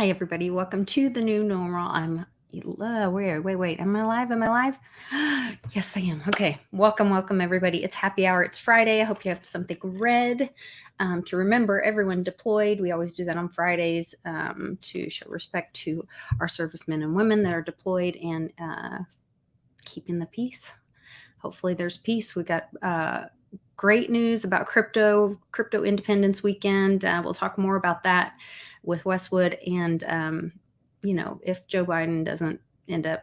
Hi, everybody. Welcome to the new normal. Wait. Am I live? Yes, I am. Okay. Welcome, everybody. It's happy hour. It's Friday. I hope you have something read to remember everyone deployed. We always do that on Fridays to show respect to our servicemen and women that are deployed and keeping the peace. Hopefully there's peace. We got great news about crypto independence weekend. We'll talk more about that with Westwood. And, if Joe Biden doesn't end up,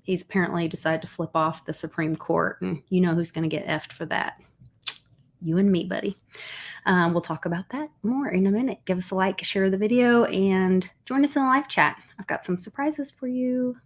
he's apparently decided to flip off the Supreme Court. And you know who's going to get effed for that. You and me, buddy. We'll talk about that more in a minute. Give us a like, share the video, and join us in the live chat. I've got some surprises for you.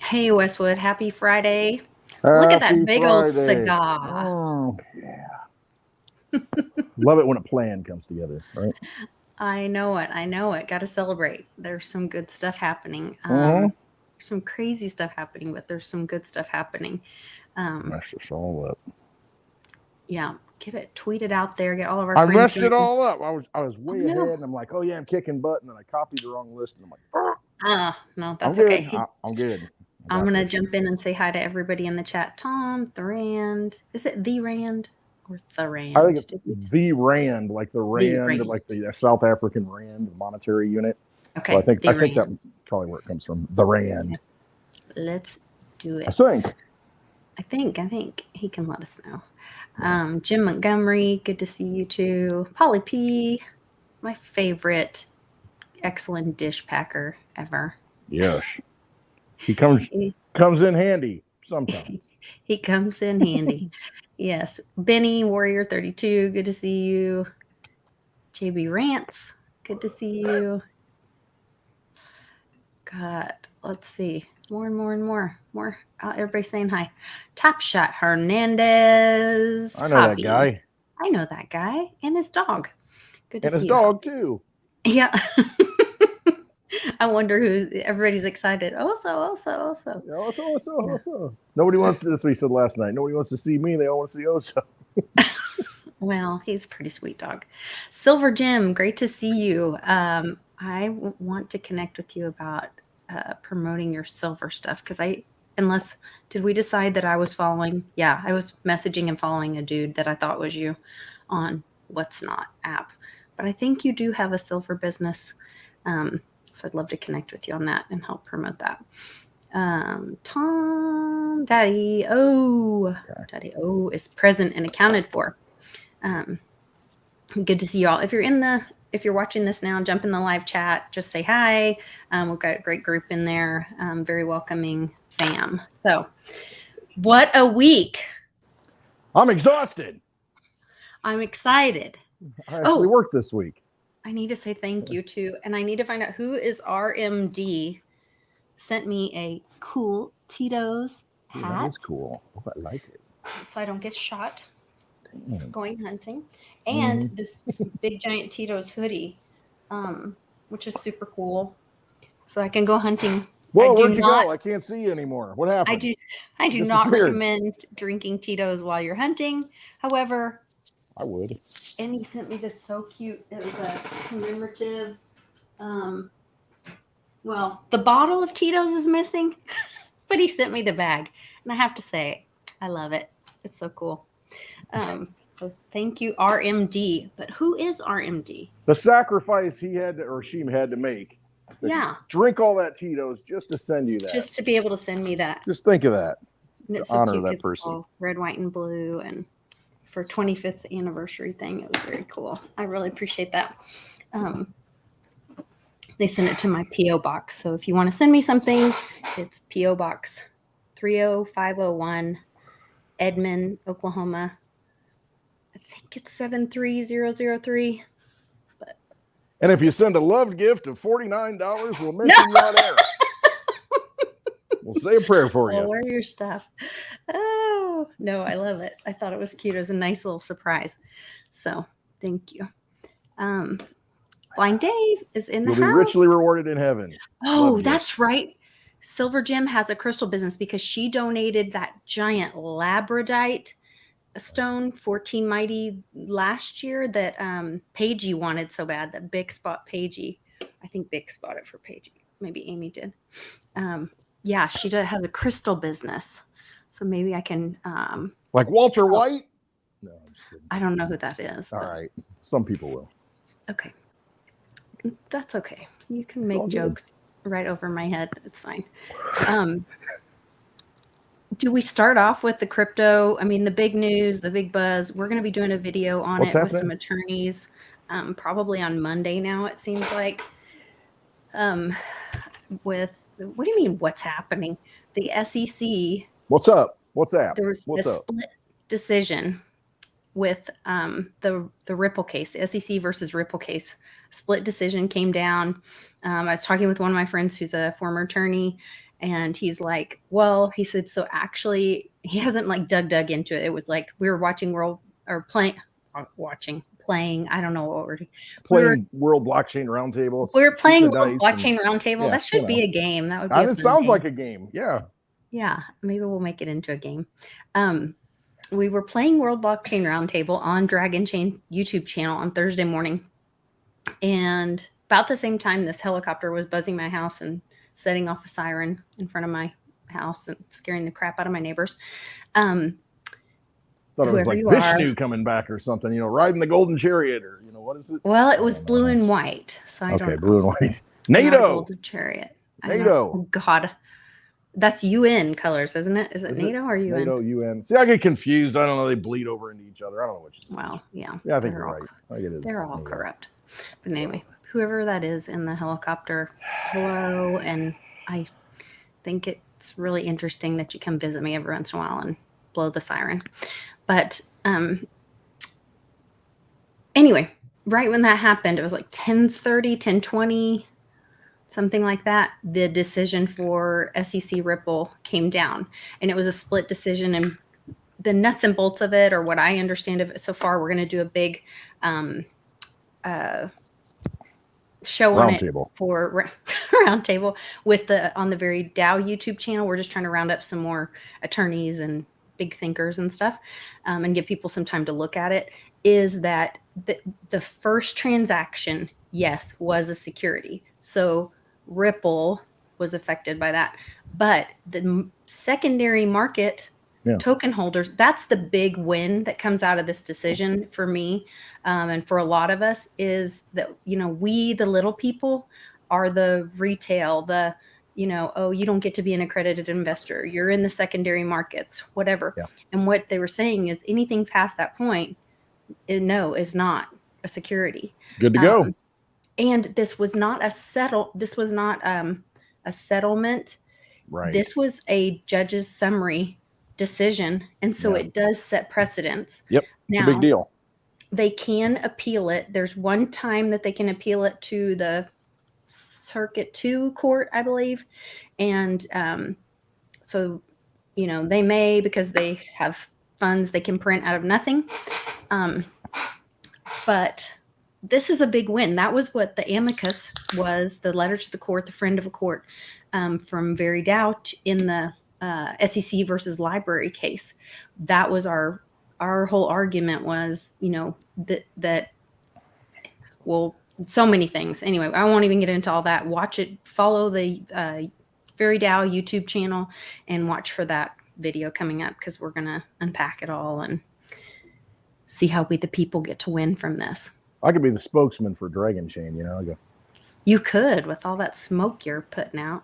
Hey, Westwood, happy Friday. Look at that big old cigar. Oh, yeah. Love it when a plan comes together, right? I know it. Got to celebrate. There's some good stuff happening. Some crazy stuff happening, but there's some good stuff happening. Mess this all up. Yeah, get it. Tweet it out there. Get all of our I friends. messed it all up. I was way ahead, and I'm like, oh, yeah, I'm kicking butt, and then I copied the wrong list, and I'm like, no, that's okay. I'm good. I'm going to jump in and say hi to everybody in the chat. Tom, Thrand. Is it the Rand or the Rand? I think it's the Rand, like the Rand, like the South African Rand, the monetary unit. Okay. So I think that's probably where it comes from. The Rand. Let's do it. I think he can let us know. Jim Montgomery, good to see you too. Polly P, my favorite excellent dish packer ever. Yes. He comes in handy sometimes. He comes in handy. Yes. Benny, Warrior 32, good to see you. JB Rants, good to see you. God, let's see. More. Everybody saying hi. Top Shot Hernandez. I know that guy. I know that guy. And his dog. Good to see you. And his dog, too. Yeah. I wonder everybody's excited. Also. Nobody wants to, that's what he said last night. Nobody wants to see me. They all want to see Oso. Well, he's a pretty sweet dog. Silver Jim, great to see you. I want to connect with you about promoting your silver stuff. Did we decide that I was following? Yeah, I was messaging and following a dude that I thought was you on What's Not app. But I think you do have a silver business. So I'd love to connect with you on that and help promote that. Tom, Daddy O is present and accounted for. Good to see you all. If you're watching this now, jump in the live chat. Just say hi. We've got a great group in there. Very welcoming fam. So, what a week! I'm exhausted. I'm excited. I actually worked this week. I need to say thank you to, and I need to find out who is RMD. Sent me a cool Tito's hat. That is cool. Oh, I like it. So I don't get shot going hunting. And this big giant Tito's hoodie, which is super cool. So I can go hunting. Whoa, where'd you go? I can't see you anymore. What happened? I do not recommend drinking Tito's while you're hunting. However, I would. And he sent me this so cute. It was a commemorative. Well, the bottle of Tito's is missing, but he sent me the bag. And I have to say, I love it. It's so cool. So thank you, RMD. But who is RMD? The sacrifice he had to, or she had to make. Yeah. Drink all that Tito's just to send you that. Just to be able to send me that. Just think of that. To honor that person. Red, white, and blue. And for 25th anniversary thing, it was very cool. I really appreciate that. They sent it to my P.O. box. So if you want to send me something, it's P.O. Box 30501, Edmond, Oklahoma. I think it's 73003. And if you send a loved gift of $49, we'll mention you on air. We'll say a prayer for I'll you. wear your stuff. Oh, no, I love it. I thought it was cute. It was a nice little surprise. So thank you. Blind Dave is in the You'll be house. richly rewarded in heaven. Oh, Love that's gifts. right. Silver Gem has a crystal business because she donated that giant labradorite stone for Team Mighty last year that Paigey wanted so bad that Bix bought Paigey. I think Bix bought it for Paigey. Maybe Amy did. Yeah, she has a crystal business. So maybe I can. Like Walter White? No, I'm just kidding. I don't know who that is. All but- right. Some people will. Okay. That's okay. You can It's make all good. jokes right over my head. It's fine. Do we start off with the crypto? I mean, the big news, the big buzz. We're going to be doing a video on What's it with some happening? attorneys, probably on Monday now, it seems like. With, what do you mean, what's happening? The SEC, What's up? What's that? there was What's a up? split decision with the Ripple case, the SEC versus Ripple case. Split decision came down. I was talking with one of my friends who's a former attorney, and he's like, well, he said, so actually he hasn't like dug into it. It was like we were watching playing. I don't know what we're Playing World Blockchain Roundtable. We're playing shooting the World dice Blockchain Roundtable. yeah, That should you be know. a game. That would be. And a it fun sounds game. like a game. Yeah. Yeah, maybe we'll make it into a game. We were playing World Blockchain Roundtable on Dragon Chain YouTube channel on Thursday morning. And about the same time, this helicopter was buzzing my house and setting off a siren in front of my house and scaring the crap out of my neighbors. Thought it was Whoever like you Vishnu coming back or something, riding the golden chariot, or what is it? Well, it was don't know. blue and white. So I don't Okay, know. blue and white. Not a NATO. golden chariot. I don't- NATO. Oh, God. That's UN colors, isn't it? Is it Is it? NATO or UN? NATO, UN. See, I get confused. I don't know. They bleed over into each other. I don't know which. is which. Well, yeah. Yeah, I think they're you're all right. I think it is. They're all NATO. corrupt. But anyway, whoever that is in the helicopter, hello. And I think it's really interesting that you come visit me every once in a while and blow the siren. But anyway, right when that happened, it was like 10:30, 10:20, something like that. The decision for SEC Ripple came down, and it was a split decision. And the nuts and bolts of it, or what I understand of it so far, we're going to do a big show on it Roundtable. for roundtable with on the Very DAO YouTube channel. We're just trying to round up some more attorneys and big thinkers and stuff, and give people some time to look at it. Is that the first transaction, yes, was a security. So Ripple was affected by that. But the secondary market token holders, that's the big win that comes out of this decision for me, and for a lot of us, is that, we, the little people, are the retail, oh, you don't get to be an accredited investor. You're in the secondary markets, whatever. Yeah. And what they were saying is anything past that point, is not a security. Good to go. And this was not a settlement. Right. This was a judge's summary decision. And so Yeah. it does set precedents. Yep. It's Now, a big deal. They can appeal it. There's one time that they can appeal it to the Circuit 2 court, I believe. And so, they may, because they have funds they can print out of nothing. But this is a big win. That was what the amicus was, the letter to the court, the friend of a court, from Very DAO in the SEC versus library case. That was our whole argument was, that so many things. Anyway, I won't even get into all that. Watch it, follow the Very DAO YouTube channel and watch for that video coming up, because we're going to unpack it all and see how we, the people, get to win from this. I could be the spokesman for Dragon Chain, I go. You could, with all that smoke you're putting out.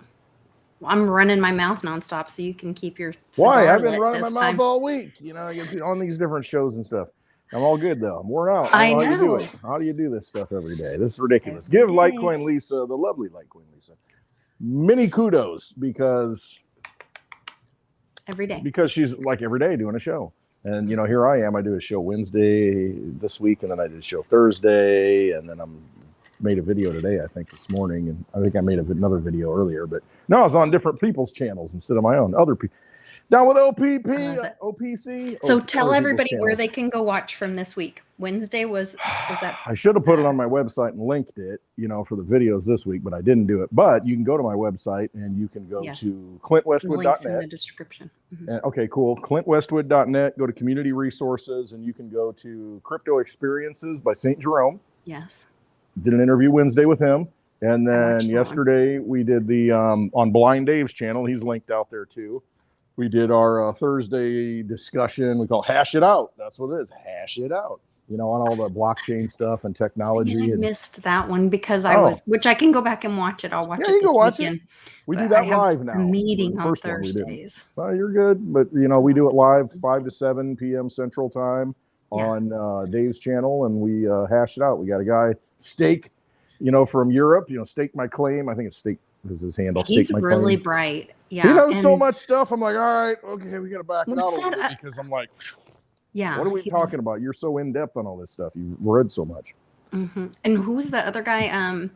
I'm running my mouth nonstop, so you can keep your Why? cigar I've been lit running my this mouth time. all week. I get on these different shows and stuff. I'm all good though. I'm worn out. I don't how you do know. it. How do you do this stuff every day? This is ridiculous. Every Give day. Litecoin Lisa, the lovely Litecoin Lisa, many kudos because Every day. she's like every day doing a show. And here I am. I do a show Wednesday this week, and then I did a show Thursday, and then I'm made a video today, I think this morning, and I think I made another video earlier. But no, I was on different people's channels instead of my own. Other people down with OPP, OPC. So tell everybody where they can go watch from this week. Wednesday was that? I should have put it on my website and linked it, for the videos this week, but I didn't do it. But you can go to my website and you can go to clintwestwood.net. Links in the description. Okay, cool. clintwestwood.net. Go to community resources and you can go to Crypto Experiences by St. Jerome. Yes. Did an interview Wednesday with him. And then yesterday we did the on Blind Dave's channel. He's linked out there too. We did our Thursday discussion. We call Hash It Out. That's what it is. Hash It Out. On all the blockchain stuff and technology. I missed that one because which I can go back and watch it. I'll watch it this weekend. We do that live now. A meeting on Thursdays. Well, you're good. But, we do it live 5 to 7 p.m. Central Time on Dave's channel. And we hash it out. We got a guy, Stake, from Europe. Stake My Claim. I think it's Stake is his handle. He's Stake My really Claim. bright. Yeah. He knows so much stuff. I'm like, all right, okay, we got to back it out a little bit because I'm like, yeah. What are we talking about? You're so in depth on all this stuff. You've read so much. Mm-hmm. And who's the other guy?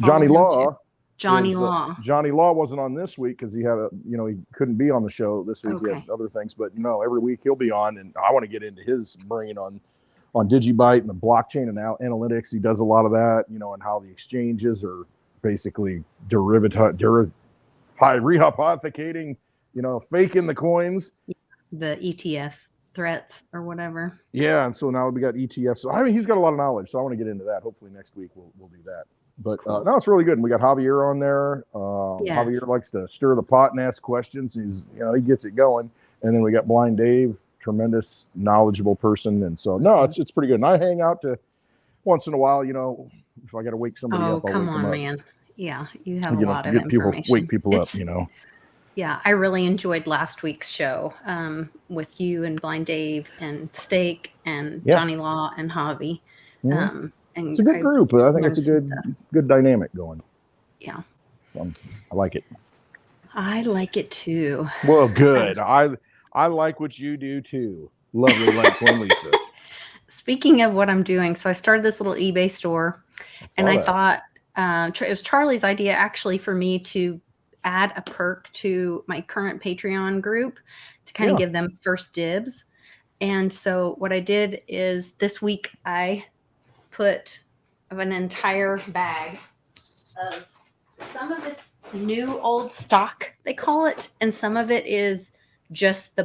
Johnny Law. Johnny Law. Johnny Law wasn't on this week because he had he couldn't be on the show this week. He had other things, but every week he'll be on, and I want to get into his brain on Digibyte and the blockchain and analytics. He does a lot of that, and how the exchanges are basically rehypothecating, faking the coins, the ETF threats or whatever. Yeah, and so now we got ETFs. So he's got a lot of knowledge, so I want to get into that. Hopefully next week we'll do that. But no, it's really good. And we got Javier on there. Javier likes to stir the pot and ask questions. He's he gets it going. And then we got Blind Dave, tremendous, knowledgeable person. And so no, it's pretty good. And I hang out to once in a while. If I got to wake somebody up, I'll wake them up. Man. Yeah, you have a lot of information. Wake people up. Yeah, I really enjoyed last week's show with you and Blind Dave and Stake and Johnny Law and Javi. And it's a good group. I think it's a good dynamic going. Yeah. So I like it. I like it too. Well, good. I like what you do too. Lovely, like Lisa. Speaking of what I'm doing, so I started this little eBay store, and I thought it was Charlie's idea actually for me to add a perk to my current Patreon group to kind of give them first dibs. And so what I did is this week I put an entire bag of some of it's new old stock, they call it, and some of it is just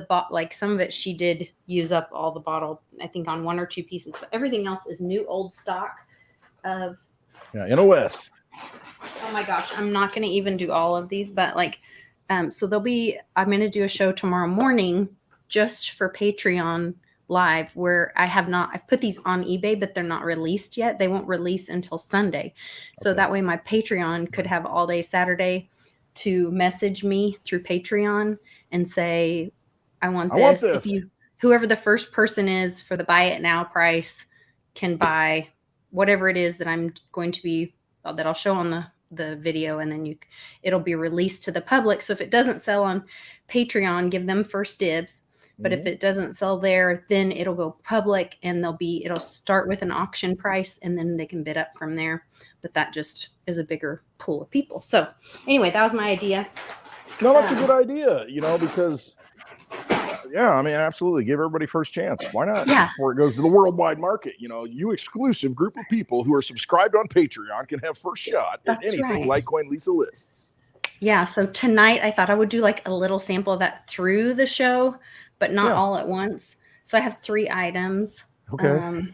some of it she did use up all the bottle, I think on 1 or 2 pieces, but everything else is new old stock of NOS. Oh my gosh, I'm not going to even do all of these, but so I'm going to do a show tomorrow morning just for Patreon live where I've put these on eBay, but they're not released yet. They won't release until Sunday. So that way my Patreon could have all day Saturday to message me through Patreon and say, I want this. Whoever the first person is for the buy it now price can buy whatever it is that I'm going to be that I'll show on the video, and then it'll be released to the public. So if it doesn't sell on Patreon, give them first dibs. But if it doesn't sell there, then it'll go public, and it'll start with an auction price, and then they can bid up from there. But that just is a bigger pool of people. So anyway, that was my idea. No, that's a good idea, because absolutely. Give everybody first chance. Why not? Yeah. Before it goes to the worldwide market, you exclusive group of people who are subscribed on Patreon can have first shot at anything Litecoin Lisa lists. Yeah. So tonight I thought I would do a little sample of that through the show, but not all at once. So I have 3 items. Okay.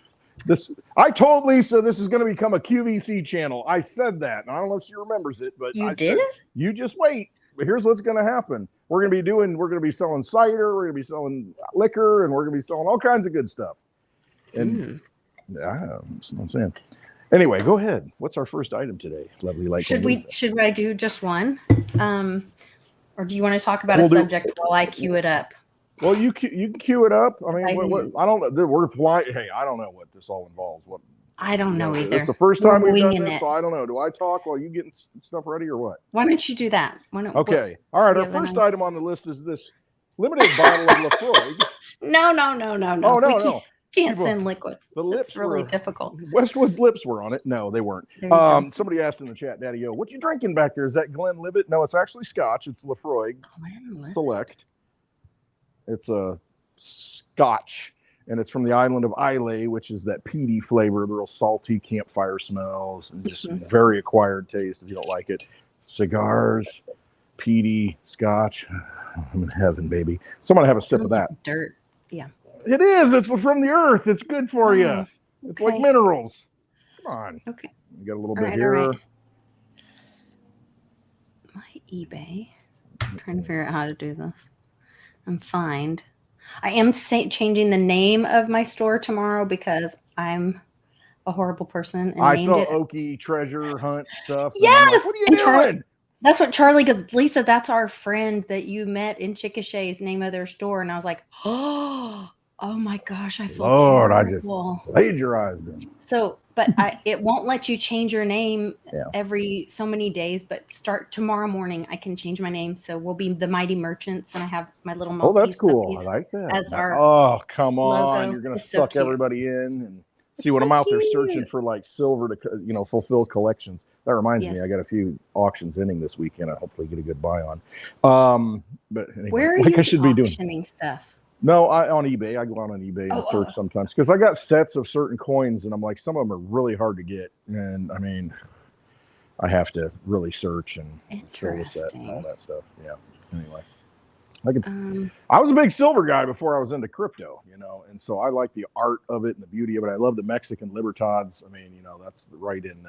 I told Lisa this is going to become a QVC channel. I said that. And I don't know if she remembers it, but I said, you just wait. But here's what's going to happen. We're going to be selling cider. We're going to be selling liquor, and we're going to be selling all kinds of good stuff. And that's what I'm saying. Anyway, go ahead. What's our first item today? Lovely Litecoin. Should I do just one? Or do you want to talk about a subject while I queue it up? Well, you can queue it up. I mean, I don't know. We're flying. Hey, I don't know what this all involves. I don't know either. It's the first time we've done this, so I don't know. Do I talk while you getting stuff ready or what? Why don't you do that? Okay. All right. Our first item on the list is this limited bottle of Lafroig. No. Oh, no. Can't send liquids. The It's lips really were difficult. Westwood's lips were on it. No, they weren't. There you go. Somebody asked in the chat, Daddy O, what you drinking back there? Is that Glenlivet? No, it's actually Scotch. It's Lefroy Select. It's a Scotch, and it's from the island of Islay, which is that peaty flavor, the real salty campfire smells, and just very acquired taste if you don't like it. Cigars, peaty, Scotch. I'm in heaven, baby. Someone have a sip of that. Dirt. Yeah. It is. It's from the earth. It's good for you. It's like minerals. Come on. Okay. We got a little bit here. Right. My eBay. I'm trying to figure out how to do this. I'm fine. I am changing the name of my store tomorrow because I'm a horrible person. And I saw Okie treasure hunt stuff. Yes. Like, what are you doing? That's what Charlie goes, Lisa, that's our friend that you met in Chickasha's, name of their store. And I was like, oh my gosh, I feel terrible. I just plagiarized him. So, but it won't let you change your name every so many days, but start tomorrow morning, I can change my name. So we'll be the Mighty Merchants, and I have my little Maltese that's cool. I like that. As our come on. logo. You're going to suck everybody in and see when I'm out there searching for like silver to, fulfill collections. That reminds me, I got a few auctions ending this weekend. I hopefully get a good buy on. But anyway, where are you auctioning stuff? No, on eBay. I go out on eBay and search sometimes because I got sets of certain coins, and I'm like, some of them are really hard to get, and I mean, I have to really search and fill the set and all that stuff. Yeah. Anyway, I was a big silver guy before I was into crypto, and so I like the art of it and the beauty of it. I love the Mexican Libertads. I mean, that's right in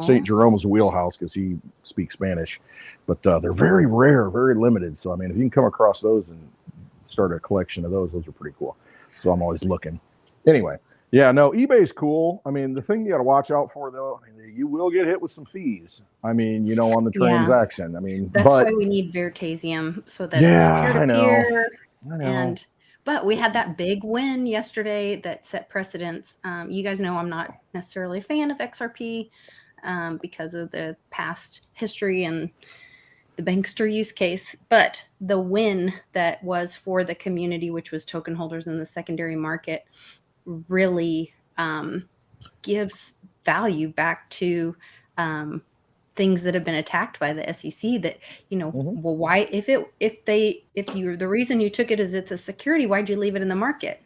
St. Jerome's wheelhouse because he speaks Spanish, but they're very rare, very limited. So I mean, if you can come across those and start a collection of those are pretty cool. So I'm always looking. Anyway, eBay's cool. I mean, the thing you got to watch out for though, you will get hit with some fees. I mean, on the transaction. I mean, that's why we need Veritasium so that it's peer-to-peer. I know. But we had that big win yesterday that set precedents. You guys know I'm not necessarily a fan of XRP because of the past history and the bankster use case, but the win that was for the community, which was token holders in the secondary market, really gives value back to things that have been attacked by the SEC. That well, why if you the reason you took it is it's a security, why'd you leave it in the market?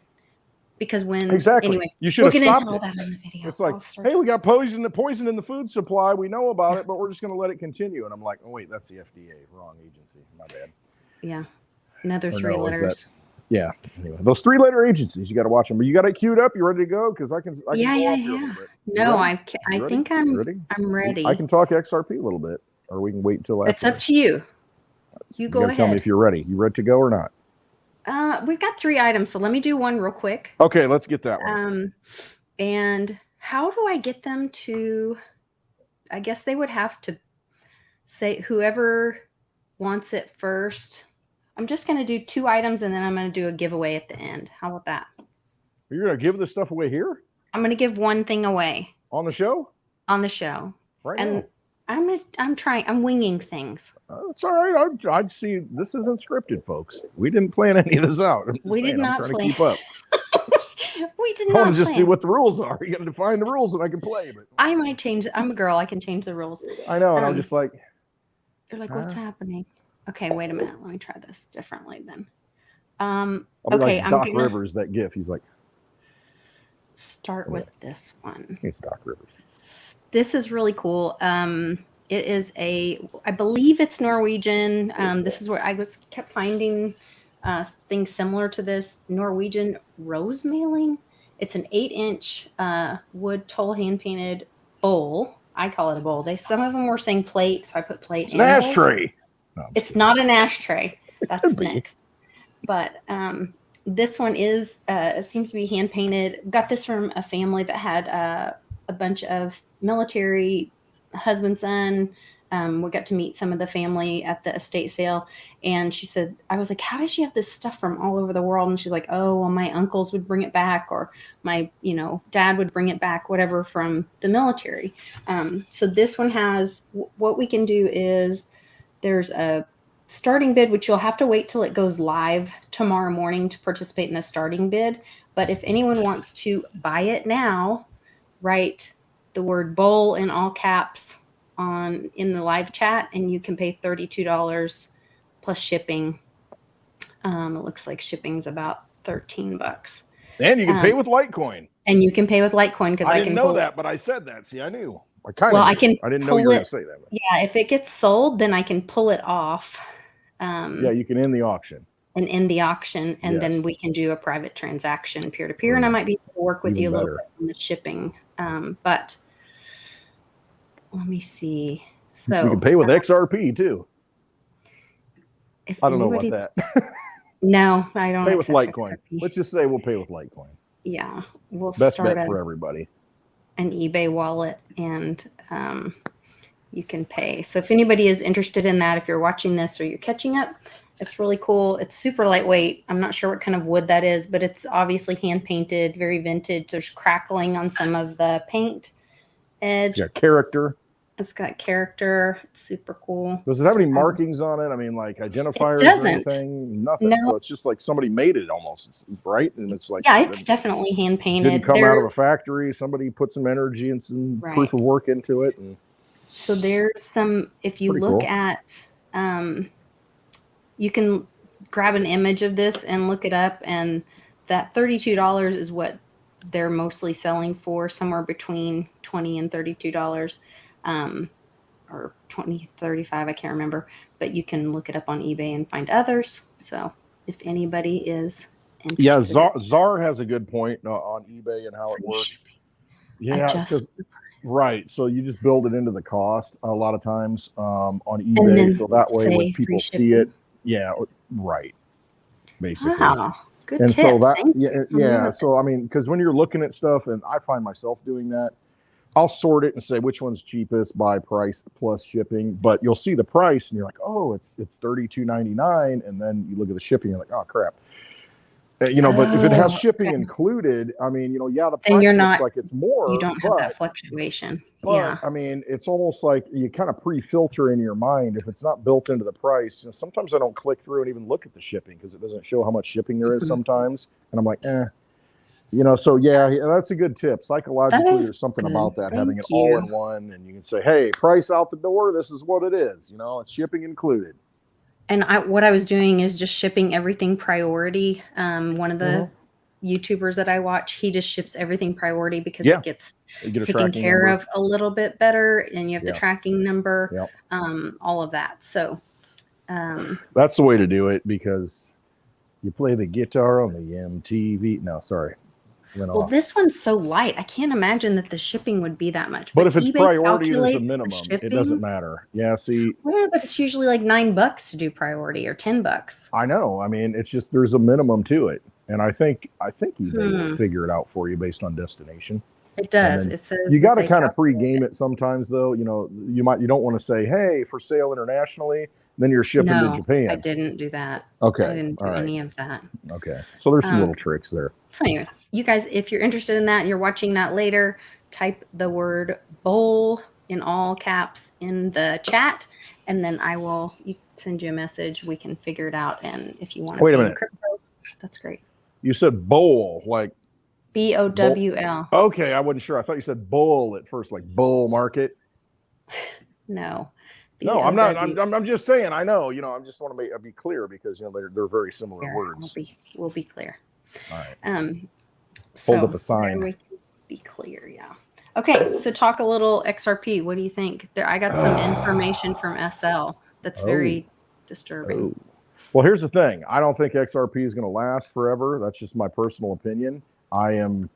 Because anyway, you should have stopped all that in the video. It's like, hey, we got poison in the food supply. We know about it, but we're just going to let it continue. And I'm like, oh wait, that's the FDA, wrong agency. My bad. Yeah, another 3 letters. Yeah. Anyway, those 3-letter agencies, you got to watch them. But you got it queued up. You ready to go? Because I can. Go off here a little bit. No, I think I'm ready. I can talk XRP a little bit, or we can wait until after. It's up to you. You go ahead. Tell me if you're ready. You ready to go or not? We've got 3 items, so let me do one real quick. Okay, let's get that one. And how do I get them to? I guess they would have to say whoever wants it first. I'm just going to do 2 items, and then I'm going to do a giveaway at the end. How about that? You're going to give this stuff away here? I'm going to give one thing away on the show. On the show, right? And I'm winging things. It's all right. I see. This isn't scripted, folks. We didn't plan any of this out. We did not plan. To keep up. We did not. I want to just see what the rules are. You got to define the rules, and I can play. But I might change. I'm a girl. I can change the rules. I know, and I'm just like. You're like, what's happening? Okay, wait a minute. Let me try this differently then. I'll be like Doc Rivers, that gif. He's like. Start with this one. It's Doc Rivers. This is really cool. It is I believe it's Norwegian. This is where I kept finding things similar to this. Norwegian rose mailing. It's an 8-inch wood toll hand painted bowl. I call it a bowl. Some of them were saying plate, so I put plate. It's an ashtray. No, it's not an ashtray. That's next. But this one is it seems to be hand painted. Got this from a family that had a bunch of military husband, son. We got to meet some of the family at the estate sale, and she said, I was like, how does she have this stuff from all over the world? And she's like, oh, well, my uncles would bring it back, or my dad would bring it back, whatever, from the military. So this one has, what we can do is there's a starting bid, which you'll have to wait till it goes live tomorrow morning to participate in the starting bid. But if anyone wants to buy it now, write the word bowl in all caps in the live chat, and you can pay $32 plus shipping. It looks like shipping's about $13. And you can pay with Litecoin. And you can pay with Litecoin because I didn't know that, but I said that. See, I knew. I didn't know you were going to say that. Yeah, if it gets sold, then I can pull it off. Yeah, you can end the auction. And end the auction, and then we can do a private transaction peer-to-peer, and I might be able to work with you a little bit on the shipping. But let me see. So you can pay with XRP too. I don't know about that. No, I don't. Pay with Litecoin. Let's just say we'll pay with Litecoin. Yeah, we'll best bet for everybody. An eBay wallet, and you can pay. So if anybody is interested in that, if you're watching this or you're catching up, it's really cool. It's super lightweight. I'm not sure what kind of wood that is, but it's obviously hand painted, very vintage. There's crackling on some of the paint edge. It's got character. It's got character. It's super cool. Does it have any markings on it? I mean, like identifiers or anything? Nothing. No. So it's just like somebody made it almost. It's bright, and it's like, yeah, it's definitely hand painted. Didn't come out of a factory. Somebody put some energy and some proof of work into it. And so there's some, if you look at, you can grab an image of this and look it up, and that $32 is what they're mostly selling for, somewhere between $20 and $32. Or 20, 35, I can't remember, but you can look it up on eBay and find others. So if anybody is interested. Yeah, Czar has a good point on eBay and how it works. Yeah, because right. So you just build it into the cost a lot of times on eBay, so that way when people see it, right. Basically. Wow. Good and tip. So that so I mean, because when you're looking at stuff, and I find myself doing that, I'll sort it and say which one's cheapest by price plus shipping, but you'll see the price and you're like, oh, it's $32.99, and then you look at the shipping, you're like, oh crap. But if it has shipping included, I mean, the price looks like it's more. You don't have that fluctuation. But I mean, it's almost like you kind of pre-filter in your mind if it's not built into the price. And sometimes I don't click through and even look at the shipping because it doesn't show how much shipping there is sometimes, and I'm like, so that's a good tip. Psychologically, there's something about that, having it all in one, and you can say, hey, price out the door, this is what it is. It's shipping included. And what I was doing is just shipping everything priority. One of the YouTubers that I watch, he just ships everything priority because it gets taken care of a little bit better, and you have the tracking number, all of that. So that's the way to do it, because you play the guitar on the MTV. No, sorry. Well, this one's so light. I can't imagine that the shipping would be that much. But if it's priority, there's a minimum. It doesn't matter. Yeah, see. Well, but it's usually like $9 to do priority, or $10. I know. I mean, it's just there's a minimum to it, and I think eBay will figure it out for you based on destination. It does. It says you got to kind of pre-game it sometimes, though. You don't want to say, "Hey, for sale internationally." Then you're shipping to Japan. I didn't do that. Okay. I didn't do any of that. Okay. So there's some little tricks there. So anyway, you guys, if you're interested in that and you're watching that later, type the word bowl in all caps in the chat, and then I will send you a message. We can figure it out. And if you want to wait a minute, crypto, that's great. You said bowl, like BOWL. Okay, I wasn't sure. I thought you said bull at first, like bull market. No. No, I'm not. I'm just saying. I know. I just want to be clear because they're very similar words. We'll be clear. All right. Hold up a sign. We can be clear. Yeah. Okay. So talk a little XRP. What do you think? I got some information from SL that's very disturbing. Well, here's the thing. I don't think XRP is going to last forever. That's just my personal opinion. I am.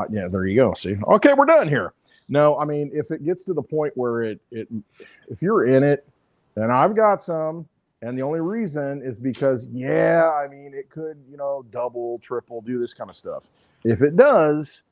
There you go. See. Okay, we're done here. No, I mean, if it gets to the point where if you're in it, then I've got some, and the only reason is because, it could, double, triple, do this kind of stuff. If it does,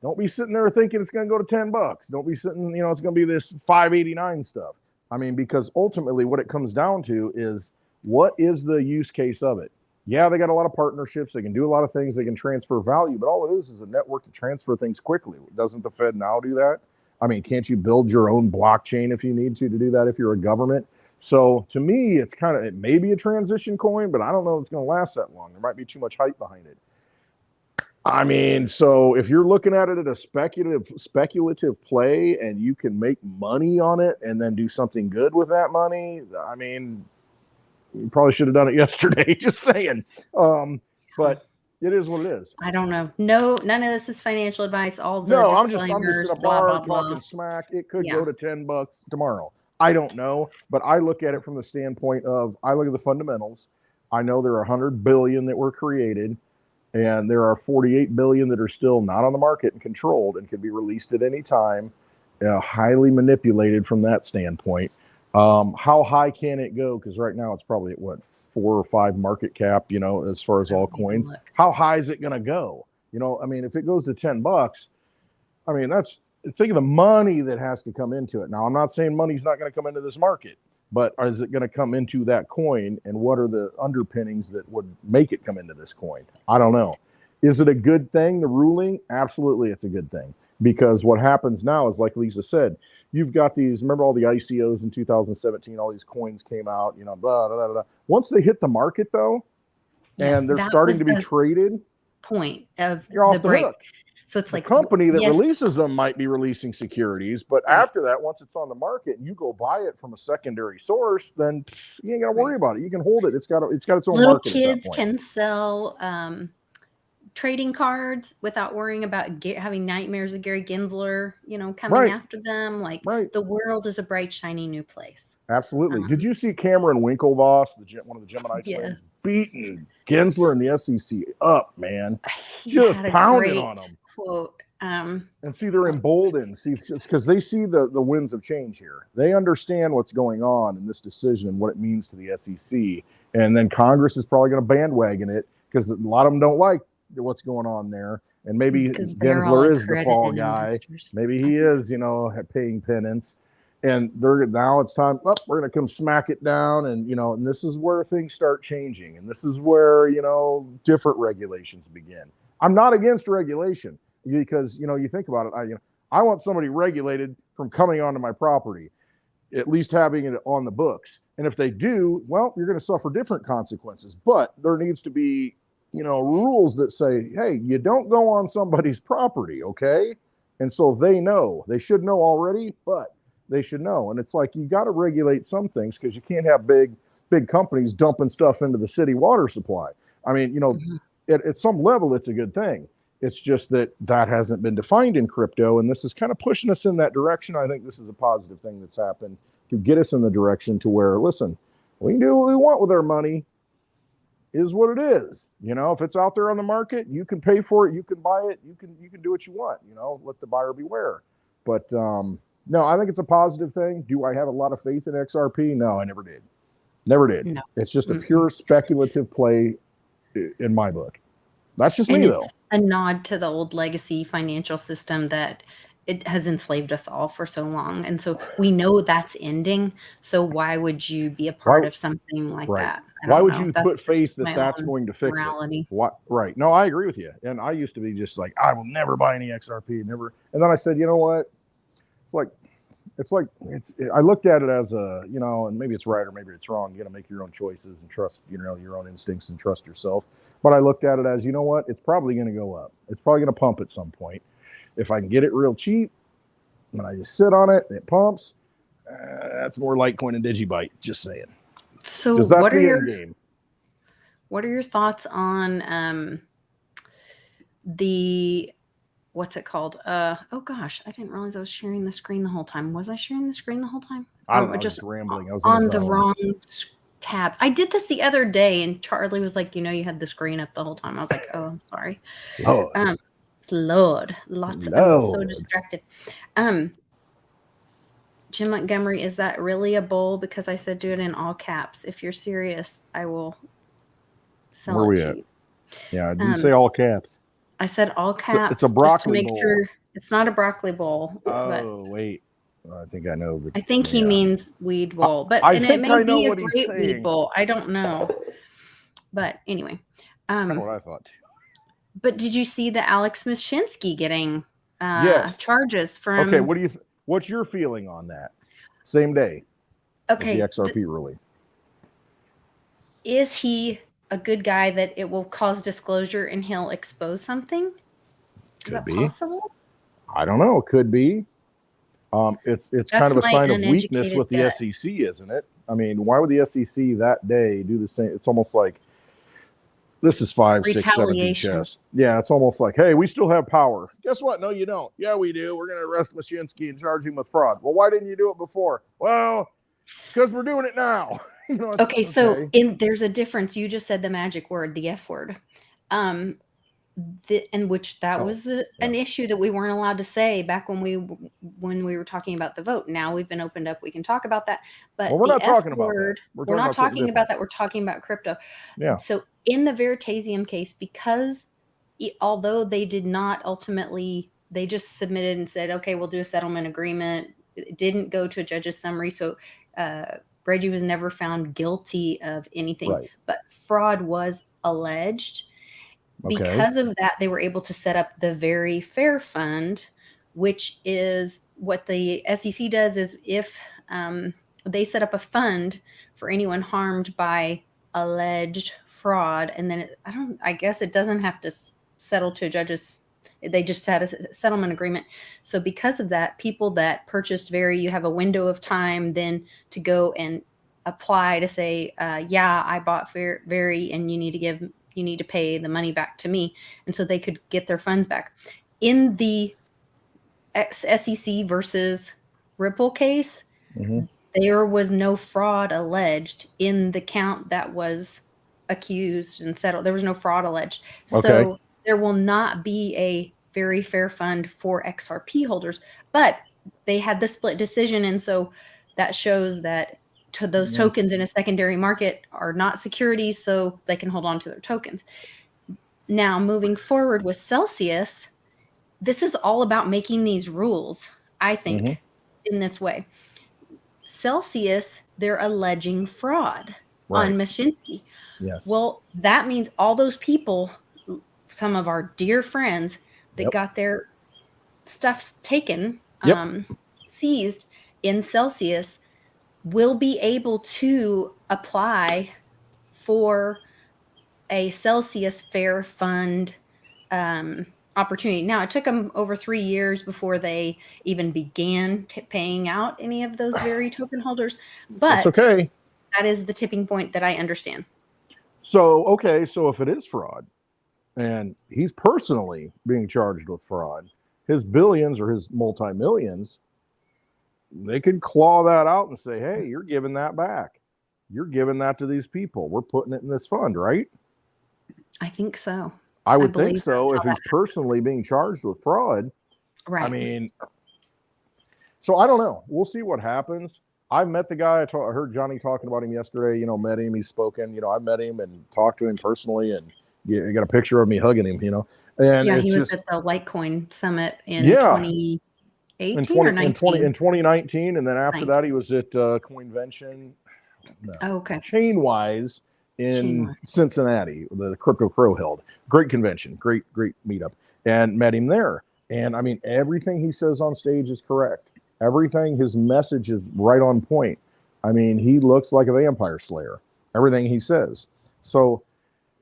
don't be sitting there thinking it's going to go to $10. Don't be sitting, it's going to be this 589 stuff. I mean, because ultimately what it comes down to is, what is the use case of it? Yeah, they got a lot of partnerships. They can do a lot of things. They can transfer value, but all it is a network to transfer things quickly. Doesn't the Fed now do that? I mean, can't you build your own blockchain if you need to do that if you're a government? So to me, it's kind of, it may be a transition coin, but I don't know if it's going to last that long. There might be too much hype behind it. I mean, so if you're looking at it at a speculative play and you can make money on it and then do something good with that money, I mean, you probably should have done it yesterday, just saying. But it is what it is. I don't know. No, none of this is financial advice. All the I'm just disclaimers, in a blah, bar blah, talking blah. smack. It could go to $10 tomorrow. I don't know, but I look at it from the standpoint of, I look at the fundamentals. I know there are 100 billion that were created, and there are 48 billion that are still not on the market and controlled and can be released at any time, highly manipulated from that standpoint. How high can it go? Because right now it's probably at what, 4 or 5 market cap, you know, as far as all coins. How high is it going to go? You know, I mean, if it goes to $10, I mean, think of the money that has to come into it. Now, I'm not saying money's not going to come into this market, but is it going to come into that coin? And what are the underpinnings that would make it come into this coin? I don't know. Is it a good thing, the ruling? Absolutely, it's a good thing. Because what happens now is, like Lisa said, you've got these, remember all the ICOs in 2017, all these coins came out, you know, blah, blah, blah, blah. Once they hit the market, though, and they're starting to be traded, point of you're off the the break. hook. So it's like the company that releases them might be releasing securities, but after that, once it's on the market and you go buy it from a secondary source, then you ain't got to worry about it. You can hold it. It's got its own little market. Kids can sell trading cards without worrying about having nightmares of Gary Gensler, you know, coming after them. Like the world is a bright, shiny new place. Absolutely. Did you see Cameron Winklevoss, one of the Gemini twins, beating Gensler and the SEC up, man? Just pounding on them. Quote. And see, they're emboldened. See, because they see the winds of change here. They understand what's going on in this decision and what it means to the SEC. And then Congress is probably going to bandwagon it because a lot of them don't like what's going on there. And maybe Gensler is the fall guy. Maybe he is, you know, paying penance. And now it's time, we're going to come smack it down. And, you know, and this is where things start changing. And this is where, you know, different regulations begin. I'm not against regulation because, you know, you think about it. I want somebody regulated from coming onto my property, at least having it on the books. And if they do, well, you're going to suffer different consequences. But there needs to be, you know, rules that say, hey, you don't go on somebody's property, okay? And so they know. They should know already, but they should know. And it's like, you got to regulate some things because you can't have big companies dumping stuff into the city water supply. I mean, you know, at some level, it's a good thing. It's just that hasn't been defined in crypto. And this is kind of pushing us in that direction. I think this is a positive thing that's happened to get us in the direction to where, listen, we can do what we want with our money. Is what it is. You know, if it's out there on the market, you can pay for it, you can buy it, you can do what you want, you know, let the buyer beware. But no, I think it's a positive thing. Do I have a lot of faith in XRP? No, I never did. Never did. No. It's just a pure speculative play in my book. That's just me, though. A nod to the old legacy financial system that it has enslaved us all for so long. And so we know that's ending. So why would you be a part of something like that? Why would you put faith that that's going to fix it? What? Right. No, I agree with you. And I used to be just like, I will never buy any XRP, never. And then I said, you know what? I looked at it as a, you know, and maybe it's right or maybe it's wrong. You got to make your own choices and trust, you know, your own instincts and trust yourself. But I looked at it as, you know what? It's probably going to go up. It's probably going to pump at some point. If I can get it real cheap and I just sit on it and it pumps, that's more Litecoin and Digibyte. Just saying. So that's the end game. What are your thoughts on what's it called? Oh gosh, I didn't realize I was sharing the screen the whole time. Was I sharing the screen the whole time? I was just rambling. I was on the wrong tab. I did this the other day and Charlie was like, you know, you had the screen up the whole time. I was like, oh, I'm sorry. Lord. I'm so distracted. Jim Montgomery, is that really a bull? Because I said do it in all caps. If you're serious, I will sell it to you. Yeah, I didn't say all caps. I said all caps. It's a broccoli bowl. Sure it's not a broccoli bowl. Oh, wait. I think I know. I think he means weed bowl. But it may be a great weed bowl. I don't know. But anyway. That's what I thought too. But did you see the Alex Mashinsky getting charges from? Okay, what's your feeling on that? Same day. Okay. The XRP ruling. Is he a good guy that it will cause disclosure and he'll expose something? Is that possible? I don't know. Could be. It's kind of a sign of weakness with the SEC, isn't it? I mean, why would the SEC that day do the same? It's almost like this is 5, 6, 7 chess. Yeah, it's almost like, hey, we still have power. Guess what? No, you don't. Yeah, we do. We're going to arrest Mashinsky and charge him with fraud. Well, why didn't you do it before? Well, because we're doing it now. Okay, so there's a difference. You just said the magic word, the F word. In which that was an issue that we weren't allowed to say back when we were talking about the vote. Now we've been opened up. We can talk about that. But we're not talking about that. We're not talking about that. We're talking about crypto. Yeah. So in the Veritasium case, because although they did not ultimately, they just submitted and said, okay, we'll do a settlement agreement. It didn't go to a judge's summary. So Reggie was never found guilty of anything, but fraud was alleged. Because of that, they were able to set up the Very Fair Fund, which is what the SEC does is if they set up a fund for anyone harmed by alleged fraud, and then I guess it doesn't have to settle to a judge's. They just had a settlement agreement. So because of that, people that purchased Very, you have a window of time then to go and apply to say, yeah, I bought Very, and you need to pay the money back to me. And so they could get their funds back. In the SEC versus Ripple case, there was no fraud alleged in the count that was accused and settled. There was no fraud alleged. So there will not be a Very Fair Fund for XRP holders, but they had the split decision. And so that shows that those tokens in a secondary market are not securities, so they can hold on to their tokens. Now, moving forward with Celsius, this is all about making these rules, I think, in this way. Celsius, they're alleging fraud on Mashinsky. Yes. Well, that means all those people, some of our dear friends that got their stuff taken, seized in Celsius, will be able to apply for a Celsius Fair Fund opportunity. Now, it took them over 3 years before they even began paying out any of those Very token holders. But that's okay. That is the tipping point that I understand. So, so if it is fraud and he's personally being charged with fraud, his billions or his multi-millions, they could claw that out and say, hey, you're giving that back. You're giving that to these people. We're putting it in this fund, right? I think so. I would think so if he's personally being charged with fraud. Right. I mean, so I don't know. We'll see what happens. I met the guy. I heard Johnny talking about him yesterday. Met him. He's spoken. I met him and talked to him personally, and you got a picture of me hugging him. And yeah, he was at the Litecoin Summit in 2018 or 19? In 2019, and then after that, he was at Coinvention. Chainwise in Cincinnati, the Crypto Crow held. Great convention, great meetup, and met him there. And I mean, everything he says on stage is correct. Everything, his message is right on point. I mean, he looks like a vampire slayer. Everything he says. So,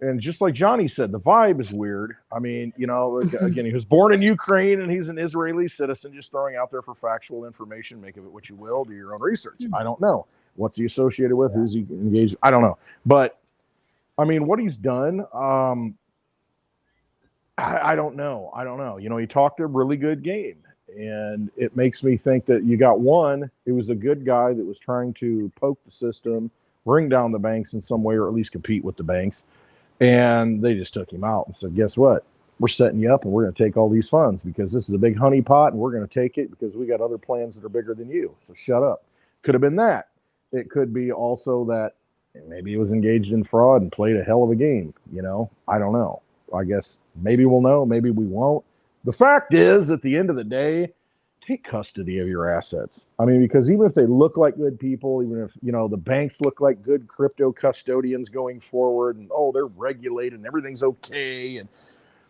and just like Johnny said, the vibe is weird. I mean, again, he was born in Ukraine and he's an Israeli citizen, just throwing out there for factual information. Make of it what you will. Do your own research. I don't know. What's he associated with? Who's he engaged? I don't know. But, I mean, what he's done, I don't know. I don't know. He talked a really good game. And it makes me think that you got one, it was a good guy that was trying to poke the system, bring down the banks in some way, or at least compete with the banks. And they just took him out and said, guess what? We're setting you up and we're going to take all these funds because this is a big honey pot and we're going to take it because we got other plans that are bigger than you. So shut up. Could have been that. It could be also that maybe he was engaged in fraud and played a hell of a game. I don't know. I guess maybe we'll know. Maybe we won't. The fact is, at the end of the day, take custody of your assets. I mean, because even if they look like good people, even if, the banks look like good crypto custodians going forward and, they're regulated and everything's okay. And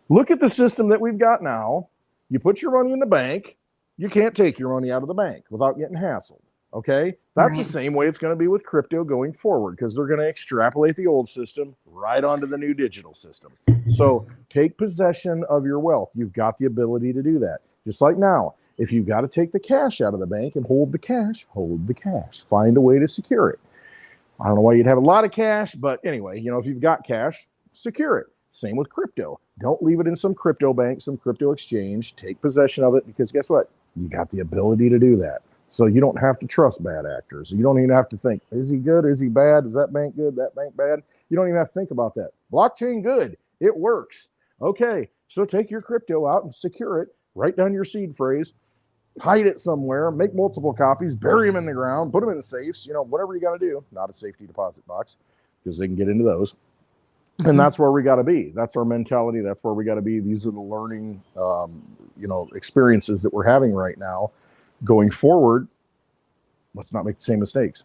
look at the system that we've got now. You put your money in the bank. You can't take your money out of the bank without getting hassled. Okay. That's the Right. same way it's going to be with crypto going forward, because they're going to extrapolate the old system right onto the new digital system. So take possession of your wealth. You've got the ability to do that. Just like now, if you've got to take the cash out of the bank and hold the cash, hold the cash. Find a way to secure it. I don't know why you'd have a lot of cash, but anyway, if you've got cash, secure it. Same with crypto. Don't leave it in some crypto bank, some crypto exchange. Take possession of it, because guess what? You got the ability to do that. So you don't have to trust bad actors. You don't even have to think, is he good? Is he bad? Is that bank good? That bank bad? You don't even have to think about that. Blockchain good. It works. Okay, so take your crypto out and secure it. Write down your seed phrase. Hide it somewhere. Make multiple copies. Bury them in the ground. Put them in safes. Whatever you got to do. Not a safety deposit box, because they can get into those. Mm-hmm. And that's where we got to be. That's our mentality. That's where we got to be. These are the learning, experiences that we're having right now. Going forward, let's not make the same mistakes.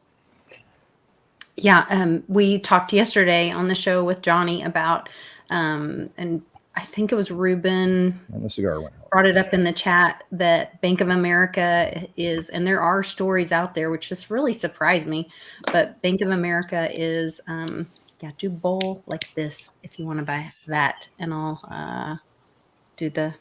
Yeah, we talked yesterday on the show with Johnny about, and I think it was Ruben and the cigar went out. Brought it up in the chat, that Bank of America is, and there are stories out there which just really surprised me, but Bank of America is, do bowl like this if you want to buy that, and I'll do the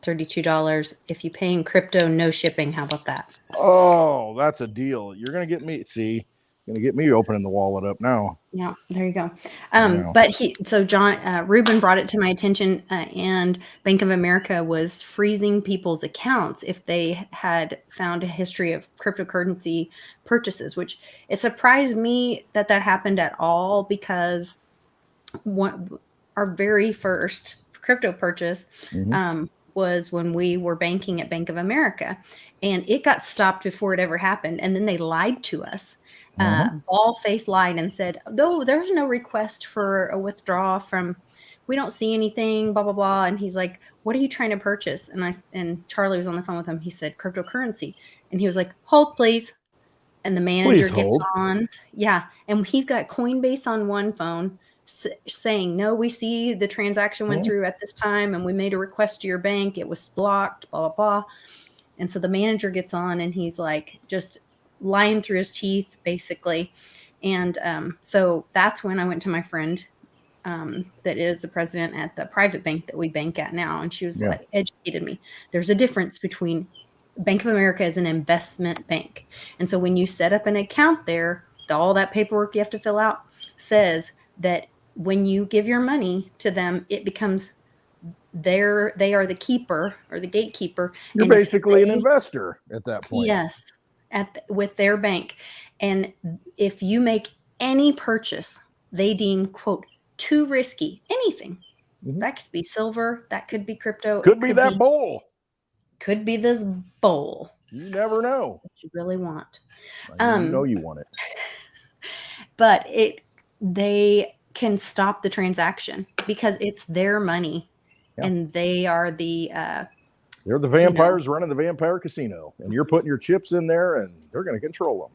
$32 if you pay in crypto, no shipping. How about that? Oh, that's a deal. You're gonna get me. See, gonna get me opening the wallet up now. Yeah, there you go. But Ruben brought it to my attention, and Bank of America was freezing people's accounts if they had found a history of cryptocurrency purchases, which it surprised me that happened at all, because our very first crypto purchase, was when we were banking at Bank of America, and it got stopped before it ever happened. And then they lied to us. Bald-faced lied and said, "Oh, there's no request for a withdrawal from, we don't see anything, blah, blah, blah." And he's like, "What are you trying to purchase?" And Charlie was on the phone with him. He said, "Cryptocurrency." And he was like, "Hold, please." And the manager gets on. Yeah. And he's got Coinbase on one phone, saying, "No, we see the transaction went through at this time, and we made a request to your bank. It was blocked, blah, blah, blah." And so the manager gets on, and he's like just lying through his teeth, basically. And so that's when I went to my friend that is the president at the private bank that we bank at now. And she was like, educated me. There's a difference between Bank of America as an investment bank. And so when you set up an account there, all that paperwork you have to fill out says that when you give your money to them, it becomes they are the keeper or the gatekeeper. You're basically an investor at that point. Yes, with their bank. And if you make any purchase they deem, quote, too risky, anything, that could be silver, that could be crypto. Could be that bowl. Could be this bowl. You never know what you really want. You want it. But they can stop the transaction because it's their money, and they are they're the vampires running the vampire casino, and you're putting your chips in there, and they're going to control them.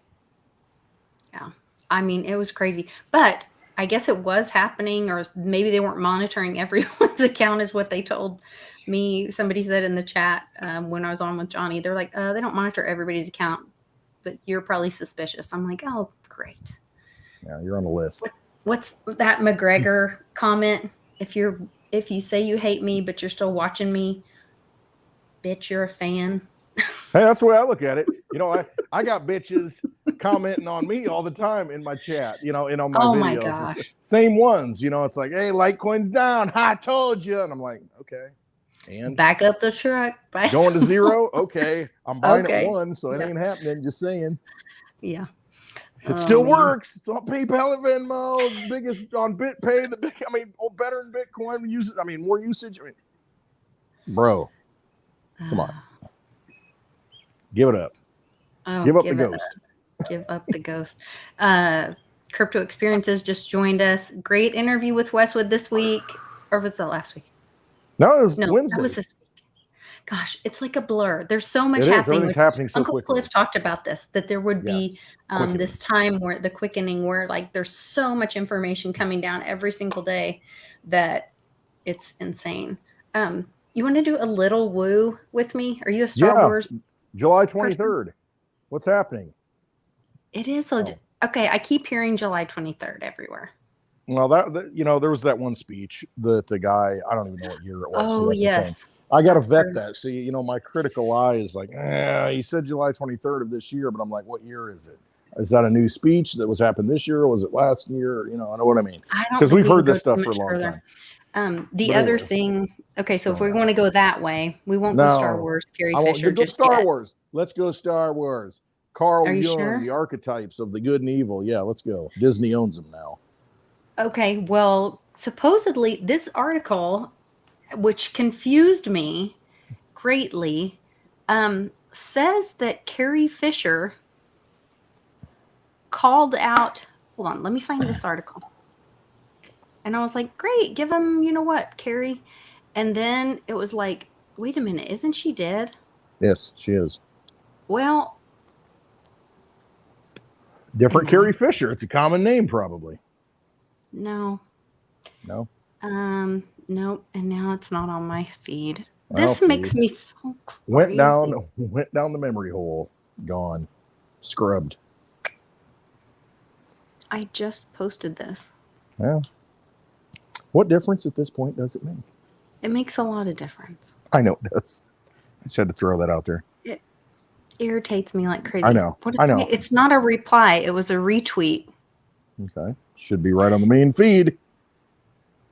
Yeah, I mean, it was crazy, but I guess it was happening, or maybe they weren't monitoring everyone's account, is what they told me. Somebody said in the chat when I was on with Johnny, they're like, they don't monitor everybody's account, but you're probably suspicious. I'm like, oh, great. Yeah, you're on the list. What's that McGregor comment? If you say you hate me, but you're still watching me, bitch, you're a fan. Hey, that's the way I look at it. I got bitches commenting on me all the time in my chat, and on my videos. My gosh. Same ones, it's like, hey, Litecoin's down. I told you. And I'm like, okay. And back up the truck. Going to zero? Okay. I'm buying at 1, so it ain't happening. Just saying. Yeah. It still works. It's on PayPal and Venmo. It's biggest on BitPay. Better than Bitcoin. More usage. Bro, come on. Give it up. Give up the ghost. Give up the ghost. Crypto Experiences just joined us. Great interview with Westwood this week. Or was that last week? No, it was Wednesday. That was this week. Gosh, it's like a blur. There's so much happening. Everything's happening so Uncle quickly. Cliff talked about this, that there would be this time where the quickening, where like there's so much information coming down every single day that it's insane. You want to do a little woo with me? Are you a Star Wars? July 23rd. What's happening? It is. Okay, I keep hearing July 23rd everywhere. Well, that there was that one speech that the guy, I don't even know what year it was. Oh, yes. I got to vet that. See, my critical eye is like, he said July 23rd of this year, but I'm like, what year is it? Is that a new speech that was happened this year? Or was it last year? I know what I mean. Because we've heard this stuff for a long time. The other thing, okay, so if we want to go that way, we won't go Star Wars, Carrie Fisher. Just Star Wars. Let's go Star Wars. Carl Jung, sure? The archetypes of the good and evil. Yeah, let's go. Disney owns them now. Okay, well, supposedly this article, which confused me greatly, says that Carrie Fisher called out. Hold on, let me find this article. And I was like, great, give him, Carrie. And then it was like, wait a minute, isn't she dead? Yes, she is. Well, different Carrie Fisher. It's a common name, probably. No. No. Nope. And now it's not on my feed. This makes me so crazy. Went down the memory hole. Gone. Scrubbed. I just posted this. Well, what difference at this point does it make? It makes a lot of difference. I know it does. I just had to throw that out there. It irritates me like crazy. I know. It's not a reply. It was a retweet. Okay. Should be right on the main feed.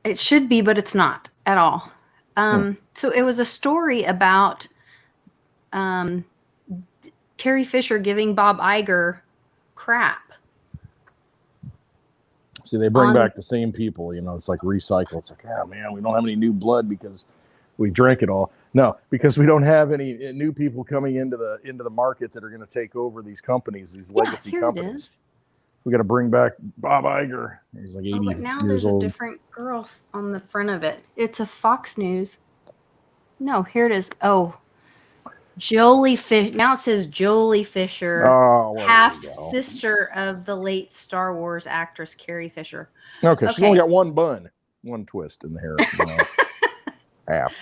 It should be, but it's not at all. So it was a story about Carrie Fisher giving Bob Iger crap. See, they bring back the same people. It's like recycle. It's like, oh, man, we don't have any new blood because we drank it all. No, because we don't have any new people coming into the market that are going to take over these companies, these legacy companies. We got to bring back Bob Iger. He's like 80 years old. But now there's a different girl on the front of it. It's a Fox News. No, here it is. Oh, Jolie Fisher. Now it says Jolie Fisher, half sister of the late Star Wars actress Carrie Fisher. Okay, she's only got one twist in the hair. Half.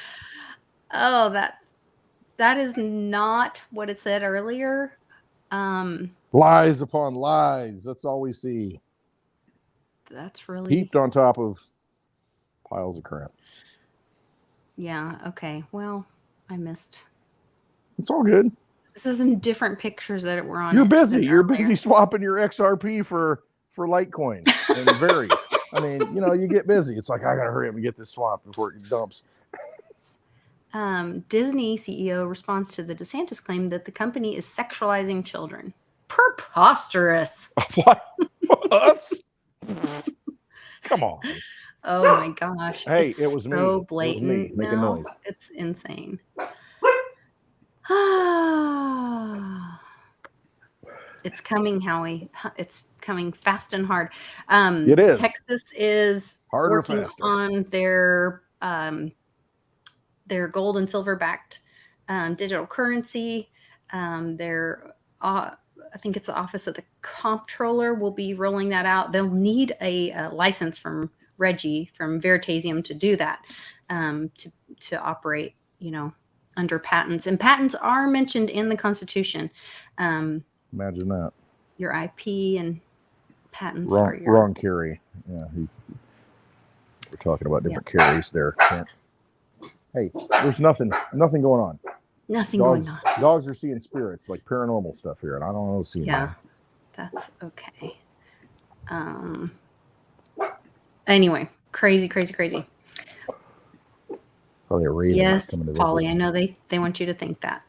Oh, that is not what it said earlier. Lies upon lies. That's all we see. That's really heaped on top of piles of crap. Yeah. Okay. Well, I missed. It's all good. This is in different pictures that were on. You're busy. You're busy swapping your XRP for Litecoin and Very. I mean, you get busy. It's like, I gotta hurry up and get this swap before it dumps. Disney CEO responds to the DeSantis claim that the company is sexualizing children. Preposterous. What? Us? Come on. Oh my gosh. Hey, it was me. So blatant. It was me making noise. It's insane. It's coming, Howie. It's coming fast and hard. It is. Texas is working on their gold and silver backed digital currency. I think it's the Office of the Comptroller will be rolling that out. They'll need a license from Reggie from Veritasium to do that, to operate, under patents. And patents are mentioned in the Constitution. Imagine that. Your IP and patents are wrong Carrie. Yeah, we're talking about different Carries there. Hey, there's nothing going on. Nothing going on. Dogs are seeing spirits, like paranormal stuff here, and I don't know seeing that. That's okay. Anyway, crazy. Probably a reason. Yes, Polly, I know they want you to think that.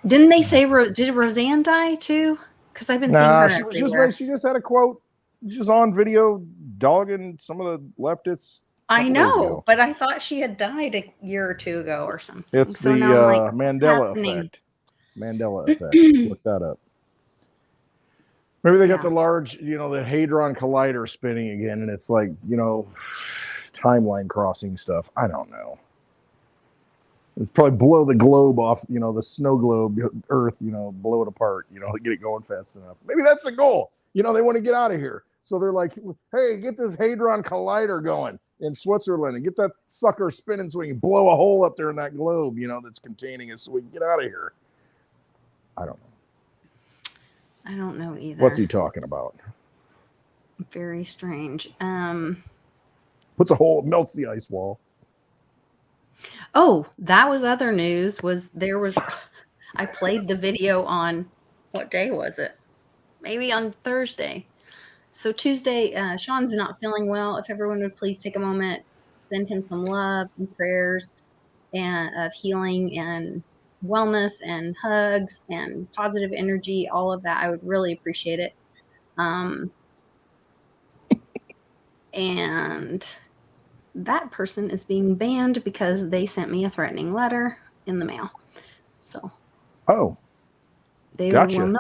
Didn't they say did Roseanne die too? Because I've been seeing her everywhere. She just had a quote. She was on video dogging some of the leftists. I know, but I thought she had died a year or two ago or something. It's the Mandela effect. Mandela effect. Look that up. Maybe they got the large, the Hadron Collider spinning again, and it's like, timeline crossing stuff. I don't know. It's probably blow the globe off, the snow globe, Earth, blow it apart, get it going fast enough. Maybe that's the goal. They want to get out of here. So they're like, hey, get this Hadron Collider going in Switzerland and get that sucker spinning so we can blow a hole up there in that globe, that's containing it so we can get out of here. I don't know. I don't know either. What's he talking about? Very strange. Puts a hole, melts the ice wall. Oh, that was other news. I played the video on, what day was it? Maybe on Thursday. So Tuesday, Sean's not feeling well. If everyone would please take a moment, send him some love and prayers and of healing and wellness and hugs and positive energy, all of that. I would really appreciate it. And that person is being banned because they sent me a threatening letter in the mail. So they will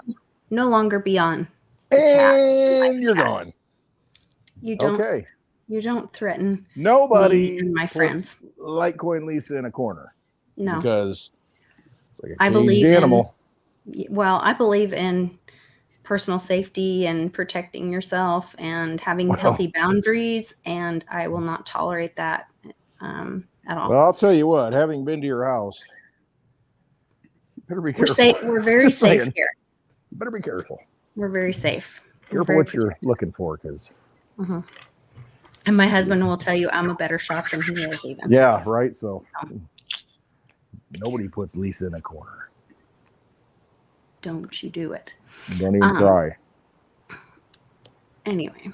no longer be on the chat. And you're gone. You don't. Okay. You don't threaten nobody me and my friends. Litecoin Lisa in a corner. No, because it's like a I believe animal. I believe in personal safety and protecting yourself and having healthy boundaries, and I will not tolerate that at all. Well, I'll tell you what. Having been to your house, you better be careful. We're very safe here. You better be careful. We're very safe. Careful what you're looking for, because. Mm-hmm. And my husband will tell you I'm a better shot than he is, even. Yeah, right. So nobody puts Lisa in a corner. Don't you do it. Don't even try. Anyway,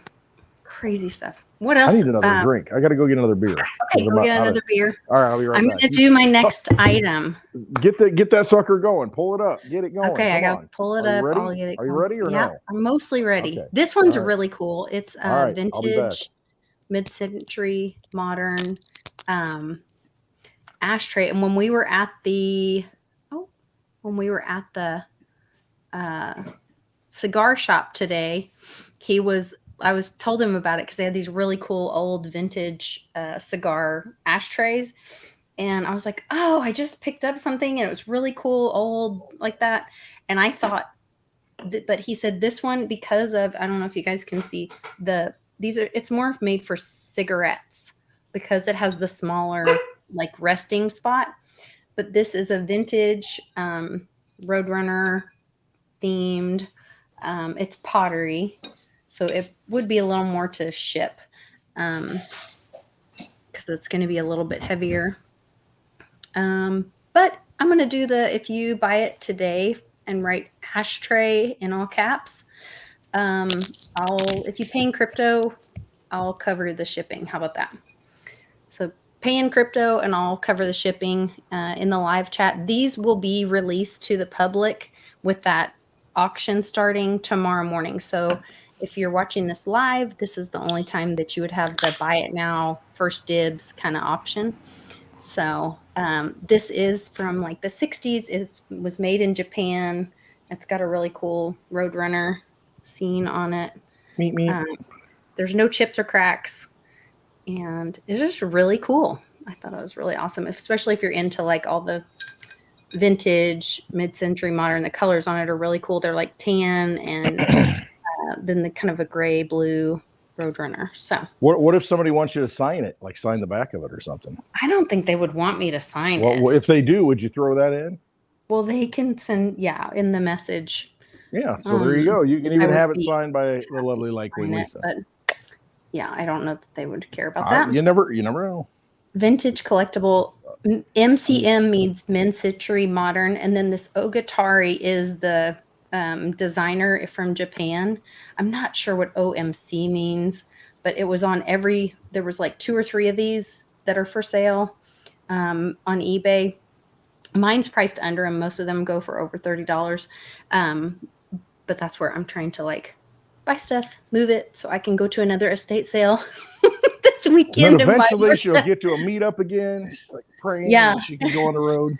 crazy stuff. What else? I need another drink. I got to go get another beer. Okay, go get another beer. All right, I'll be right back. I'm going to do my next item. Get that sucker going. Pull it up. Get it going. Okay, I got to pull it up. Are you ready or no? I'm mostly ready. Okay. This one's really cool. It's vintage, mid-century, modern ashtray. And when we were at the cigar shop today, I told him about it because they had these really cool old vintage cigar ashtrays. And I was like, oh, I just picked up something and it was really cool, old like that. And I thought, but he said this one, because of, I don't know if you guys can see it's more made for cigarettes because it has the smaller like resting spot. But this is a vintage Roadrunner themed. It's pottery. So it would be a little more to ship because it's going to be a little bit heavier. But I'm going to do if you buy it today and write ashtray in all caps, if you pay in crypto, I'll cover the shipping. How about that? So pay in crypto and I'll cover the shipping in the live chat. These will be released to the public with that auction starting tomorrow morning. So if you're watching this live, this is the only time that you would have the buy it now, first dibs kind of option. So this is from like the 60s. It was made in Japan. It's got a really cool Roadrunner scene on it. There's no chips or cracks. And it's just really cool. I thought it was really awesome, especially if you're into like all the vintage, mid-century, modern. The colors on it are really cool. They're like tan and then the kind of a gray blue Roadrunner. So what if somebody wants you to sign it, like sign the back of it or something? I don't think they would want me to sign it. Well, if they do, would you throw that in? Well, they can send, in the message. Yeah, so there you go. You can even have it signed by the lovely Litecoin Lisa. But yeah, I don't know that they would care about that. You never know. Vintage collectible. MCM means mid-century modern, and then this Ogatari is the designer from Japan. I'm not sure what OMC means, but it was on there was like 2 or 3 of these that are for sale on eBay. Mine's priced under them. Most of them go for over $30. But that's where I'm trying to like buy stuff, move it so I can go to another estate sale this weekend. And eventually she'll get to a meetup again. She's like praying she can go on the road.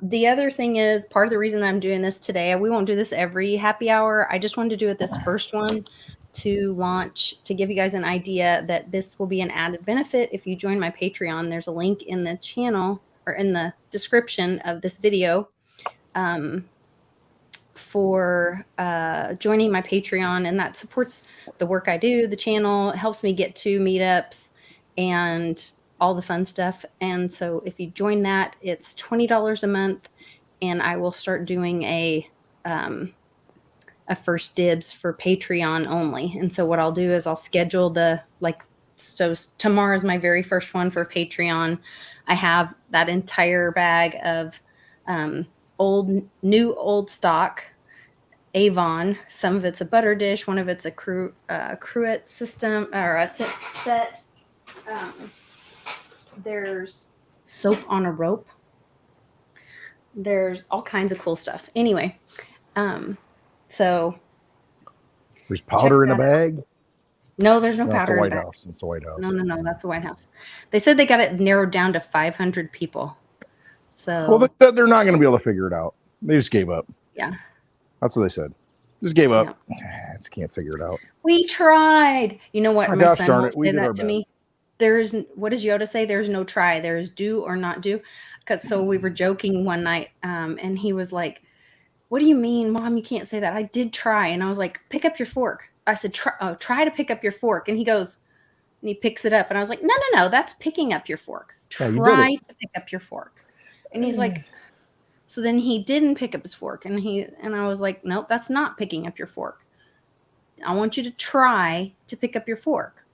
The other thing is, part of the reason I'm doing this today, we won't do this every happy hour. I just wanted to do it this first one to give you guys an idea that this will be an added benefit if you join my Patreon. There's a link in the channel or in the description of this video for joining my Patreon, and that supports the work I do, the channel. It helps me get to meetups and all the fun stuff. And so if you join that, it's $20 a month, and I will start doing a first dibs for Patreon only. And so what I'll do is I'll schedule so tomorrow is my very first one for Patreon. I have that entire bag of old stock Avon. Some of it's a butter dish, one of it's a cruet system or a set. There's soap on a rope. There's all kinds of cool stuff. Anyway, so there's powder in a bag. No, there's no powder. That's the White House. It's the White House. No, that's the White House. They said they got it narrowed down to 500 people. So well, they're not going to be able to figure it out. They just gave up. Yeah, that's what they said. Just gave up. Yeah. I just can't figure it out. We tried. You know what? My son will say that to me. What does Yoda say? There's no try. There's do or not do. So we were joking one night, and he was like, "What do you mean, Mom? You can't say that." I did try, and I was like, "Pick up your fork." I said, try to pick up your fork. And he goes, and he picks it up. And I was like, no, that's picking up your fork. Try to pick up your fork. And he's like, so then he didn't pick up his fork. And I was like, nope, that's not picking up your fork. I want you to try to pick up your fork.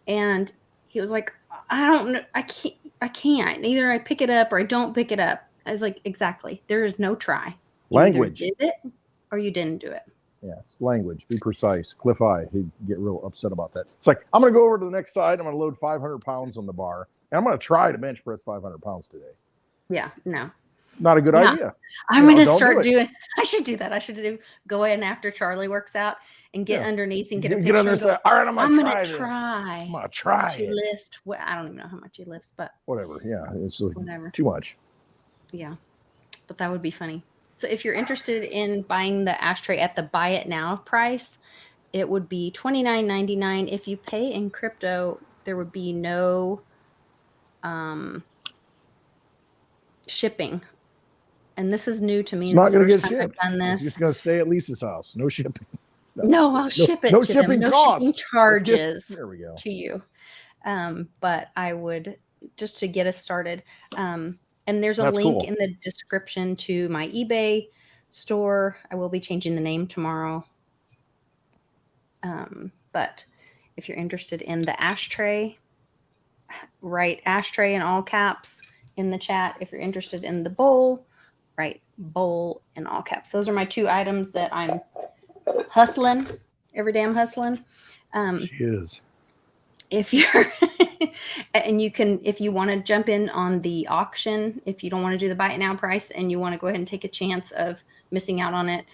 And he was like, I don't know. I can't. Either I pick it up or I don't pick it up. I was like, exactly. There is no try. You Language. either did it or you didn't do it. Yeah, it's language. Be precise. Cliff High, he'd get real upset about that. It's like, I'm going to go over to the next side. I'm going to load 500 pounds on the bar. And I'm going to try to bench press 500 pounds today. Yeah, no. Not a good idea. I'm going to start doing, I should do that. I should go in after Charlie works out and get underneath and get a picture. And go, all right, I'm going to try. I'm going to try it. Lift. Well, I don't even know how much he lifts, but. Whatever. Yeah, it's whatever. Too much. Yeah, but that would be funny. So if you're interested in buying the ashtray at the buy it now price, it would be $29.99. If you pay in crypto, there would be no shipping. And this is new to me. It's not going to get shipped. It's just going to stay at Lisa's house. No shipping. No, I'll ship it to shipping them. No shipping charges there we go. To you. But I would, just to get us started, and there's a link in the description to my eBay store. I will be changing the name tomorrow. But if you're interested in the ashtray, write ashtray in all caps in the chat. If you're interested in the bowl, write bowl in all caps. Those are my two items that I'm hustling. Every day I'm hustling. She is. If you're and you can, if you want to jump in on the auction, if you don't want to do the buy it now price and you want to go ahead and take a chance of missing out on it,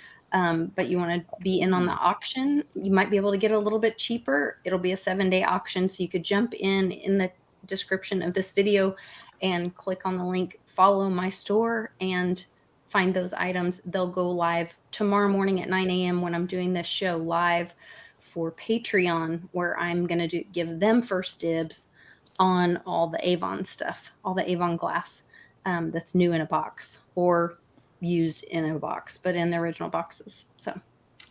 but you want to be in on the auction, you might be able to get a little bit cheaper. It'll be a 7-day auction. So you could jump in the description of this video and click on the link, follow my store and find those items. They'll go live tomorrow morning at 9 a.m. when I'm doing this show live for Patreon, where I'm going to give them first dibs on all the Avon stuff, all the Avon glass that's new in a box or used in a box, but in the original boxes. So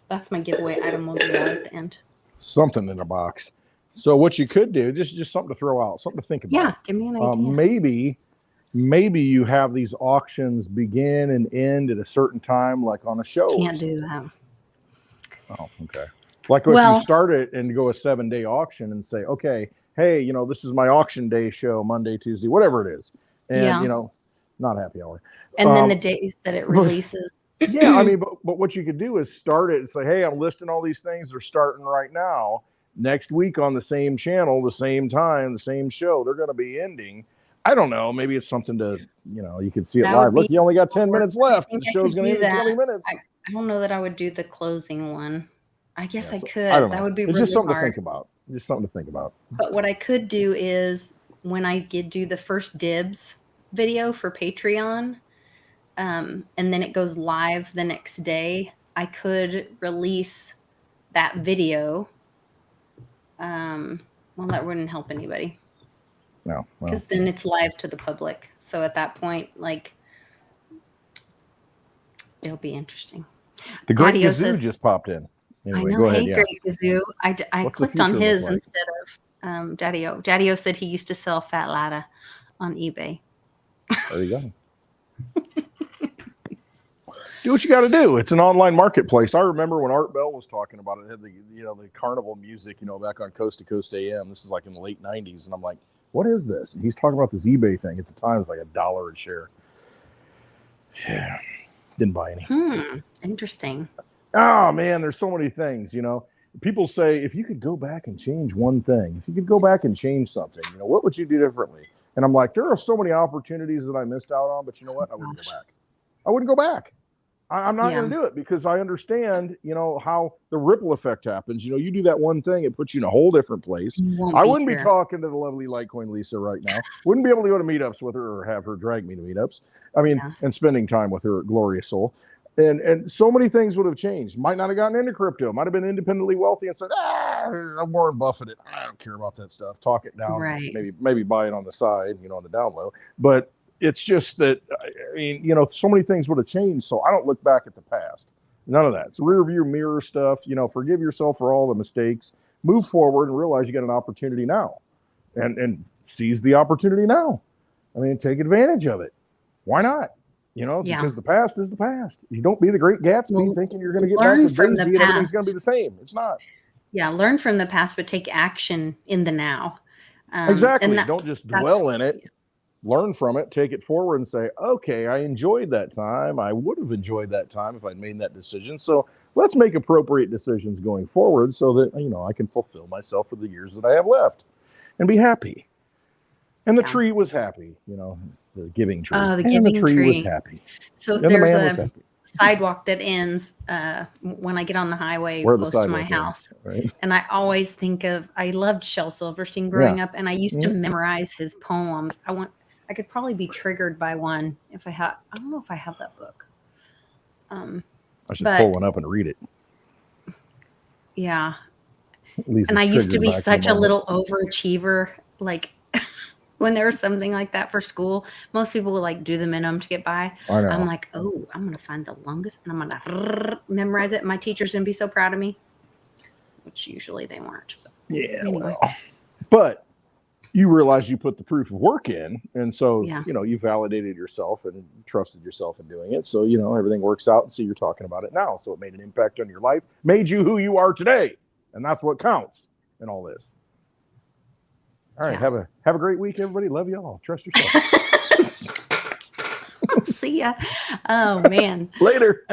that's my giveaway item. We'll do that at the end. Something in a box. So what you could do, just something to throw out, something to think about. Yeah, give me an idea. Maybe you have these auctions begin and end at a certain time, like on a show. Can't do that. Oh, okay. Like if you start it and go a 7-day auction and say, okay, hey, this is my auction day show, Monday, Tuesday, whatever it is. And, not happy hour. And then the days that it releases. Yeah, I mean, but what you could do is start it and say, hey, I'm listing all these things. They're starting right now. Next week on the same channel, the same time, the same show, they're going to be ending. I don't know. Maybe it's something to, you could see it live. Look, you only got 10 minutes left. The show's going to end in 20 minutes. I don't know that I would do the closing one. I guess I could. That would be it's really just something hard. To think about. Just something to think about. But what I could do is when I do the first dibs video for Patreon, and then it goes live the next day, I could release that video. Well, that wouldn't help anybody. No. Because then it's live to the public. So at that point, it'll be interesting. The Great Gazoo just popped in. Anyway, I know. Go ahead, Great Gazoo. I clicked on his instead of Daddy-O. Daddy-O said he used to sell Fat Latta on eBay. There you go. Do what you got to do. It's an online marketplace. I remember when Art Bell was talking about it. It had the carnival music, back on Coast to Coast AM. This is like in the late 90s. And I'm like, what is this? And he's talking about this eBay thing. At the time, it was like $1 a share. Yeah. Didn't buy any. Interesting. Oh, man, there's so many things, People say, if you could go back and change one thing, if you could go back and change something, what would you do differently? And I'm like, there are so many opportunities that I missed out on, but you know what? I wouldn't go back. I wouldn't go back. I'm not going to do it because I understand, how the ripple effect happens. You do that one thing, it puts you in a whole different place. I wouldn't be talking to the lovely Litecoin Lisa right now. Wouldn't be able to go to meetups with her or have her drag me to meetups. And spending time with her glorious soul. And so many things would have changed. Might not have gotten into crypto. Might have been independently wealthy and said, I'm Warren Buffett it. I don't care about that stuff. Talk it down. Right. Maybe buy it on the side, on the down low. But it's just that, so many things would have changed. So I don't look back at the past. None of that. It's rear view mirror stuff. Forgive yourself for all the mistakes. Move forward and realize you got an opportunity now. And seize the opportunity now. Take advantage of it. Why not? Because the past is the past. You don't be the great Gatsby thinking you're going to get back to Jay-Z and everything's going to be the same. It's not. Yeah, learn from the past, but take action in the now. Exactly. Don't just dwell in it. Learn from it, take it forward and say, okay, I enjoyed that time. I would have enjoyed that time if I'd made that decision. So let's make appropriate decisions going forward so that, I can fulfill myself for the years that I have left and be happy. And the tree was happy, the giving tree. Oh, the giving tree was happy. So and there's a sidewalk that ends when I get on the highway close to my house. Right? And I always think I loved Shel Silverstein growing up, and I used to memorize his poems. I could probably be triggered by one if I don't know if I have that book. I should pull one up and read it. Yeah. And I used to be such a little overachiever. Like when there was something like that for school, most people would do the minimum to get by. I know. I'm like, I'm going to find the longest and I'm going to memorize it. My teacher's going to be so proud of me, which usually they weren't. But anyway. But you realize you put the proof of work in. And so, you validated yourself and trusted yourself in doing it. So, everything works out. And so you're talking about it now. So it made an impact on your life, made you who you are today. And that's what counts in all this. All right. Have a great week, everybody. Love y'all. Trust yourself. See ya. Oh, man. Later.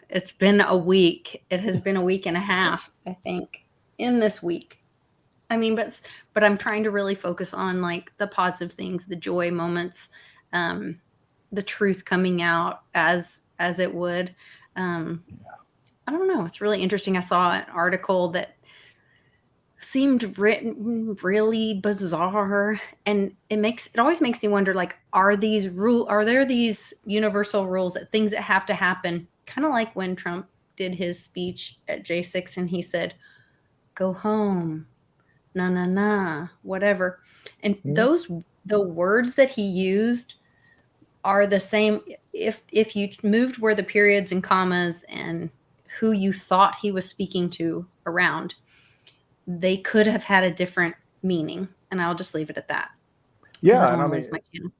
It's been a week. It has been a week and a half, I think, in this week. But I'm trying to really focus on the positive things, the joy moments, the truth coming out as it would. I don't know. It's really interesting. I saw an article that seemed written really bizarre, and it always makes me wonder, are there these universal rules, that things that have to happen, kind of like when Trump did his speech at J6 and he said, go home. Nah, whatever. And the words that he used are the same. If you moved where the periods and commas and who you thought he was speaking to around, they could have had a different meaning. And I'll just leave it at that. Yeah.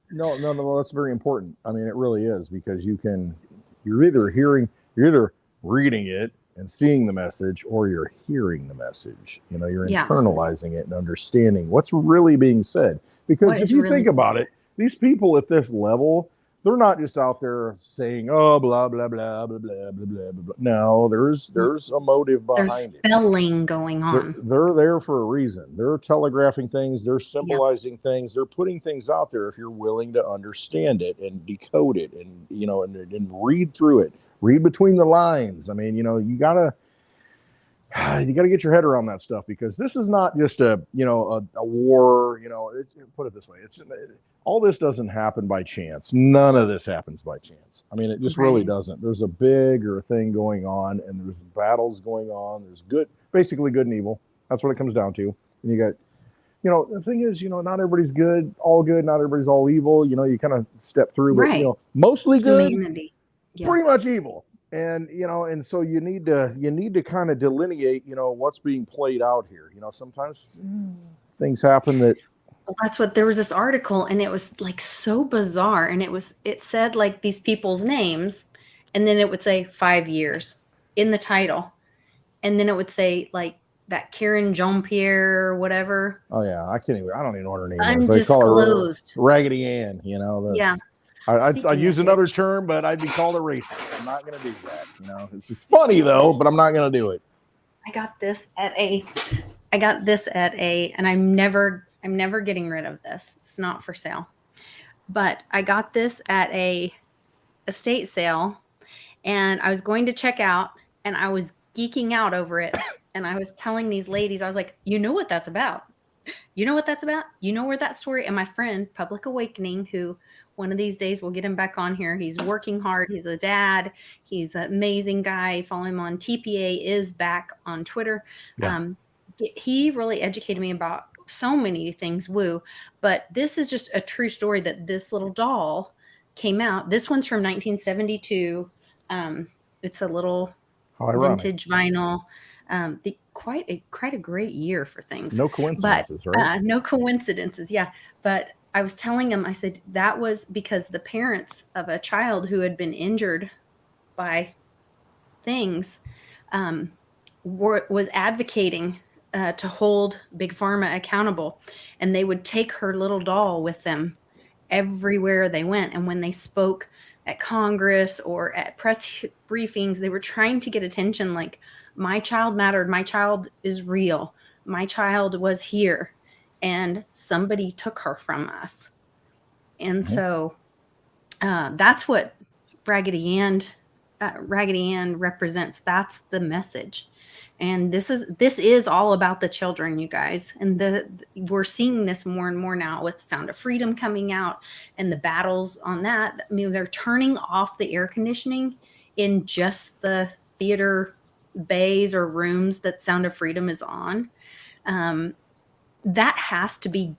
No, that's very important. It really is, because you're either reading it and seeing the message, or you're hearing the message. You're internalizing it and understanding what's really being said. Because if you think about it, these people at this level, they're not just out there saying, oh, blah, blah, blah, blah, blah, blah, blah, blah. No, there's a motive behind it. There's spelling going on. They're there for a reason. They're telegraphing things. They're symbolizing things. They're putting things out there if you're willing to understand it and decode it and, and read through it. Read between the lines. You gotta get your head around that stuff, because this is not just a war. Put it this way: all this doesn't happen by chance. None of this happens by chance. It just really doesn't. There's a bigger thing going on, and there's battles going on. There's basically good and evil. That's what it comes down to. And you got, the thing is, not everybody's good, all good. Not everybody's all evil. You kind of step through, but mostly good. Humanity. Yeah. Pretty much evil. And, and so you need to kind of delineate, what's being played out here. Sometimes things happen that. Well, there was this article, and it was so bizarre. And it said these people's names, and then it would say 5 years in the title. And then it would say like that Karen Jean-Pierre or whatever. Oh yeah, I don't even know what her name is. Undisclosed. They call her Raggedy Ann, you know. Yeah. I'd use another term, but I'd be called a racist. I'm not going to do that. You know, it's funny though, but I'm not going to do it. I got this at a, and I'm never getting rid of this. It's not for sale, but I got this at a estate sale, and I was going to check out, and I was geeking out over it. And I was telling these ladies, I was like, you know what that's about? You know what that's about? You know where that story, and my friend Public Awakening, who one of these days we'll get him back on here. He's working hard. He's a dad. He's an amazing guy. Follow him on TPA is back on Twitter. Yeah. He really educated me about so many things woo, but this is just a true story that this little doll came out. This one's from 1972. It's a little vintage vinyl. Quite a great year for things. No coincidences, right? No coincidences. Yeah. But I was telling him, I said, that was because the parents of a child who had been injured by things, was advocating to hold Big Pharma accountable. And they would take her little doll with them everywhere they went. And when they spoke at Congress or at press briefings, they were trying to get attention, like, my child mattered. My child is real. My child was here. And somebody took her from us. And so that's what Raggedy Ann represents. That's the message. And this is all about the children, you guys. And we're seeing this more and more now with Sound of Freedom coming out and the battles on that. I mean, they're turning off the air conditioning in just the theater bays or rooms that Sound of Freedom is on. That has to be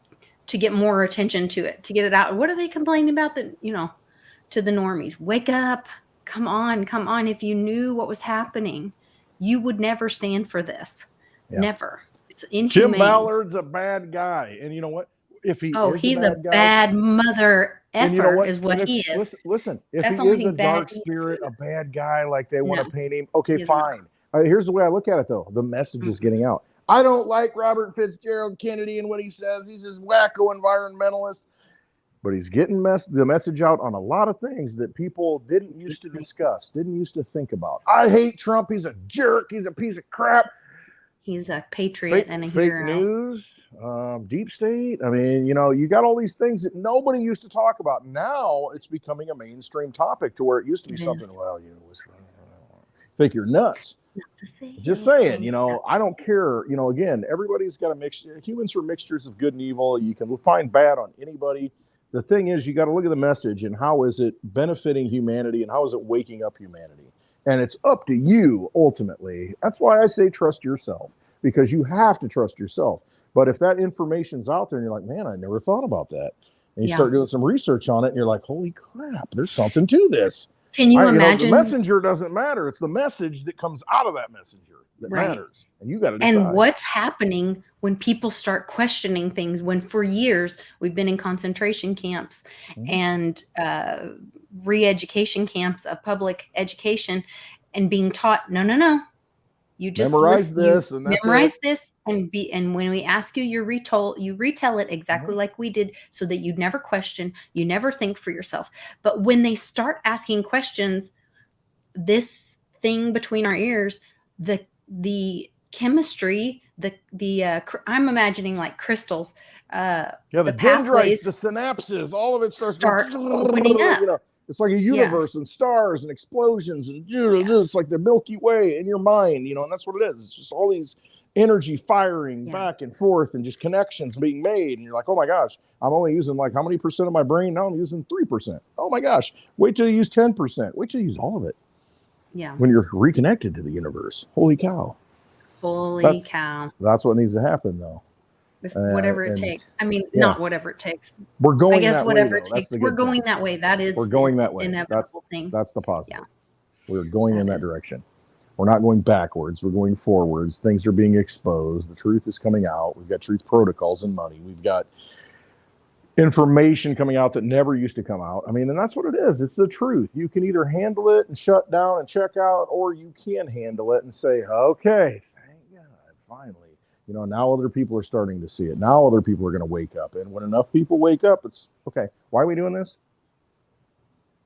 to get more attention to it, to get it out. What are they complaining about? That, to the normies, wake up, come on. If you knew what was happening, you would never stand for this. Yeah. Never. It's inhumane. Jim Ballard's a bad guy. And you know what? If he's a bad mother effer, is what he is. Listen, if he is a dark spirit, a bad guy, like they want to paint him, okay, fine. Here's the way I look at it, though. The message is getting out. I don't like Robert Fitzgerald Kennedy and what he says. He's this wacko environmentalist. But he's getting the message out on a lot of things that people didn't used to discuss, didn't used to think about. I hate Trump. He's a jerk. He's a piece of crap. He's a patriot and a hero. Fake news, deep state. I mean, you got all these things that nobody used to talk about. Now it's becoming a mainstream topic to where it used to be something, think you're nuts. Just saying, I don't care. Again, everybody's got a mixture. Humans are mixtures of good and evil. You can find bad on anybody. The thing is, you got to look at the message and how is it benefiting humanity and how is it waking up humanity? And it's up to you, ultimately. That's why I say trust yourself, because you have to trust yourself. But if that information's out there and you're like, man, I never thought about that. And you start doing some research on it and you're like, holy crap, there's something to this. Can you imagine? The messenger doesn't matter. It's the message that comes out of that messenger that matters. And you got to decide. And what's happening when people start questioning things, when for years we've been in concentration camps and re-education camps of public education and being taught, no. You just memorize this and that's memorize this and when we ask you, you retell it exactly like we did, so that you'd never question, you never think for yourself. But when they start asking questions, this thing between our ears, the chemistry, I'm imagining like crystals. The dendrites, the synapses, all of it start opening up. It's like a universe and stars and explosions and it's like the Milky Way in your mind, and that's what it is. It's just all these energy firing back and forth and just connections being made. And you're like, oh my gosh, I'm only using like how many percent of my brain? Now I'm using 3%. Oh my gosh, wait till you use 10%. Wait till you use all of it. Yeah. When you're reconnected to the universe. Holy cow. Holy cow. That's what needs to happen though. Whatever it takes. I mean, not whatever it takes. We're going. I guess that whatever way, it takes. We're going that way. That is. We're going that way. Inevitable thing. That's the positive. Yeah. We're going in that direction. We're not going backwards. We're going forwards. Things are being exposed. The truth is coming out. We've got truth protocols and money. We've got information coming out that never used to come out. I mean, and that's what it is. It's the truth. You can either handle it and shut down and check out, or you can handle it and say, okay, thank God, finally. Now other people are starting to see it. Now other people are going to wake up. And when enough people wake up, it's okay. Why are we doing this?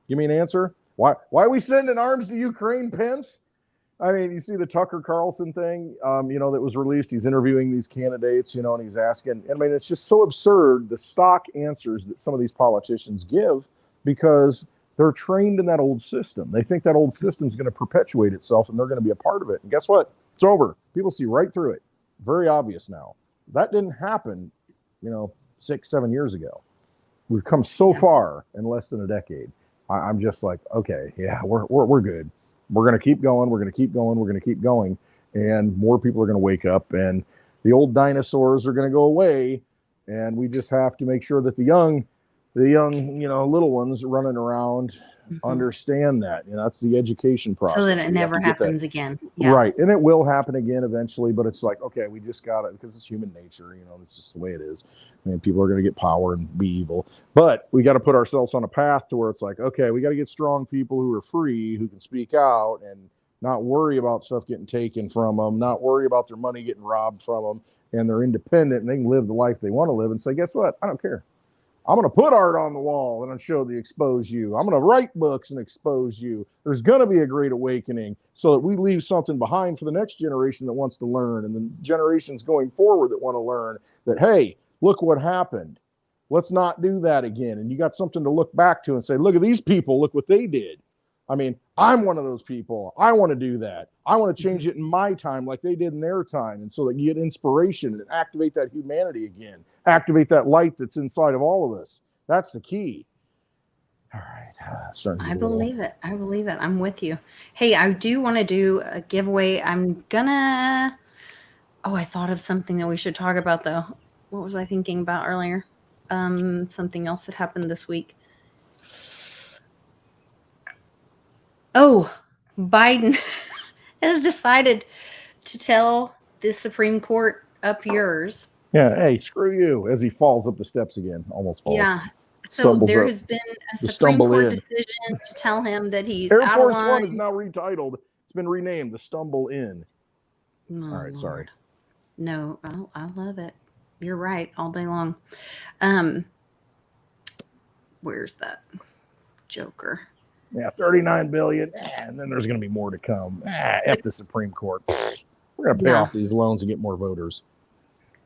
Give me an answer. Why are we sending arms to Ukraine, Pence? I mean, you see the Tucker Carlson thing, that was released. He's interviewing these candidates, and he's asking. I mean, it's just so absurd, the stock answers that some of these politicians give, because they're trained in that old system. They think that old system is going to perpetuate itself and they're going to be a part of it. And guess what? It's over. People see right through it. Very obvious now. That didn't happen, 6-7 years ago. We've come so far in less than a decade. I'm just like, okay, yeah, we're good. We're going to keep going. We're going to keep going. We're going to keep going. And more people are going to wake up, and the old dinosaurs are going to go away. And we just have to make sure that the young, little ones running around understand that. That's the education process. So that it never happens again. Yeah. Right. And it will happen again eventually, but it's like, okay, we just got it, because it's human nature. It's just the way it is. I mean, people are going to get power and be evil, but we got to put ourselves on a path to where it's like, okay, we got to get strong people who are free, who can speak out and not worry about stuff getting taken from them, not worry about their money getting robbed from them, and they're independent and they can live the life they want to live and say, guess what? I don't care. I'm going to put art on the wall and show the expose you. I'm going to write books and expose you. There's going to be a great awakening, so that we leave something behind for the next generation that wants to learn, and the generations going forward that want to learn that, hey, look what happened. Let's not do that again. And you got something to look back to and say, look at these people. Look what they did. I mean, I'm one of those people. I want to do that. I want to change it in my time like they did in their time. And so that you get inspiration and activate that humanity again. Activate that light that's inside of all of us. That's the key. All right. I believe it. I'm with you. Hey, I do want to do a giveaway. I thought of something that we should talk about, though. What was I thinking about earlier? Something else that happened this week. Oh, Biden has decided to tell the Supreme Court, up yours. Yeah, hey, screw you, as he falls up the steps again, almost falls. Yeah. So there has been a Supreme Court decision to tell him that he's Air Force One is now retitled. It's been renamed the Stumble In. Oh, all right, sorry. No, I love it. You're right, all day long. Where's that Joker? Yeah, $39 billion, and then there's going to be more to come. F the Supreme Court. We're going to pay off these loans and get more voters.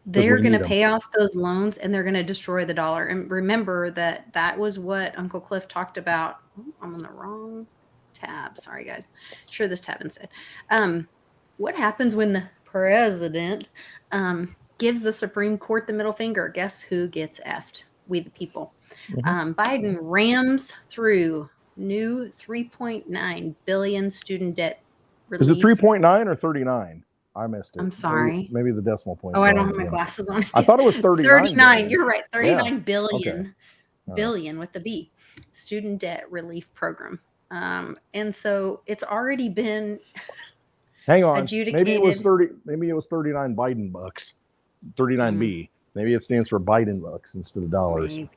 They're going to pay off those loans, and they're going to destroy the dollar. And remember that was what Uncle Cliff talked about. Oh, I'm on the wrong tab. Sorry, guys. Share this tab instead. What happens when the president gives the Supreme Court the middle finger? Guess who gets effed? We the people. Biden rams through new $3.9 billion student debt relief. Is it 3.9 or 39? I missed it. I'm sorry. Maybe the decimal point. Oh, I don't have my glasses on. I thought it was 39. 39. You're right. 39 billion. Okay. Billion with the B. Student debt relief program. And so it's already been hang on. Adjudicated. Maybe it was 30. Maybe it was 39 Biden bucks. 39B. Maybe it stands for Biden bucks instead of dollars. Maybe.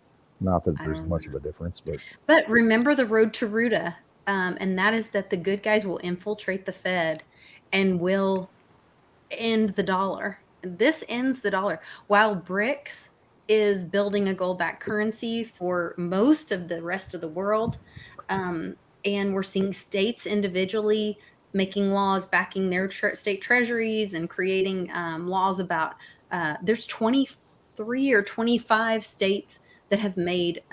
Not that there's much of a difference, but remember the road to Ruta, and that is that the good guys will infiltrate the Fed and will end the dollar. This ends the dollar, while BRICS is building a gold-backed currency for most of the rest of the world, and we're seeing states individually making laws backing their state treasuries and creating laws about. There's 23 or 25 states that have made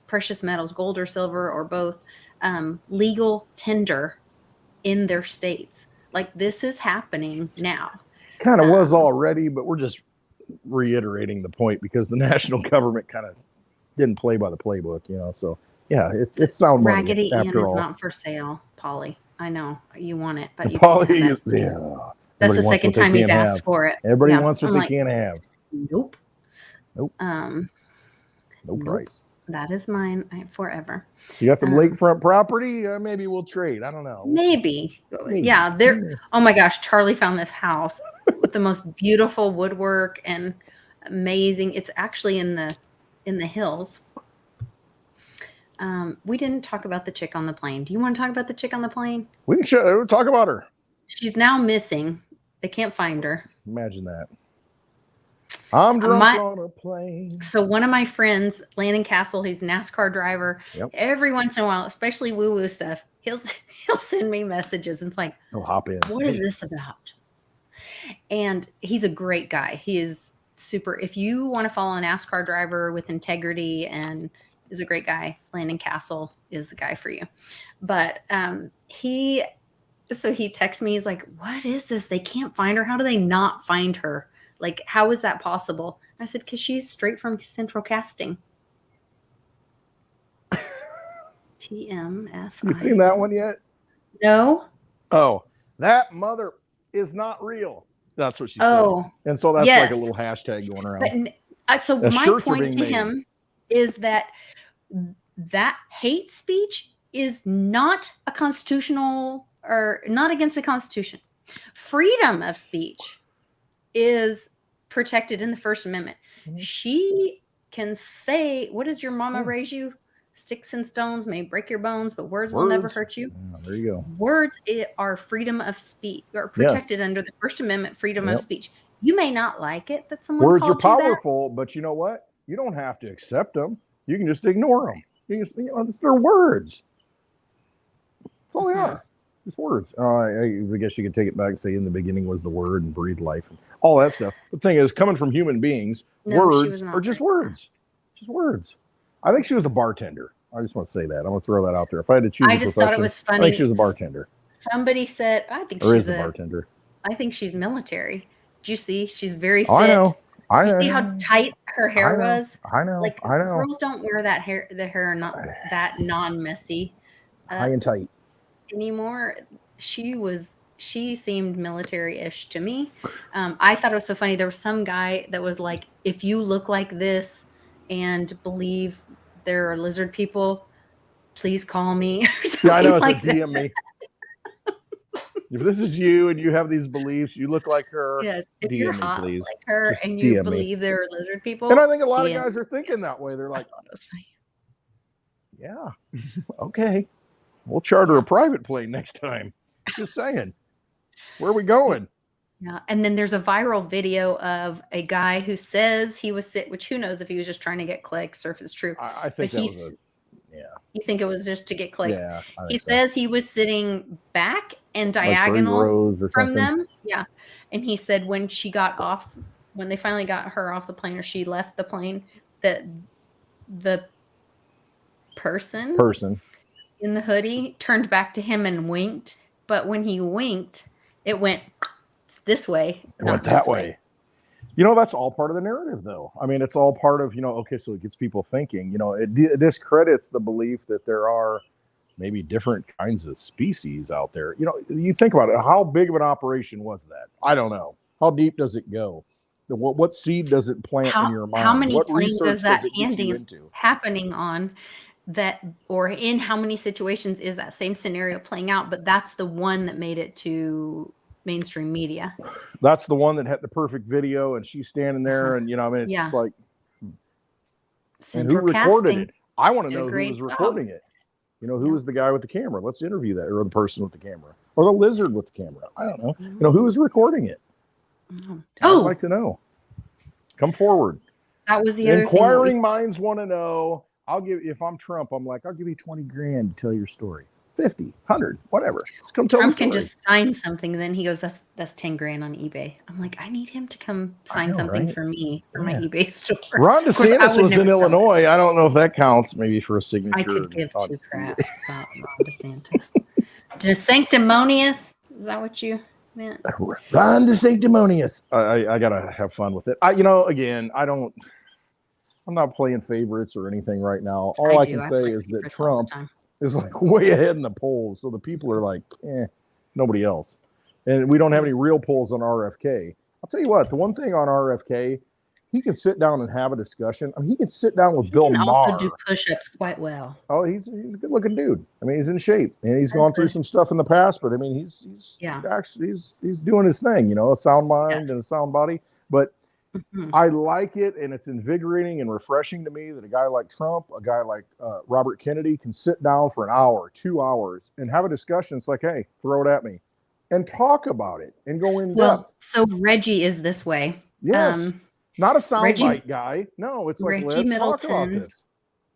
precious metals, gold or silver or both, legal tender in their states. Like, this is happening now. Kind of was already, but we're just reiterating the point because the national government kind of didn't play by the playbook, So yeah, it's sound money. Raggedy Ann is not for sale, Polly. I know you want it, but you Polly is That's the second time he's asked for it. Everybody wants what they can't have. Nope. No price. That is mine forever. You got some lakefront property? Maybe we'll trade. I don't know. Maybe. Yeah. Oh my gosh. Charlie found this house with the most beautiful woodwork and amazing. It's actually in the in the hills. We didn't talk about the chick on the plane. Do you want to talk about the chick on the plane? We can talk about her. She's now missing. They can't find her. Imagine that. I'm drunk on a plane. So one of my friends, Landon Castle, he's a NASCAR driver. Yep. Every once in a while, especially woo-woo stuff, he'll send me messages. And it's like, he'll hop in. What is this about? And he's a great guy. He is super. If you want to follow a NASCAR driver with integrity and is a great guy, Landon Castle is the guy for you. But he texts me. He's like, what is this? They can't find her. How do they not find her? Like, how is that possible? I said, because she's straight from Central Casting. TMF. You seen that one yet? No. Oh, that mother is not real. That's what she said. And so that's like a little hashtag going around. But, so my point to him is that hate speech is not a constitutional or not against the Constitution. Freedom of speech is protected in the First Amendment. Mm-hmm. She can say, what does your mama raise you? Sticks and stones may break your bones, but words will never hurt you. Yeah, there you go. Words are freedom of speech, or protected under the First Amendment, freedom of speech. You may not like it that someone words are called powerful, but you know what? You don't have to accept them. You can just ignore them. It's their words. That's all they are. Just words. I guess you could take it back and say in the beginning was the word and breathed life and all that stuff. The thing is, coming from human beings, words are just words. Just words. I think she was a bartender. I just want to say that. I'm going to throw that out there. If I had to choose a profession, thought it was funny. I think she was a bartender. Somebody said, I think she's a bartender. I think she's military. Do you see? She's very fit. I know. You see how tight her hair was? I know. Like, girls don't wear that hair, the hair not that non-messy. High and tight. Anymore. She seemed military-ish to me. I thought it was so funny. There was some guy that was like, if you look like this and believe there are lizard people, please call me. Yeah, I know. It's DM me. If this is you and you have these beliefs, you look like her. Yes, if DM you're me, hot please. like her Just and you DM believe me. there are lizard people. And I think a lot of guys are thinking that way. They're like, yeah, okay. We'll charter a private plane next time. Just saying. Where are we going? Yeah. And then there's a viral video of a guy who says he was which who knows if he was just trying to get clicks or if it's true. I think that was You think it was just to get clicks? Yeah. He says he was sitting back and diagonal from them. Yeah. And he said when she got off, when they finally got her off the plane or she left the plane, that the person in the hoodie turned back to him and winked. But when he winked, it went this way. It went that way. That's all part of the narrative, though. I mean, it's all part of, okay, so it gets people thinking, it discredits the belief that there are maybe different kinds of species out there. You think about it. How big of an operation was that? I don't know. How deep does it go? What seed does it plant in your mind? How many what planes is that happening on that, or in how many situations is that same scenario playing out? But that's the one that made it to mainstream media. That's the one that had the perfect video, and she's standing there, and it's just like, and who recorded it? I want to know who was recording it. Who was the guy with the camera? Let's interview that, or the person with the camera, or the lizard with the camera. I don't know. Who was recording it? I'd like to know. Come forward. That was the other inquiring minds want to know. If I'm Trump, I'm like, I'll give you $20,000 to tell your story. 50, 100, whatever. Just come tell Trump can just sign something. Then he goes, that's $10,000 on eBay. I'm like, I need him to come sign something for me for my eBay store. Ron DeSantis was in Illinois. I don't know if that counts. Maybe for a signature. I could give two craps about Ron DeSantis. DeSanctimonious. Is that what you meant? Ron DeSanctimonious. I gotta have fun with it. Again, I'm not playing favorites or anything right now. All I can say is that Trump is like way ahead in the polls. So the people are like, nobody else. And we don't have any real polls on RFK. I'll tell you what, the one thing on RFK, he can sit down and have a discussion. I mean, he can sit down with Bill Maher. He can also do push-ups quite well. Oh, he's a good-looking dude. I mean, he's in shape, and he's gone through some stuff in the past. But I mean, he's doing his thing. A sound mind and a sound body. But Mhm. I like it, and it's invigorating and refreshing to me that a guy like Trump, a guy like Robert Kennedy can sit down for an hour, 2 hours, and have a discussion. It's like, hey, throw it at me, and talk about it and go in Well, depth. so Reggie is this way. Yes, not a Reggie soundbite guy. No, it's like, Reggie let's talk about Middleton, this.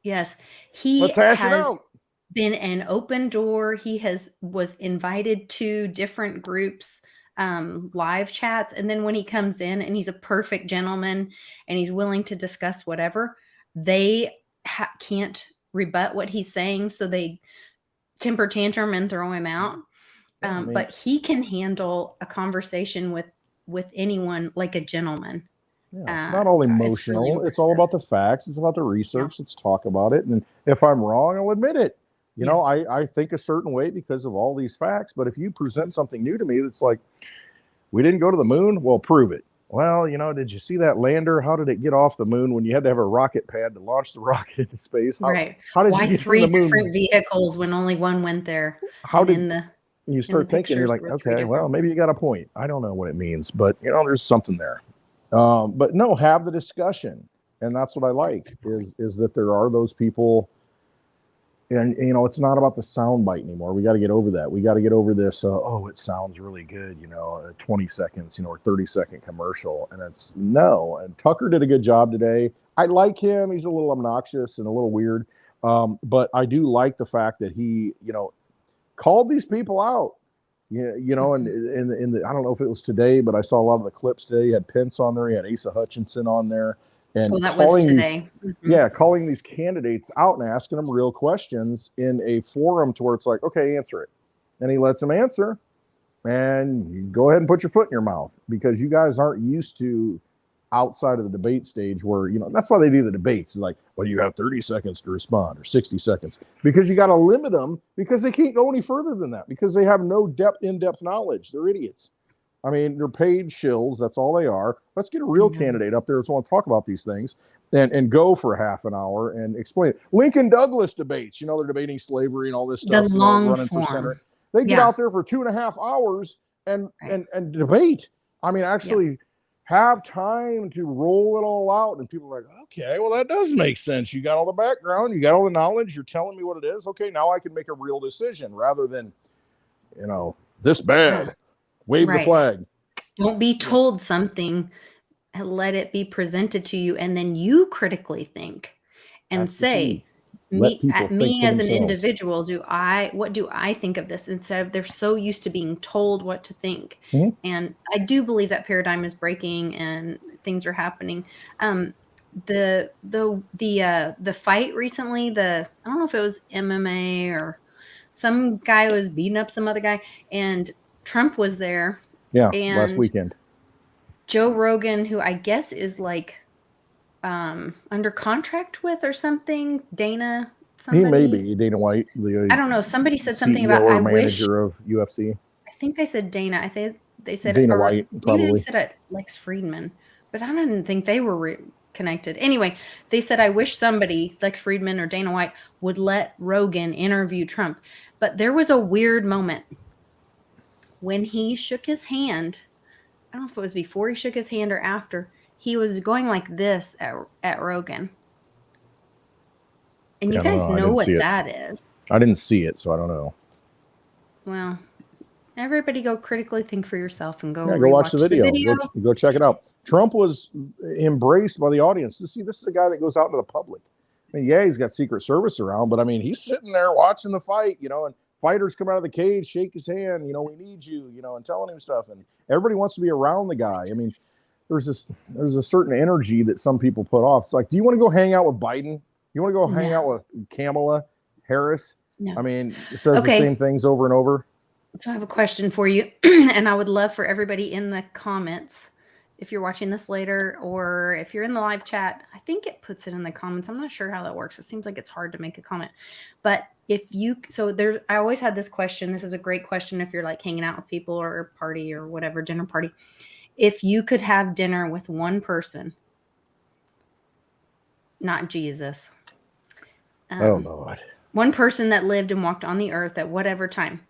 yes, Let's he hash it has out. been an open door. He was invited to different groups, live chats, and then when he comes in and he's a perfect gentleman and he's willing to discuss whatever, they can't rebut what he's saying, so they temper tantrum and throw him out. Yeah, I mean, But he can handle a conversation with anyone like a gentleman. yeah, it's not all It's really emotional. It's all impressive. about the facts. It's about the Yeah, research. Let's talk about it. And if I'm wrong, I'll admit it. You yeah. know, I think a certain way because of all these facts. But if you present something new to me that's like, we didn't go to the moon, well, prove it. Well, you know, did you see that lander? How did it get off the moon when you had to have a rocket pad to launch the rocket into space? Right. How did you Why get from 3 the moon? different vehicles when only one went there? How And did in the you in the start thinking? You're pictures, like, there were 3 okay, well, different. maybe you got a point. I don't know what it means, but you know, there's something there. But no, have the discussion, and that's what I like is that there are those people, and you know, it's not about the soundbite anymore. We got to get over that. We got to get over this. Oh, it sounds really good, you know, 20 seconds, you know, or 30-second commercial, and it's no. And Tucker did a good job today. I like him. He's a little obnoxious and a little weird, but I do like the fact that he, you know, called these people out. Yeah, you know, and in the I don't know if it was today, but I saw a lot of the clips today. He had Pence on there, he had Asa Hutchinson on there, Well, and that was calling these, today. yeah, calling these candidates out and asking them real questions in a forum to where it's like, okay, answer it, and he lets them answer, and you go ahead and put your foot in your mouth because you guys aren't used to outside of the debate stage where, you know, that's why they do the debates. It's like, well, you have 30 seconds to respond or 60 seconds because you got to limit them because they can't go any further than that because they have no in-depth knowledge. They're idiots. I mean, they're paid shills. That's all they are. Let's get a real candidate up there that's want to talk about these things and go for half an hour and explain it. Lincoln Douglas debates, you know, they're debating slavery and all this The stuff, you know, long running for Senate. form. They get Yeah. out there for 2.5 hours and Right. and debate. I mean, Yeah. actually have time to roll it all out. And people are like, okay, well, that does make sense. You got all the background, you got all the knowledge, you're telling me what it is. Okay, now I can make a real decision rather than, you know, this bad. Yeah. Wave the Right. flag. Don't be told something, let it be presented to you, and then you critically think and That's the key. say, Let people think me for as an themselves. individual, what do I think of this? Instead of they're so used to being told what to think. Mhm. And I do believe that paradigm is breaking and things are happening. The fight recently, I don't know if it was MMA or some guy was beating up some other guy, and Trump was there. Yeah, last And weekend. Joe Rogan, who I guess is like under contract with or something, Dana He may somebody. be Dana White, the I don't know. Somebody said something CEO about or I wish. manager of UFC. I think they said Dana. They said Dana or White, maybe probably. they said Lex Friedman, but I didn't think they were connected. Anyway, they said I wish somebody Lex Friedman or Dana White would let Rogan interview Trump. But there was a weird moment when he shook his hand. I don't know if it was before he shook his hand or after. He was going like this at Rogan. And you Yeah, I don't guys know. I know didn't what see it. that is. I didn't see it, so I don't know. Well, everybody go critically think for yourself and go Yeah, go watch rewatch the video. Go check it out. Trump was embraced by the audience. See, this is a guy that goes out into the public. I mean, yeah, he's got Secret Service around, but I mean, he's sitting there watching the fight, you know, and fighters come out of the cage, shake his hand, you know, we need you, you know, and telling him stuff. And everybody wants to be around the guy. I mean, there's a certain energy that some people put off. It's like, do you want to go hang out with Biden? You want to go hang out with Kamala Harris? No. I mean, it says the same things over and over. So I have a question for you, and I would love for everybody in the comments, if you're watching this later or if you're in the live chat, I think it puts it in the comments. I'm not sure how that works. It seems like it's hard to make a comment. But I always had this question. This is a great question if you're like hanging out with people or a party or whatever, dinner party. If you could have dinner with one person, not Jesus. Oh, Lord. One person that lived and walked on the earth at whatever time.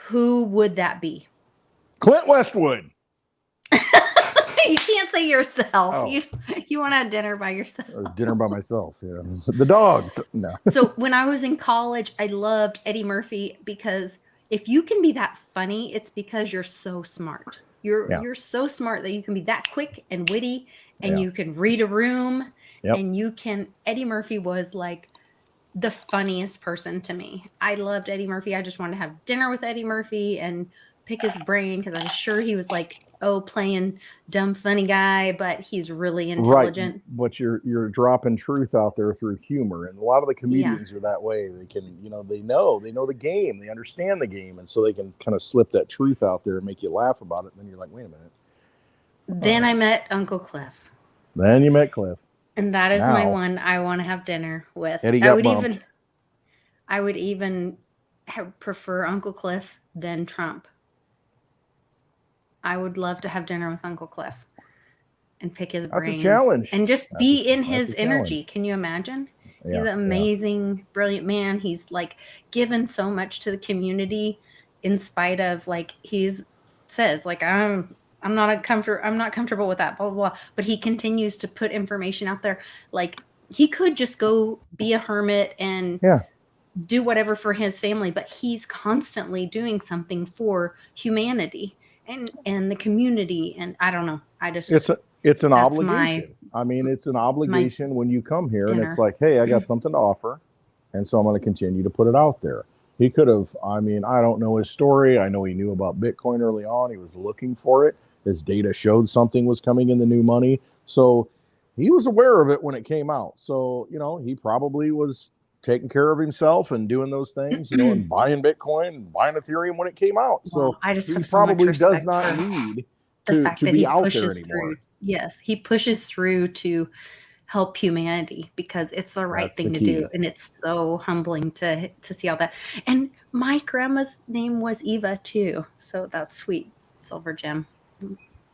Who would that be? Clint Westwood. You can't can't say yourself. Oh. You want to have dinner by yourself. Or dinner by myself. Yeah. The dogs. No. So when I was in college, I loved Eddie Murphy because if you can be that funny, it's because you're so smart. You're so smart that you can be that quick and witty, and you can read a room, and you can. Eddie Murphy was like the funniest person to me. I loved Eddie Murphy. I just wanted to have dinner with Eddie Murphy and pick his brain because I'm sure he was like, playing dumb funny guy, but he's really intelligent. Right. But you're dropping truth out there through humor, and a lot of the comedians are that way. They can, they know the game, they understand the game, and so they can kind of slip that truth out there and make you laugh about it. And then you're like, wait a minute. Then I met Uncle Cliff. Then you met Cliff. And that is my one I want to have dinner with. Eddie got bumped. I would even prefer Uncle Cliff than Trump. I would love to have dinner with Uncle Cliff and pick his brain. That's a challenge. And just be in his energy. Can you imagine? Yeah, he's an amazing, brilliant man. He's like given so much to the community in spite of like says like I'm not comfortable with that, blah, blah, blah. But he continues to put information out there. Like he could just go be a hermit and do whatever for his family, but he's constantly doing something for humanity and the community. And I don't know. It's an obligation. It's an obligation when you come here and it's like, hey, I got something to offer. And so I'm going to continue to put it out there. He could have, I don't know his story. I know he knew about Bitcoin early on. He was looking for it. His data showed something was coming in the new money. So he was aware of it when it came out. So, he probably was taking care of himself and doing those things, and buying Bitcoin and buying Ethereum when it came out. So I just he probably does not need to be out there anymore. Yes, he pushes through to help humanity because it's the right thing to do. And it's so humbling to see all that. And my grandma's name was Eva too. So that's sweet. Silver gem.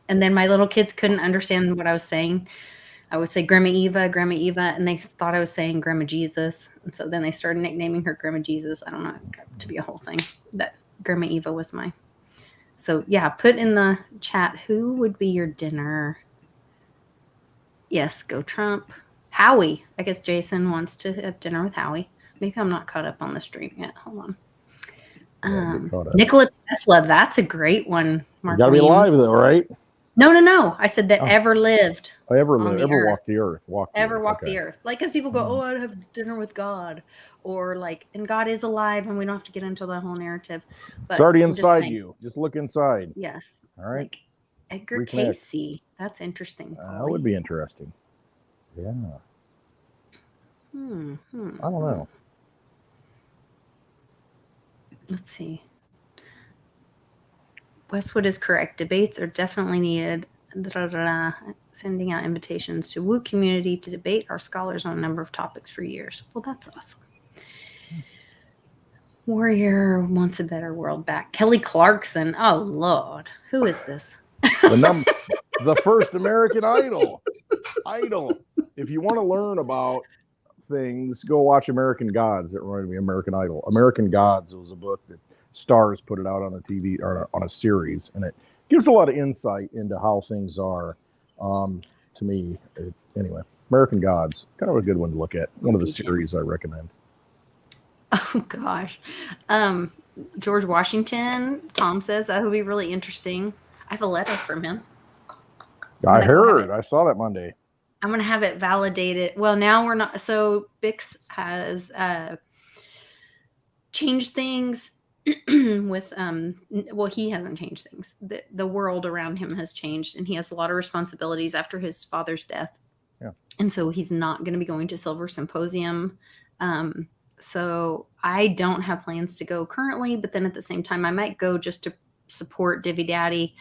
And then my little kids couldn't understand what I was saying. I would say Grandma Eva, and they thought I was saying Grandma Jesus. And so then they started nicknaming her Grandma Jesus. I don't know, it got to be a whole thing. But Grandma Eva was mine. So yeah, put in the chat, who would be your dinner? Yes, go Trump. Howie. I guess Jason wants to have dinner with Howie. Maybe I'm not caught up on the stream yet. Hold on. Nikola Tesla, that's a great one. Mark, you gotta be alive though, right? No. I said that ever lived. Ever walked the earth. Walked the earth. Like, because people go, I'd have dinner with God. Or like, and God is alive, and we don't have to get into the whole narrative. But it's already inside you. Just look inside. Yes. All right. Like Edgar Cayce. That's interesting. That would be interesting. Yeah. I don't know. Let's see. Westwood is correct. Debates are definitely needed. Sending out invitations to Woo community to debate our scholars on a number of topics for years. Well, that's awesome. Warrior wants a better world back. Kelly Clarkson. Oh, Lord. Who is this? The first American Idol. If you want to learn about things, go watch American Gods. It reminded me of American Idol. American Gods was a book that Stars put it out on a TV or on a series, and it gives a lot of insight into how things are. To me, anyway, American Gods, kind of a good one to look at. One of the series I recommend. Oh gosh, George Washington. Tom says that would be really interesting. I have a letter from him. I heard. I saw that Monday. I'm gonna have it validated. Well, now we're not. So Bix has changed things. With he hasn't changed things. The world around him has changed, and he has a lot of responsibilities after his father's death. Yeah. And so he's not going to be going to Silver Symposium. So I don't have plans to go currently, but then at the same time I might go just to support Divvy Daddy,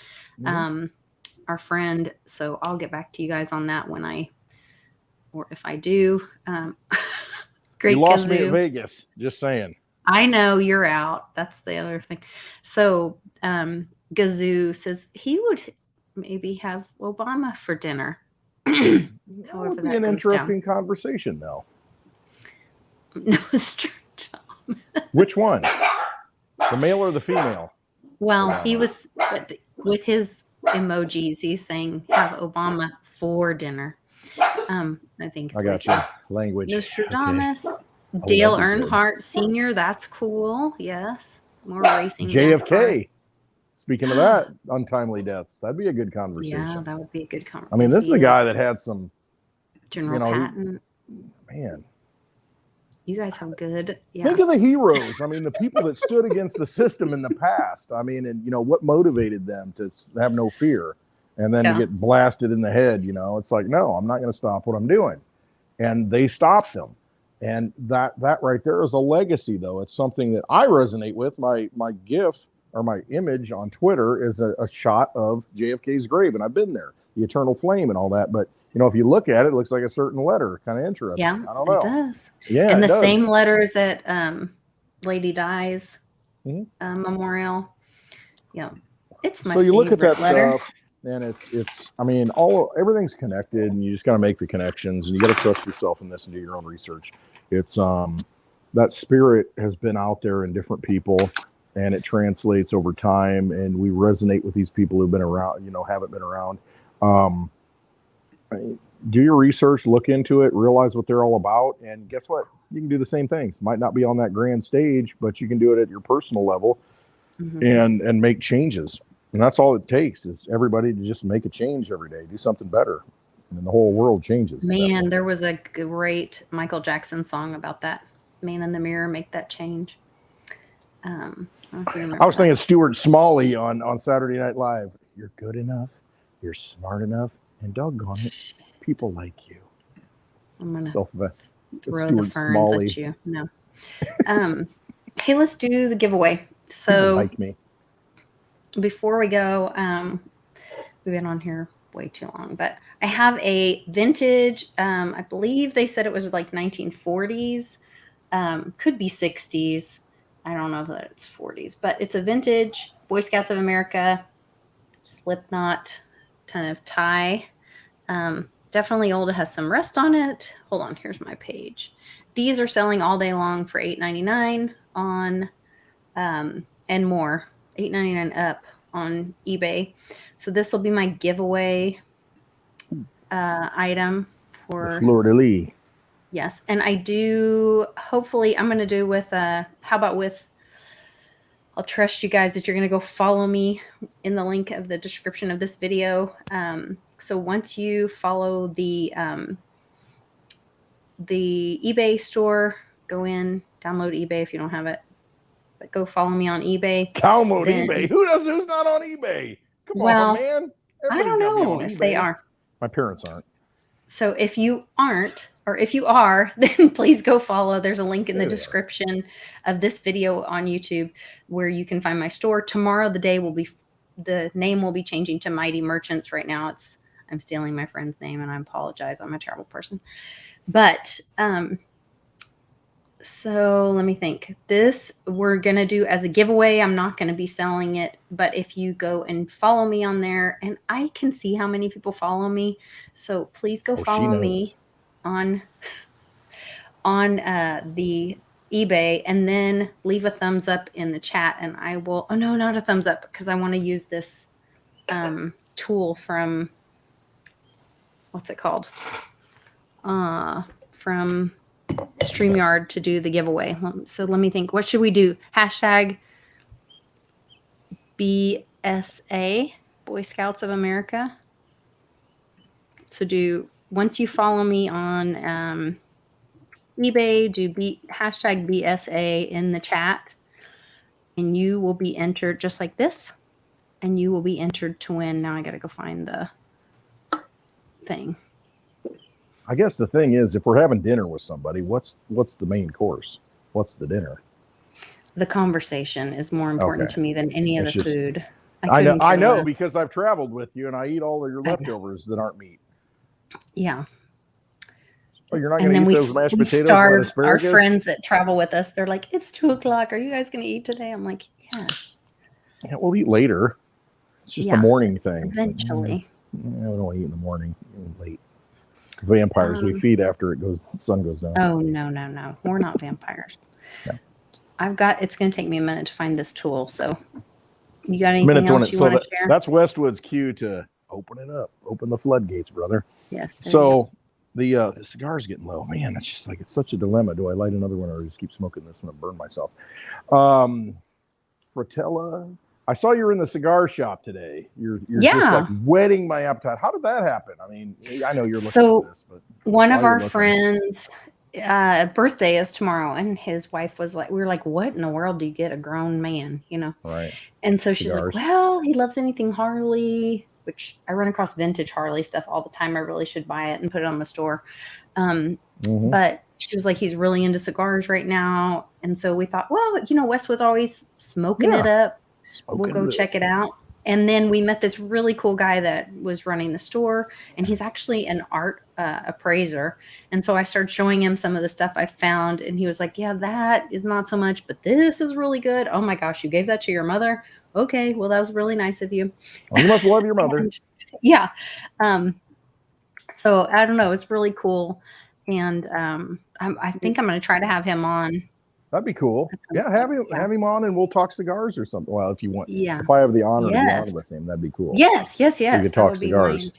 our friend. So I'll get back to you guys on that or if I do. Great. You lost me at Vegas, just saying. I know you're out. That's the other thing. So Gazoo says he would maybe have Obama for dinner. That would be an interesting conversation, though. No, Tom. Which one? The male or the female? Well, he was with his emojis. He's saying have Obama for dinner. I think it's I got you. Language. Nostradamus. Okay. Dale Earnhardt Sr. That's cool. Yes. More racing. JFK. Speaking of that, untimely deaths. That'd be a good conversation. Yeah, that would be a good conversation. I mean, this is a guy that had some. General Patton. Man. You guys have good. Yeah. Think of the heroes. I mean, the people that stood against the system in the past. I mean, and what motivated them to have no fear, and then to get blasted in the head. It's like, no, I'm not going to stop what I'm doing, and they stopped them, and that right there is a legacy. Though it's something that I resonate with. My GIF or my image on Twitter is a shot of JFK's grave, and I've been there, the eternal flame, and all that, but. If you look at it, it looks like a certain letter. Kind of interesting. Yeah, I don't know. It does. Yeah, and the same letters that Lady Di's memorial. Yeah, it's my. So you look at that letter. stuff, and it's. I mean, everything's connected, and you just got to make the connections, and you got to trust yourself in this and do your own research. It's that spirit has been out there in different people, and it translates over time, and we resonate with these people who've been around. Haven't been around. Do your research, look into it, realize what they're all about, and guess what? You can do the same things. Might not be on that grand stage, but you can do it at your personal level and make changes. And that's all it takes is everybody to just make a change every day, do something better, and then the whole world changes. Man, there was a great Michael Jackson song about that. Man in the mirror, make that change. I was thinking Stuart Smalley on Saturday Night Live. You're good enough. You're smart enough. And doggone it, people like you. I'm gonna throw the ferns at you. No. Hey, let's do the giveaway. So people like me. Before we go, we've been on here way too long, but I have a vintage. I believe they said it was like 1940s, could be 60s. I don't know that it's 40s, but it's a vintage Boy Scouts of America Slipknot kind of tie. Definitely old. It has some rust on it. Hold on, here's my page. These are selling all day long for $8.99 on and more, $8.99 up on eBay. So this will be my giveaway item for Fleur-de-lis. Yes, and I do. Hopefully, I'm going to do with. How about with? I'll trust you guys that you're going to go follow me in the link of the description of this video. So once you follow the eBay store, go in, download eBay if you don't have it, but go follow me on eBay. Download eBay. Who's not on eBay? Come on, man. I don't know if they are. My parents aren't. So if you aren't, or if you are, then please go follow. There's a link in the description of this video on YouTube where you can find my store. Tomorrow, the name will be changing to Mighty Merchants. Right now, I'm stealing my friend's name, and I apologize. I'm a terrible person. But so let me think. This we're going to do as a giveaway. I'm not going to be selling it, but if you go and follow me on there, and I can see how many people follow me, so please go follow me on the eBay, and then leave a thumbs up in the chat, and I will. Oh no, not a thumbs up, because I want to use this tool from what's it called? From StreamYard to do the giveaway. So let me think. What should we do? Hashtag BSA, Boy Scouts of America. So once you follow me on eBay, do hashtag BSA in the chat, and you will be entered just like this, and you will be entered to win. Now I got to go find the thing. I guess the thing is, if we're having dinner with somebody, what's the main course? What's the dinner? The conversation is more important to me than any of the food. I know because I've traveled with you and I eat all of your leftovers that aren't meat. Yeah. Well, you're not going to eat those mashed potatoes and asparagus? Our friends that travel with us, they're like, it's 2:00. Are you guys going to eat today? I'm like, yes. Yeah, we'll eat later. It's just a morning thing. Eventually. We don't want to eat in the morning. Late. Vampires, we feed after the sun goes down. Oh, no. We're not vampires. Yeah. It's going to take me a minute to find this tool. So You got anything else you want to share? That's Westwood's cue to open it up, open the floodgates, brother. Yes. So the cigar's getting low. Man, it's just like, it's such a dilemma. Do I light another one or just keep smoking this one and burn myself? Fratella, I saw you were in the cigar shop today. You're just like whetting my appetite. How did that happen? I mean, I know you're looking at this, but one of our friends' birthday is tomorrow, and his wife was like, we were like, what in the world do you get a grown man, you know? Right. And so she's like, well, he loves anything Harley, which I run across vintage Harley stuff all the time. I really should buy it and put it on the store. But she was like, he's really into cigars right now. And so we thought, well, you know, Westwood's always smoking it up. We'll go check it out. And then we met this really cool guy that was running the store, and he's actually an art appraiser. And so I started showing him some of the stuff I found, and he was like, yeah, that is not so much, but this is really good. Oh my gosh, you gave that to your mother? Okay, well, that was really nice of you. Oh, you must love your mother. And, yeah. So I don't know. It's really cool. And I think I'm going to try to have him on. That'd be cool. Yeah, have him on, and we'll talk cigars or something. Well, if you want, if I have the honor to be on with him, that'd be cool. Yes. We could talk cigars,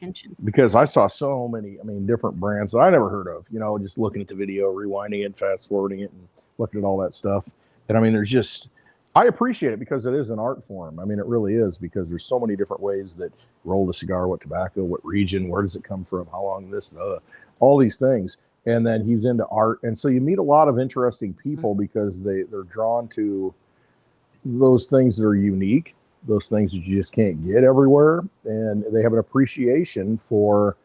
because I saw so many, different brands that I never heard of. You know, just looking at the video, rewinding it, fast forwarding it, and looking at all that stuff. And there's just, I appreciate it because it is an art form. It really is, because there's so many different ways that roll the cigar, what tobacco, what region, where does it come from, how long this, all these things. And then he's into art. And so you meet a lot of interesting people because they're drawn to those things that are unique, those things that you just can't get everywhere. And they have an appreciation for,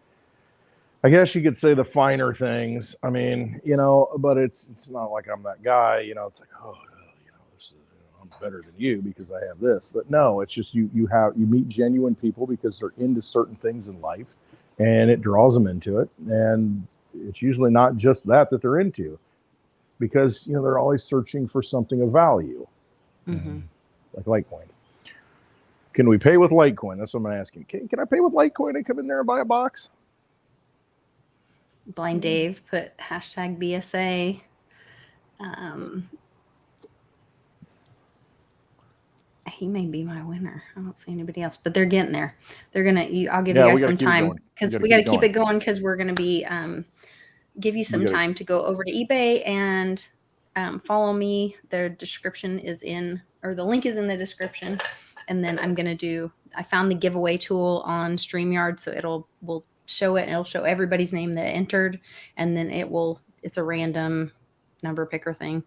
I guess you could say, the finer things. but it's not like I'm that guy, it's like, I'm better than you because I have this. But no, it's just you meet genuine people because they're into certain things in life, and it draws them into it. And it's usually not just that they're into, because they're always searching for something of value, like Litecoin. Can we pay with Litecoin? That's what I'm asking. Can I pay with Litecoin and come in there and buy a box? Blind Dave put #BSA. He may be my winner. I don't see anybody else, but they're getting there. They're gonna. I'll give you guys some time, because we got to keep it going, because we're gonna be give you some time to go over to eBay and follow me. The description is the link is in the description, and then I'm gonna do. I found the giveaway tool on StreamYard, so we'll show it. And it'll show everybody's name that entered, and then it's a random number picker thing,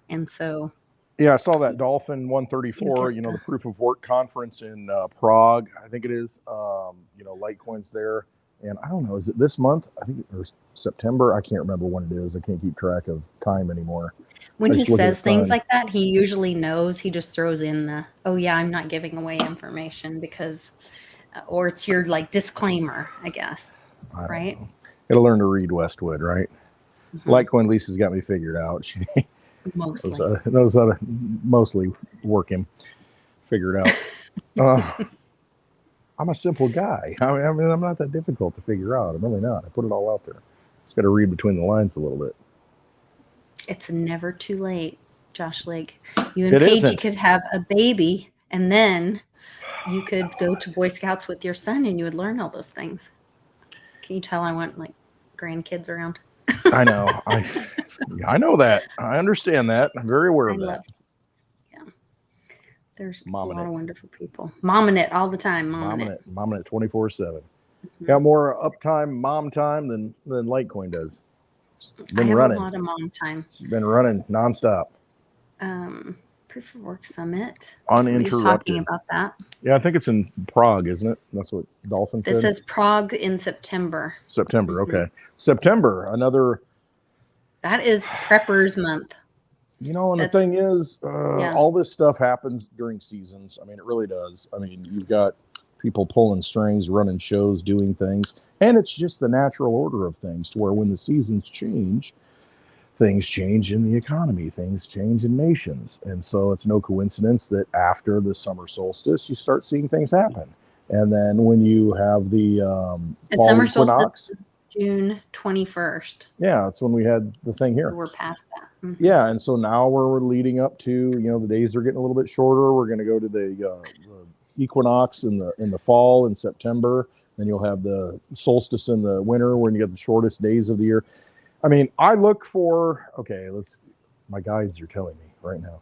and so. Yeah, I saw that Dolphin 134, the Proof of Work conference in Prague, I think it is. Litecoin's there. And I don't know, is it this month? I think or September. I can't remember when it is. I can't keep track of time anymore. When he says things like that, he usually knows. He just throws in I'm not giving away information because, or it's your disclaimer, I guess. Right? It'll learn to read Westwood, right? Litecoin Lisa's got me figured out. Mostly. Those mostly work him. Figure it out. I'm a simple guy. I'm not that difficult to figure out. I'm really not. I put it all out there. Just got to read between the lines a little bit. It's never too late, Josh Lake. You and Paige could have a baby, and then you could go to Boy Scouts with your son, and you would learn all those things. Can you tell I want grandkids around? I know. I know that. I understand that. I'm very aware of that. There's a lot of wonderful people. Momming it all the time. Momming it 24/7. Got more uptime, mom time than Litecoin does. I have a lot of mom time. She's been running nonstop. Proof of Work Summit. Uninterrupted. Talking about that. Yeah, I think it's in Prague, isn't it? That's what Dolphin said. It says Prague in September. Okay. September, another. That is Preppers Month. And the thing is, all this stuff happens during seasons. It really does. You've got people pulling strings, running shows, doing things. And it's just the natural order of things, to where when the seasons change, things change in the economy, things change in nations. And so it's no coincidence that after the summer solstice, you start seeing things happen. And then when you have the fall summer equinox, solstice, June 21st. Yeah, that's when we had the thing here. So we're past that. Mm-hmm. Yeah, and so now we're leading up to, the days are getting a little bit shorter. We're going to go to the equinox in the fall in September. Then you'll have the solstice in the winter when you get the shortest days of the year. I mean, I look for, my guides are telling me right now,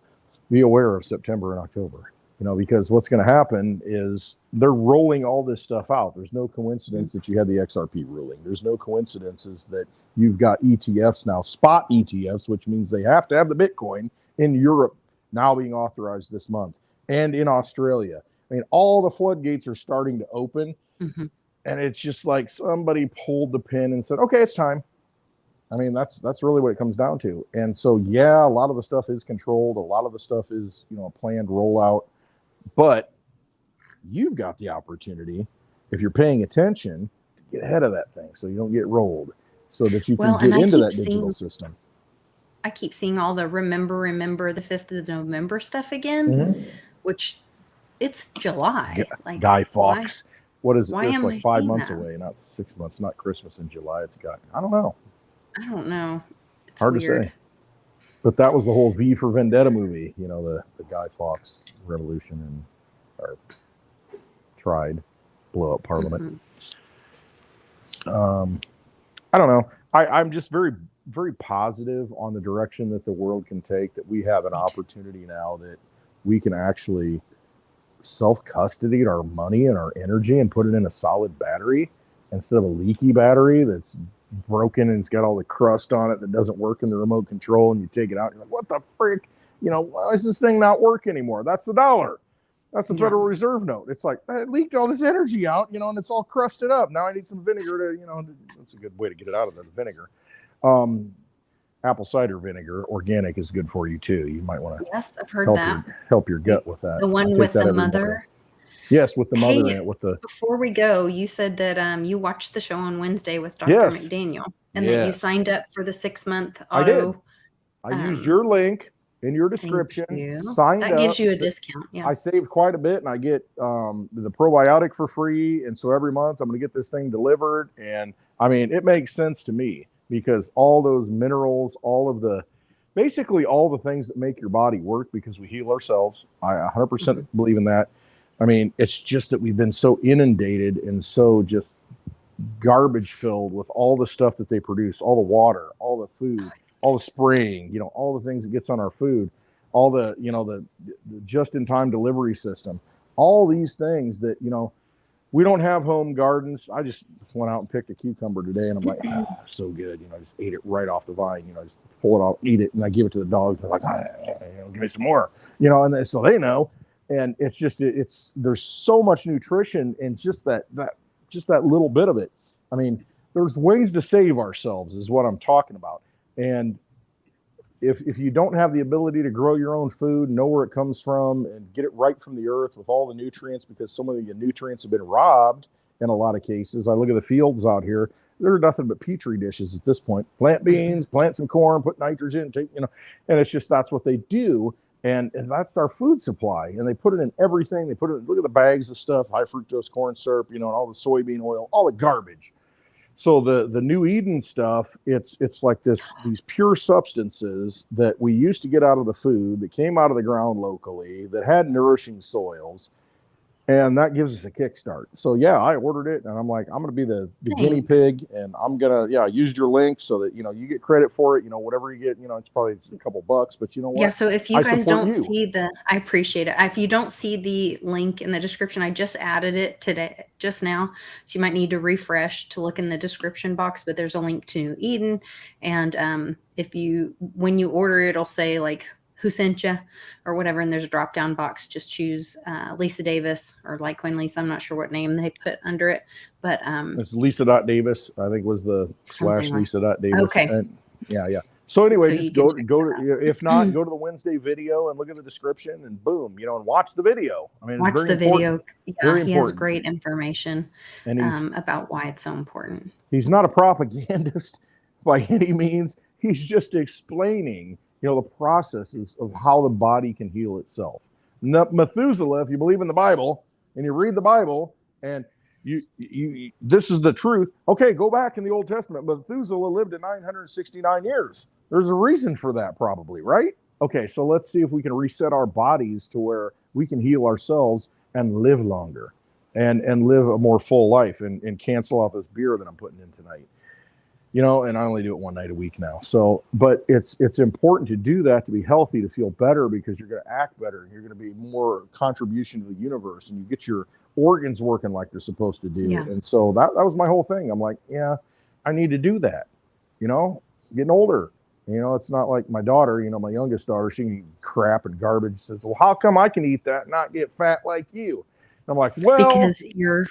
be aware of September and October, because what's going to happen is they're rolling all this stuff out. There's no coincidence that you had the XRP ruling. There's no coincidences that you've got ETFs now, spot ETFs, which means they have to have the Bitcoin in Europe now being authorized this month, and in Australia. I mean, all the floodgates are starting to open, and it's just like somebody pulled the pin and said, okay, it's time. I mean, that's really what it comes down to. And so, yeah, a lot of the stuff is controlled. A lot of the stuff is, a planned rollout. But you've got the opportunity, if you're paying attention, to get ahead of that thing so you don't get rolled, so that you can get into that digital system. I keep seeing all the remember the 5th of November stuff again, which it's July. Yeah. Like Guy Fawkes. What is it? It's like 5 months away, not 6 months, not Christmas in July. It's got, I don't know. It's hard weird to say. But that was the whole V for Vendetta movie, the Guy Fawkes revolution or tried blow up Parliament. I don't know. I'm just very, very positive on the direction that the world can take, that we have an opportunity now that we can actually self-custody our money and our energy and put it in a solid battery instead of a leaky battery that's broken and it's got all the crust on it that doesn't work in the remote control, and you take it out, you're like, what the frick? Why is this thing not work anymore? That's the dollar. That's the Federal Reserve note. It's like, it leaked all this energy out, and it's all crusted up. Now I need some vinegar to, that's a good way to get it out of the vinegar. Apple cider vinegar, organic, is good for you too. You might want to I've heard that. Help your gut with that. The one with the mother. Yes, with the mother in it. With the. Before we go, you said that you watched the show on Wednesday with Dr. McDaniel, and that you signed up for the 6-month auto. I did. I used your link in your description. Signed up. That gives you a discount. Yeah. I saved quite a bit, and I get the probiotic for free. And so every month I'm going to get this thing delivered. And I mean, it makes sense to me because all those minerals, basically all the things that make your body work, because we heal ourselves. I 100% believe in that. I mean, it's just that we've been so inundated and so just garbage filled with all the stuff that they produce, all the water, all the food, all the spraying, all the things that gets on our food, all the, the just-in-time delivery system, all these things that, we don't have home gardens. I just went out and picked a cucumber today, and I'm like, so good. I just ate it right off the vine. I just pull it off, eat it, and I give it to the dogs. They're like, give me some more, and so they know. And it's just, there's so much nutrition in just that little bit of it. I mean, there's ways to save ourselves is what I'm talking about. And if you don't have the ability to grow your own food, know where it comes from, and get it right from the earth with all the nutrients, because so many of the nutrients have been robbed in a lot of cases. I look at the fields out here. They're nothing but petri dishes at this point. Plant beans, plant some corn, put nitrogen, and it's just, that's what they do. And that's our food supply. And they put it in everything. They put it, look at the bags of stuff, high fructose corn syrup, and all the soybean oil, all the garbage. So the New Eden stuff, it's like these pure substances that we used to get out of the food, that came out of the ground locally, that had nourishing soils. And that gives us a kickstart. So yeah, I ordered it, and I'm like, I'm going to be the guinea pig, and I'm going to, use your link so that, you get credit for it, whatever you get, it's probably a couple bucks, but you know what? Yeah. So if you guys don't see I appreciate it. If you don't see the link in the description, I just added it today, just now. So you might need to refresh to look in the description box, but there's a link to Eden. And when you order it, it'll say like, who sent you or whatever, and there's a drop down box. Just choose Lisa Davis or Litecoin Lisa. I'm not sure what name they put under it, but it's Lisa.Davis, I think was the / Lisa.Davis. Okay. And yeah. So anyway, just go to if not, go to the Wednesday video and look at the description, and boom, and watch the video. I mean, watch the video. Yeah, he has great information and about why it's so important. He's not a propagandist by any means. He's just explaining the processes of how the body can heal itself. Methuselah, if you believe in the Bible and you read the Bible and you this is the truth. Okay, go back in the Old Testament. Methuselah lived to 969 years. There's a reason for that, probably, right? Okay, so let's see if we can reset our bodies to where we can heal ourselves and live longer and live a more full life and cancel out this beer that I'm putting in tonight. You know, and I only do it one night a week now. So, but it's important to do that, to be healthy, to feel better, because you're going to act better and you're going to be more contribution to the universe, and you get your organs working like they're supposed to do. Yeah. And so that was my whole thing. I'm like, yeah, I need to do that. You know, getting older. You know, it's not like my daughter, you know, my youngest daughter, she can eat crap and garbage. Says, well, how come I can eat that and not get fat like you? And I'm like, well, because you're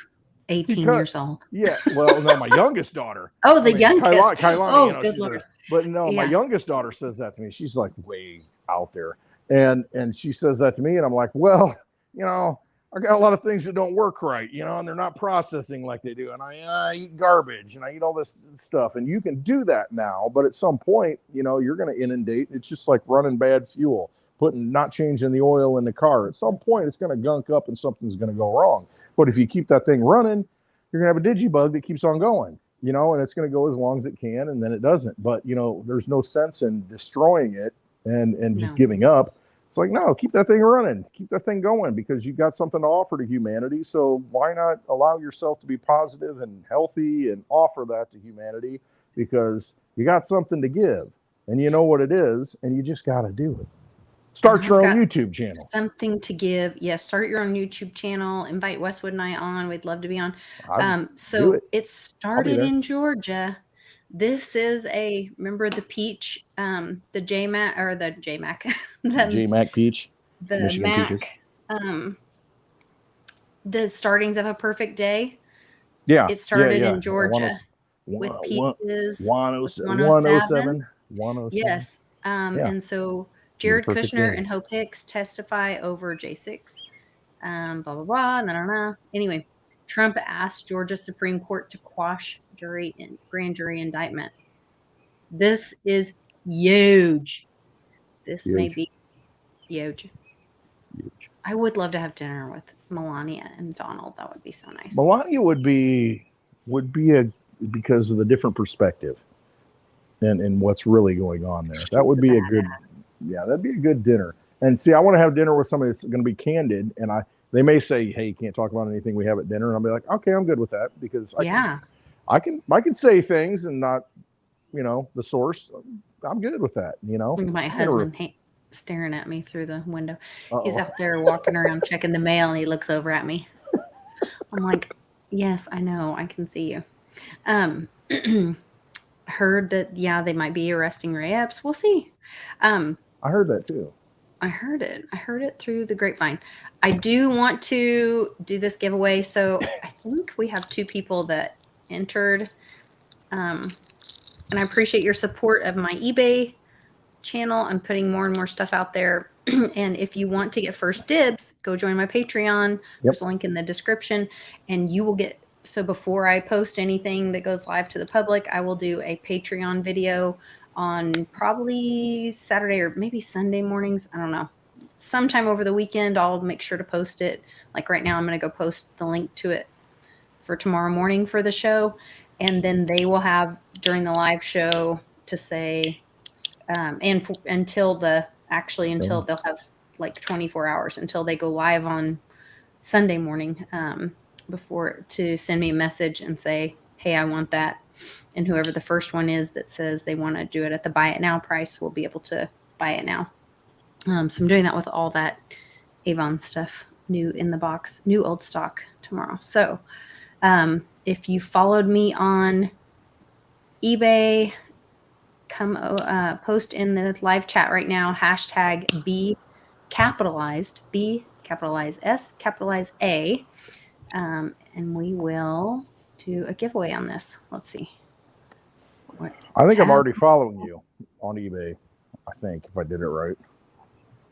18 years old. Yeah. Well, no, my youngest daughter. Oh, the youngest. Kailani, oh, you know, good Lord. But no, Yeah. My youngest daughter says that to me. She's like way out there. And she says that to me, and I'm like, well, you know, I got a lot of things that don't work right, you know, and they're not processing like they do. And I eat garbage and I eat all this stuff. And you can do that now, but at some point, you know, you're going to inundate. It's just like running bad fuel, not changing the oil in the car. At some point, it's going to gunk up and something's going to go wrong. But if you keep that thing running, you're going to have a digibug that keeps on going, you know, and it's going to go as long as it can, and then it doesn't. But, you know, there's no sense in destroying it and just giving up. It's like, no, keep that thing running, keep that thing going, because you got something to offer to humanity. So why not allow yourself to be positive and healthy and offer that to humanity, because you got something to give and you know what it is, and you just got to do it. Start your own YouTube channel. Something to give. Yes, start your own YouTube channel. Invite Westwood and I on. We'd love to be on. So it started in Georgia. This is remember the peach, the JMac or the JMac, the JMac peach, the Michigan Mac, peaches. The startings of a perfect day. Yeah, it started in Georgia with peaches. 107. Yes, and so Jared Kushner and Hope Hicks testify over J6. Blah, blah, blah. Nah. Anyway, Trump asked Georgia Supreme Court to quash grand jury indictment. This is huge. This may be huge. I would love to have dinner with Melania and Donald. That would be so nice. Melania would be because of the different perspective and what's really going on there. That would be that'd be a good dinner. And see, I want to have dinner with somebody that's going to be candid, and they may say, hey, you can't talk about anything we have at dinner. And I'll be like, okay, I'm good with that, because I can say things and not, you know, the source. I'm good with that, you know. My husband staring at me through the window. He's out there walking around checking the mail, and he looks over at me. I'm like, yes, I know, I can see you. Heard that, they might be arresting Ray Epps. We'll see. I heard that too. I heard it through the grapevine. I do want to do this giveaway. So I think we have 2 people that entered. And I appreciate your support of my eBay channel. I'm putting more and more stuff out there. And if you want to get first dibs, go join my Patreon. There's a link in the description, and you will get. So before I post anything that goes live to the public, I will do a Patreon video on probably Saturday or maybe Sunday mornings. I don't know. Sometime over the weekend, I'll make sure to post it. Like right now, I'm going to go post the link to it for tomorrow morning for the show. And then they will have during the live show to say, until they'll have like 24 hours until they go live on Sunday morning, before to send me a message and say, hey, I want that. And whoever the first one is that says they want to do it at the buy it now price will be able to buy it now. So I'm doing that with all that Avon stuff, new in the box, new old stock tomorrow. So if you followed me on eBay, come post in the live chat right now, hashtag B capitalized S capitalized A. And we will do a giveaway on this. Let's see. I think I'm already following you on eBay. I think if I did it right.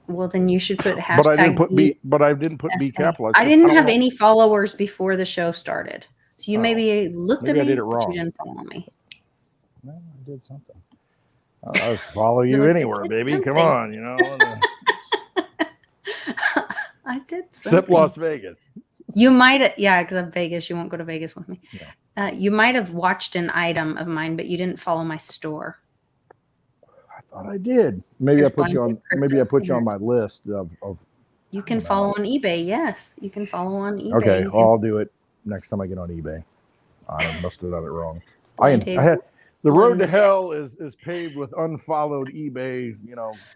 Well, then you should put hashtag. But I didn't put B. But I didn't put B capitalized. I didn't have any followers before the show started, so you maybe looked at me. I did it wrong. But you didn't follow me. No, I did something. I'll follow you anywhere, baby. Come on, you know. I did. Except Las Vegas. You might, because I'm Vegas. You won't go to Vegas with me. Yeah. You might have watched an item of mine, but you didn't follow my store. I thought I did. Maybe I put you on. Maybe I put you on my list of. You can follow on eBay. Yes, you can follow on eBay. Okay, well, I'll do it next time I get on eBay. I must have done it wrong. I had the road to hell is paved with unfollowed eBay,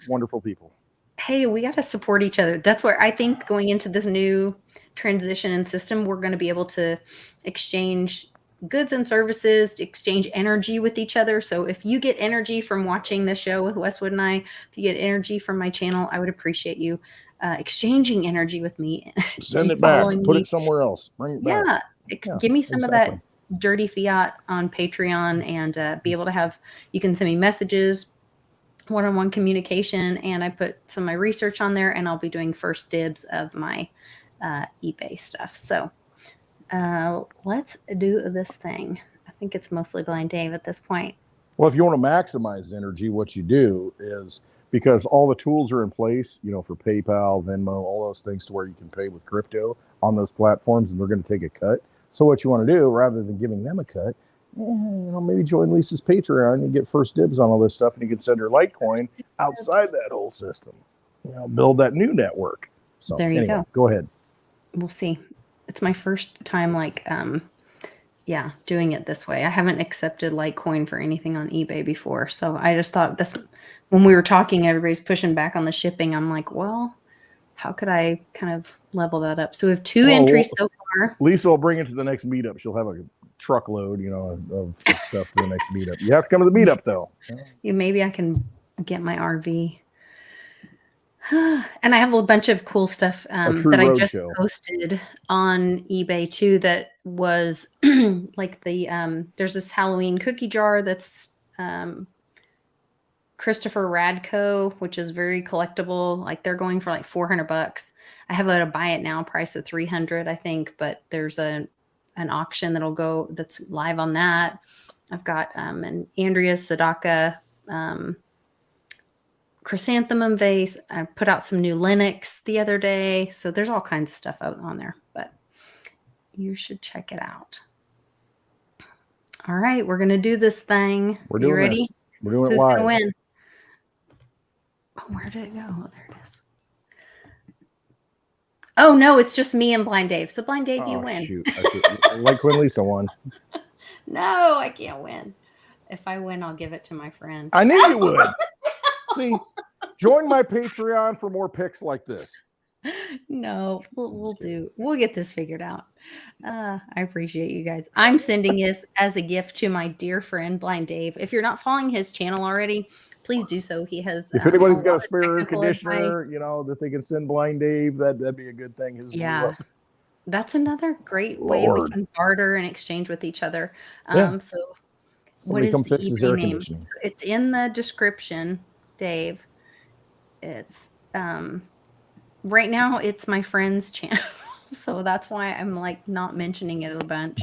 wonderful people. Hey, we got to support each other. That's where I think going into this new transition and system, we're going to be able to exchange goods and services, exchange energy with each other. So if you get energy from watching this show with Westwood and I, if you get energy from my channel, I would appreciate you exchanging energy with me. Send it back. Put it somewhere else. Bring it back. Yeah. Give me some of that dirty fiat on Patreon and be able to have, you can send me messages, one-on-one communication, and I put some of my research on there, and I'll be doing first dibs of my eBay stuff. So let's do this thing. I think it's mostly Blind Dave at this point. Well, if you want to maximize energy, what you do is, because all the tools are in place, for PayPal, Venmo, all those things to where you can pay with crypto on those platforms, and they're going to take a cut. So what you want to do, rather than giving them a cut, maybe join Lisa's Patreon and you get first dibs on all this stuff, and you can send her Litecoin outside that whole system. Build that new network. So there you go. Go ahead. We'll see. It's my first time doing it this way. I haven't accepted Litecoin for anything on eBay before. So I just thought this, when we were talking, everybody's pushing back on the shipping. I'm like, well, how could I kind of level that up? So we have two entries so far. Lisa will bring it to the next meetup. She'll have a truckload, of stuff for the next meetup. You have to come to the meetup though. Yeah, maybe I can get my RV. And I have a bunch of cool stuff that I just posted on eBay too. That was like there's this Halloween cookie jar that's Christopher Radko, which is very collectible. Like they're going for like $400. I have a buy it now price of $300, I think, but there's an auction that's live on that. I've got an Andrea Sadaka chrysanthemum vase. I put out some new Linux the other day. So there's all kinds of stuff out on there, but you should check it out. All right, we're going to do this thing. We're doing ready? This. We're doing it Who's live. Who's going to win? Oh, where did it go? Oh, there it is. Oh, no, it's just me and Blind Dave. So Blind Dave, you win. Shoot. Litecoin Lisa won. No, I can't win. If I win, I'll give it to my friend. I knew you would. See, join my Patreon for more picks like this. No, we'll get this figured out. I appreciate you guys. I'm sending this as a gift to my dear friend Blind Dave. If you're not following his channel already, please do so. He has. If anybody's got a spare conditioner, that they can send Blind Dave, that'd be a good thing. That's another great way we can barter and exchange with each other. So somebody come fix his air conditioning. It's in the description, Dave. It's right now it's my friend's channel, so that's why I'm like not mentioning it a bunch.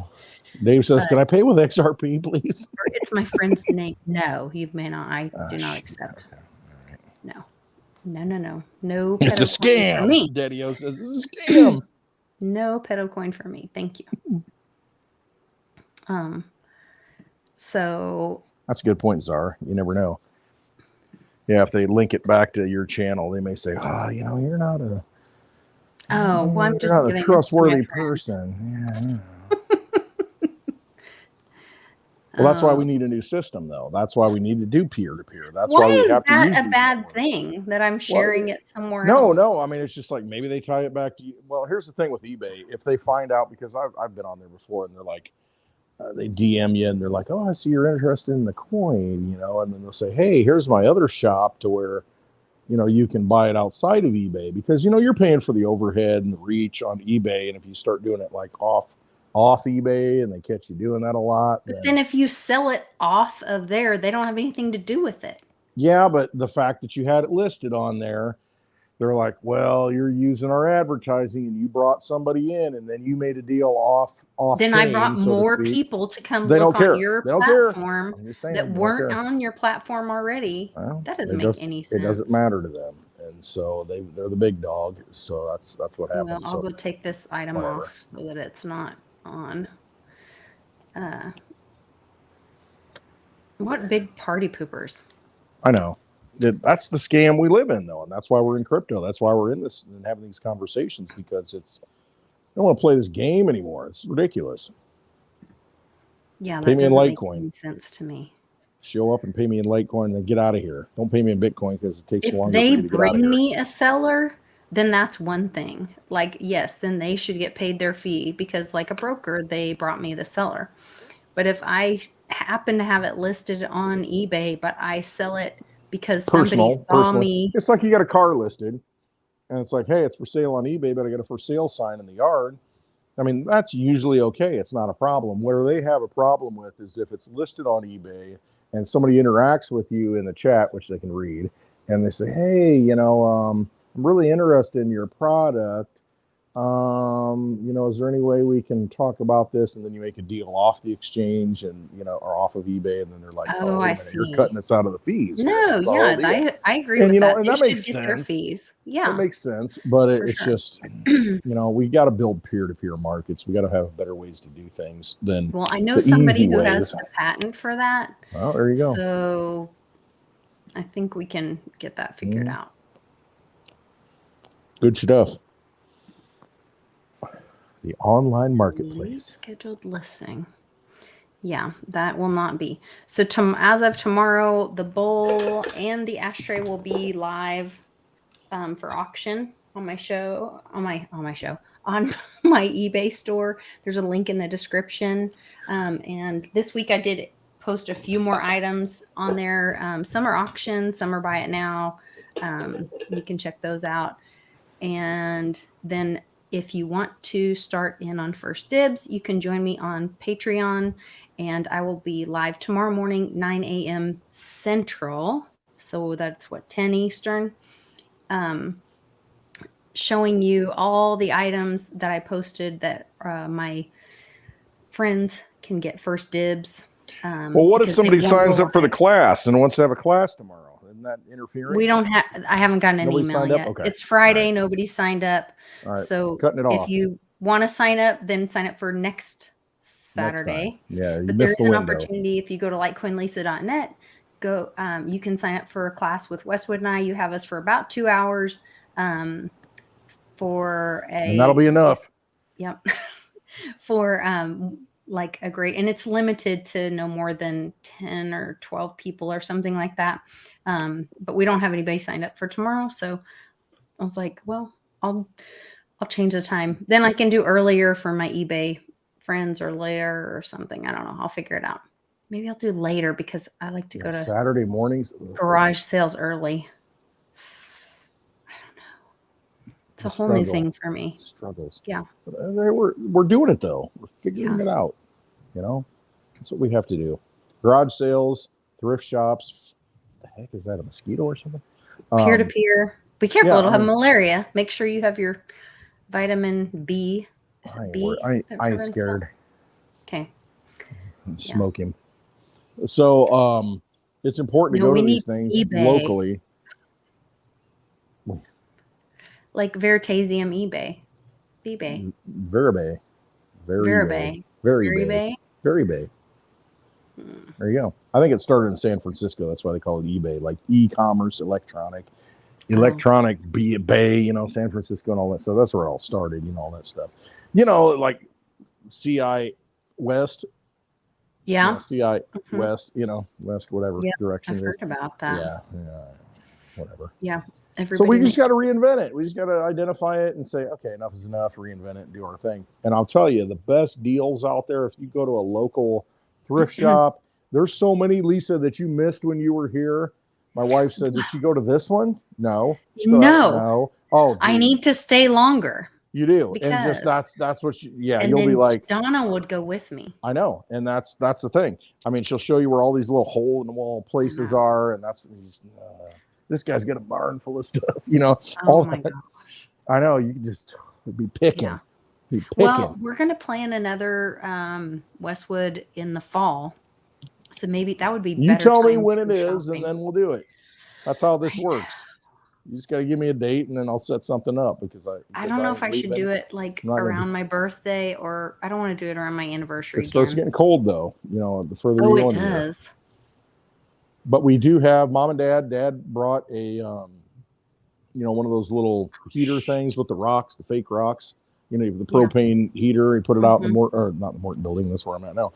Dave says, "Can I pay with XRP, please?" It's my friend's name. No, you may not. I do not accept. Okay. No. It's a scam. For me. Daddy-O says it's a scam. No pedo coin for me. Thank you. So that's a good point, Zara. You never know. Yeah, if they link it back to your channel, they may say, you're not a I'm just not a trustworthy person. Yeah. Well, that's why we need a new system, though. That's why we need to do peer-to-peer. That's why we have to use a bad thing that I'm sharing it somewhere else? No. I mean, it's just like maybe they tie it back to you. Well, here's the thing with eBay. If they find out, because I've been on there before, and they're like, they DM you, and they're like, "Oh, I see you're interested in the coin," and then they'll say, "Hey, here's my other shop to where, you can buy it outside of eBay," because you're paying for the overhead and the reach on eBay, and if you start doing it like off eBay and they catch you doing that a lot. But then if you sell it off of there, they don't have anything to do with it. Yeah, but the fact that you had it listed on there, they're like, well, you're using our advertising and you brought somebody in and then you made a deal off. Then I brought more people to come look on your platform that weren't on your platform already. Well, that doesn't make any sense. It doesn't matter to them. And so they're the big dog. So that's what happens. Well, I'll go take this item off so that it's not on. What big party poopers? I know. that's the scam we live in, though, and that's why we're in crypto. That's why we're in this and having these conversations, because I don't want to play this game anymore. It's ridiculous. Yeah, pay that me in doesn't make Litecoin. any sense to me. Show up and pay me in Litecoin and then get out of here. Don't pay me in Bitcoin because it takes If longer they for you to get out of bring here. me a seller, then that's one thing. Like, yes, then they should get paid their fee because, like a broker, they brought me the seller. But if I happen to have it listed on eBay, but I sell it because somebody saw me. It's like you got a car listed and it's like, hey, it's for sale on eBay, but I got a for sale sign in the yard. I mean, that's usually okay. It's not a problem. Where they have a problem with is if it's listed on eBay and somebody interacts with you in the chat, which they can read, and they say, hey, I'm really interested in your product. Is there any way we can talk about this? And then you make a deal off the exchange and, or off of eBay. And then they're like, oh, I see. You're cutting us out of the fees. No, yeah, I agree with that. And that makes sense. Their fees. Yeah. It makes sense. But it's just, we got to build peer-to-peer markets. We got to have better ways to do things than Well, I know somebody who has a patent for that. Well, there you go. So I think we can get that figured out. Good stuff. The online marketplace. Scheduled listing. Yeah, that will not be. So as of tomorrow, the bowl and the ashtray will be live for auction on my show, on my eBay store. There's a link in the description. And this week I did post a few more items on there. Some are auctions, some are buy it now. You can check those out. And then if you want to start in on First Dibs, you can join me on Patreon, and I will be live tomorrow morning, 9 a.m. Central. So that's 10 Eastern. Showing you all the items that I posted that my friends can get first dibs. Well, what if somebody signs up for the class and wants to have a class tomorrow? Isn't that interfering? I haven't gotten an email yet. Okay. It's Friday. Right. Nobody's signed up. All right. So cutting it off. If you want to sign up, then sign up for next Saturday. Yeah. But there's an opportunity if you go to litecoinlisa.net, you can sign up for a class with Westwood and I. You have us for about 2 hours. And that'll be enough. Yep. For like a great, and it's limited to no more than 10 or 12 people or something like that. But we don't have anybody signed up for tomorrow. So I was like, well, I'll change the time. Then I can do earlier for my eBay friends or later or something. I don't know. I'll figure it out. Maybe I'll do later because I like to go to Saturday mornings garage sales early. It's a whole new thing for me. Struggles. Yeah. We're doing it though. We're figuring it out. That's what we have to do. Garage sales, thrift shops. What the heck is that? A mosquito or something? Peer to peer. Be careful. It'll have malaria. Make sure you have your vitamin B. Is it B? I ain't scared. Okay. Smoke him. So it's important to go to these things locally. Like Veritasium eBay. Veribay. There you go. I think it started in San Francisco. That's why they call it eBay, like e-commerce, electronic bay, San Francisco and all that. So that's where it all started, all that stuff. Like CI West. Yeah. CI West, West, whatever direction I've heard about that. Yeah. Whatever. Yeah. So we just got to reinvent it. We just got to identify it and say, okay, enough is enough, reinvent it and do our thing. And I'll tell you, the best deals out there, if you go to a local thrift shop, there's so many, Lisa, that you missed when you were here. My wife said, did she go to this one? No. No. Oh, dude. I need to stay longer. You do. And just that's what you'll be like. Donna would go with me. I know. And that's the thing. I mean, she'll show you where all these little hole in the wall places are. And that's what this guy's got a barn full of stuff, all that. Gosh. I know, you can just be picking. Yeah. Well, we're going to plan another Westwood in the fall. So maybe that would be better. You tell me when it is, and then we'll do it. That's how this works. You just got to give me a date, and then I'll set something up because I don't know if I should do it like around my birthday, or I don't want to do it around my anniversary. It starts getting cold, though. The further you go. It does. But we do have mom and dad brought a, one of those little heater things with the rocks, the fake rocks, the propane heater. He put it out in the not the Morton building. That's where I'm at now.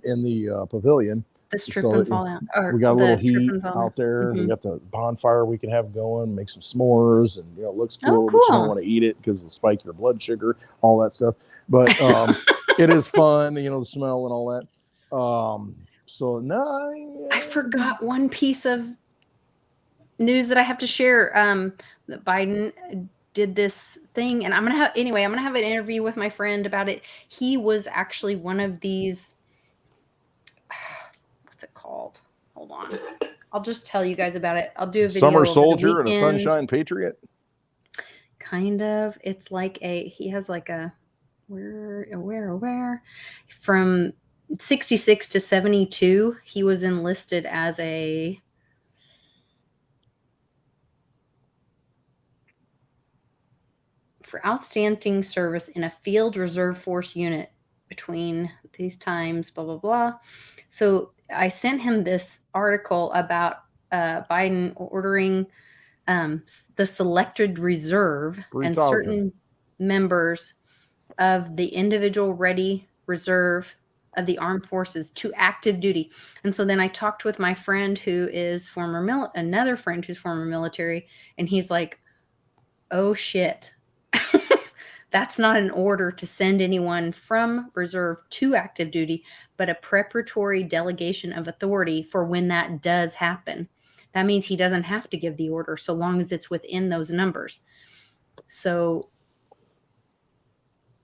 In the pavilion. The strip and fall out. We got a little heat out there. We got the bonfire we can have going, make some s'mores, and it looks cool. But you don't want to eat it because it'll spike your blood sugar, all that stuff. But it is fun, the smell and all that. I forgot one piece of news that I have to share. That Biden did this thing, and I'm gonna have an interview with my friend about it. He was actually one of these. What's it called? Hold on, I'll just tell you guys about it. I'll do a video. Summer soldier and a sunshine patriot. Kind of. It's like he has like a where from 66 to 72. He was enlisted as for outstanding service in a field reserve force unit between these times, blah, blah, blah. So I sent him this article about Biden ordering the selected reserve and certain members of the individual ready reserve of the armed forces to active duty. And so then I talked with my friend who is another friend who's former military, and he's like, oh shit. That's not an order to send anyone from reserve to active duty, but a preparatory delegation of authority for when that does happen. That means he doesn't have to give the order so long as it's within those numbers. So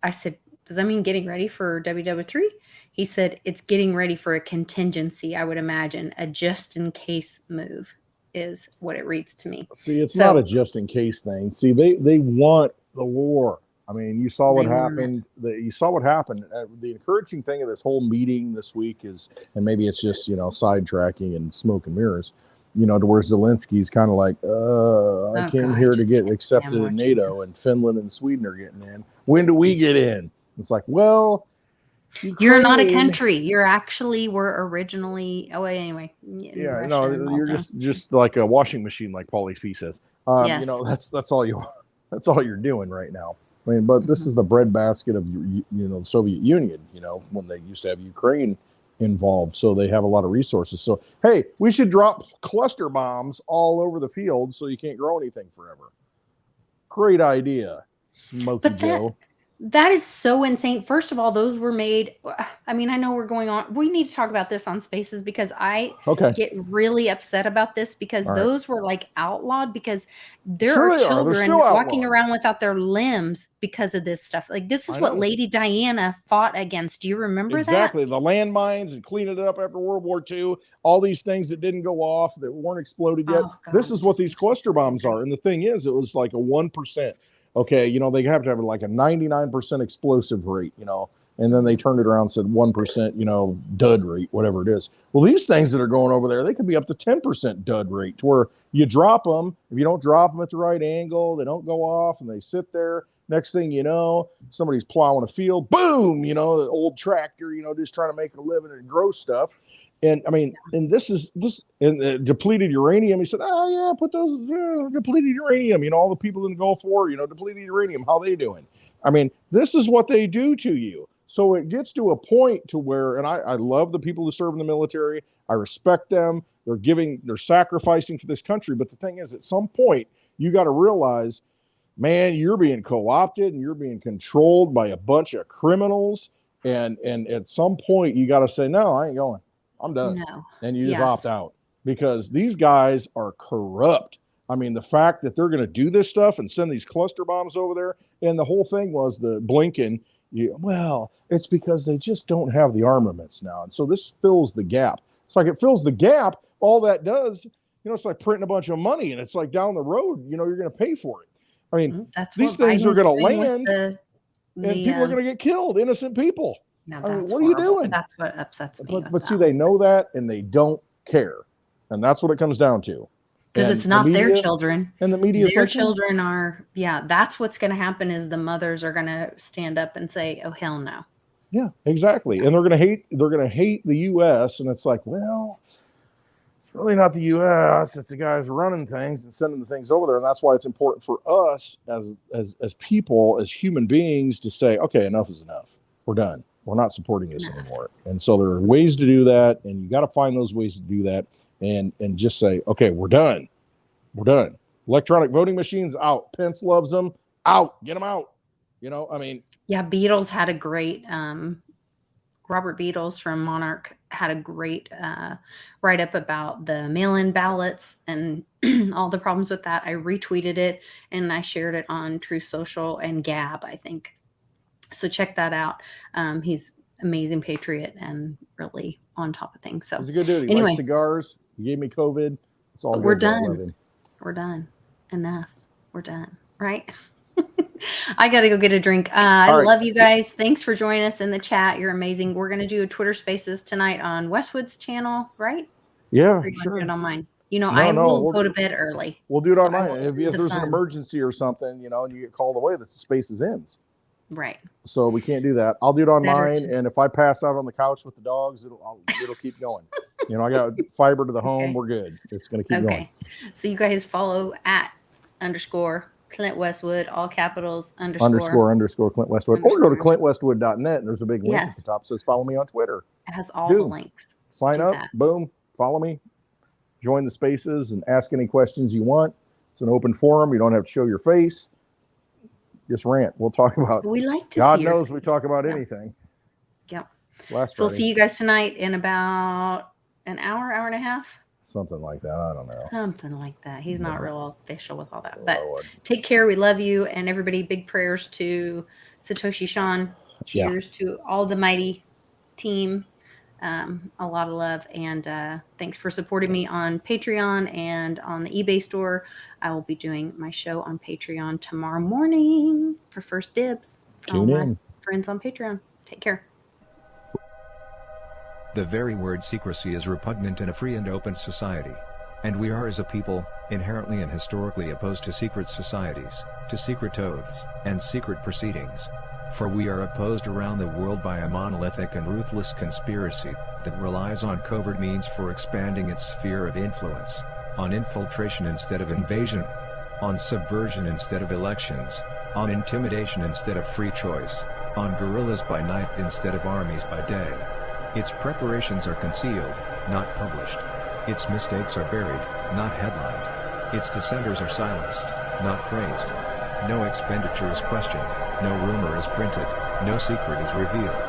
I said, does that mean getting ready for WW3? He said, it's getting ready for a contingency, I would imagine. A just-in-case move is what it reads to me. See, it's not a just-in-case thing. See, they want the war. I mean, you saw what happened. You saw what happened. The encouraging thing of this whole meeting this week is, and maybe it's just, sidetracking and smoke and mirrors, to where Zelensky's kind of like, I came here to get accepted in NATO, and Finland and Sweden are getting in. When do we get in? It's like, well, you're not a country. You're actually were originally. Oh, anyway. Yeah, no, you're just like a washing machine, like Paulie P says. Yes. That's all you. That's all you're doing right now. I mean, but this is the breadbasket of the Soviet Union. When they used to have Ukraine involved, so they have a lot of resources. So hey, we should drop cluster bombs all over the field so you can't grow anything forever. Great idea, Smokey Joe. That is so insane. First of all, those were made. I mean, I know we're going on. We need to talk about this on Spaces because I get really upset about this because those were like outlawed because there are children walking around without their limbs because of this stuff. Like this is what Lady Diana fought against. Do you remember that? Exactly. The landmines and cleaning it up after World War II. All these things that didn't go off, that weren't exploded yet. This is what these cluster bombs are. And the thing is, it was like a 1%. Okay, they have to have like a 99% explosive rate, and then they turned it around and said 1%, dud rate, whatever it is. Well, these things that are going over there, they could be up to 10% dud rate, to where you drop them. If you don't drop them at the right angle, they don't go off, and they sit there. Next thing you know, somebody's plowing a field, boom, the old tractor, just trying to make a living and grow stuff. And I mean, and this and depleted uranium. He said, oh yeah, put those depleted uranium, all the people in the Gulf War, depleted uranium, how they doing? I mean, this is what they do to you. So it gets to a point to where, and I love the people who serve in the military. I respect them. They're sacrificing for this country. But the thing is, at some point, you got to realize, man, you're being co-opted and you're being controlled by a bunch of criminals. And at some point, you got to say, no, I ain't going. I'm done. No. And you just opt out because these guys are corrupt. I mean, the fact that they're going to do this stuff and send these cluster bombs over there. And the whole thing was the Blinken. It's because they just don't have the armaments now. And so this fills the gap. It's like it fills the gap. All that does, it's like printing a bunch of money, and it's like down the road, you're going to pay for it. I mean, these things are going to land and people are going to get killed, innocent people. No, what are you doing? That's what upsets me. But see, they know that and they don't care. And that's what it comes down to. Because it's not their children. And the media, their children are, that's what's going to happen is the mothers are going to stand up and say, oh, hell no. Yeah, exactly. And they're going to hate the U.S. And it's like, well, really not the U.S. It's the guys running things and sending the things over there, and that's why it's important for us as people, as human beings, to say, okay, enough is enough. We're done. We're not supporting this anymore. And so there are ways to do that, and you got to find those ways to do that, and just say, okay, we're done. We're done. Electronic voting machines out. Pence loves them. Out. Get them out. You know, I mean. Yeah, Beatles had a great. Robert Beatles from Monarch had a great write-up about the mail-in ballots and all the problems with that. I retweeted it and I shared it on Truth Social and Gab, I think. So check that out. He's amazing patriot and really on top of things. So he's a good dude. He likes cigars. He gave me COVID. It's all good. We're done. We're done. Enough. We're done. Right? I got to go get a drink. I love you guys. Thanks for joining us in the chat. You're amazing. We're going to do a Twitter Spaces tonight on Westwood's channel, right? Yeah, sure. Do it on mine. You know, I will go to bed early. We'll do it on mine. If there's an emergency or something, you know, and you get called away, the Spaces ends. Right. So we can't do that. I'll do it on mine, and if I pass out on the couch with the dogs, it'll keep going. You know, I got fiber to the home. Okay. We're good. It's going to keep going. So you guys follow @ Clint Westwood, all capitals, _ Clint Westwood, or go to clintwestwood.net, and there's a big link at the top that says follow me on Twitter. It has all the links. Sign up, boom, follow me, join the Spaces, and ask any questions you want. It's an open forum. You don't have to show your face. Just rant. We'll talk about. We like to. God knows we talk about anything. Yep. So we'll see you guys tonight in about an hour and a half. Something like that. I don't know. Something like that. He's not real official with all that. But take care. We love you. And everybody, big prayers to Satoshi Sean. Cheers to all the mighty team. A lot of love. And thanks for supporting me on Patreon and on the eBay store. I will be doing my show on Patreon tomorrow morning for first dibs. Tune in. My friends on Patreon. Take care. The very word secrecy is repugnant in a free and open society. And we are as a people, inherently and historically opposed to secret societies, to secret oaths, and secret proceedings. For we are opposed around the world by a monolithic and ruthless conspiracy that relies on covert means for expanding its sphere of influence, on infiltration instead of invasion, on subversion instead of elections, on intimidation instead of free choice, on guerrillas by night instead of armies by day. Its preparations are concealed, not published. Its mistakes are buried, not headlined. Its dissenters are silenced, not praised. No expenditure is questioned, no rumor is printed, no secret is revealed.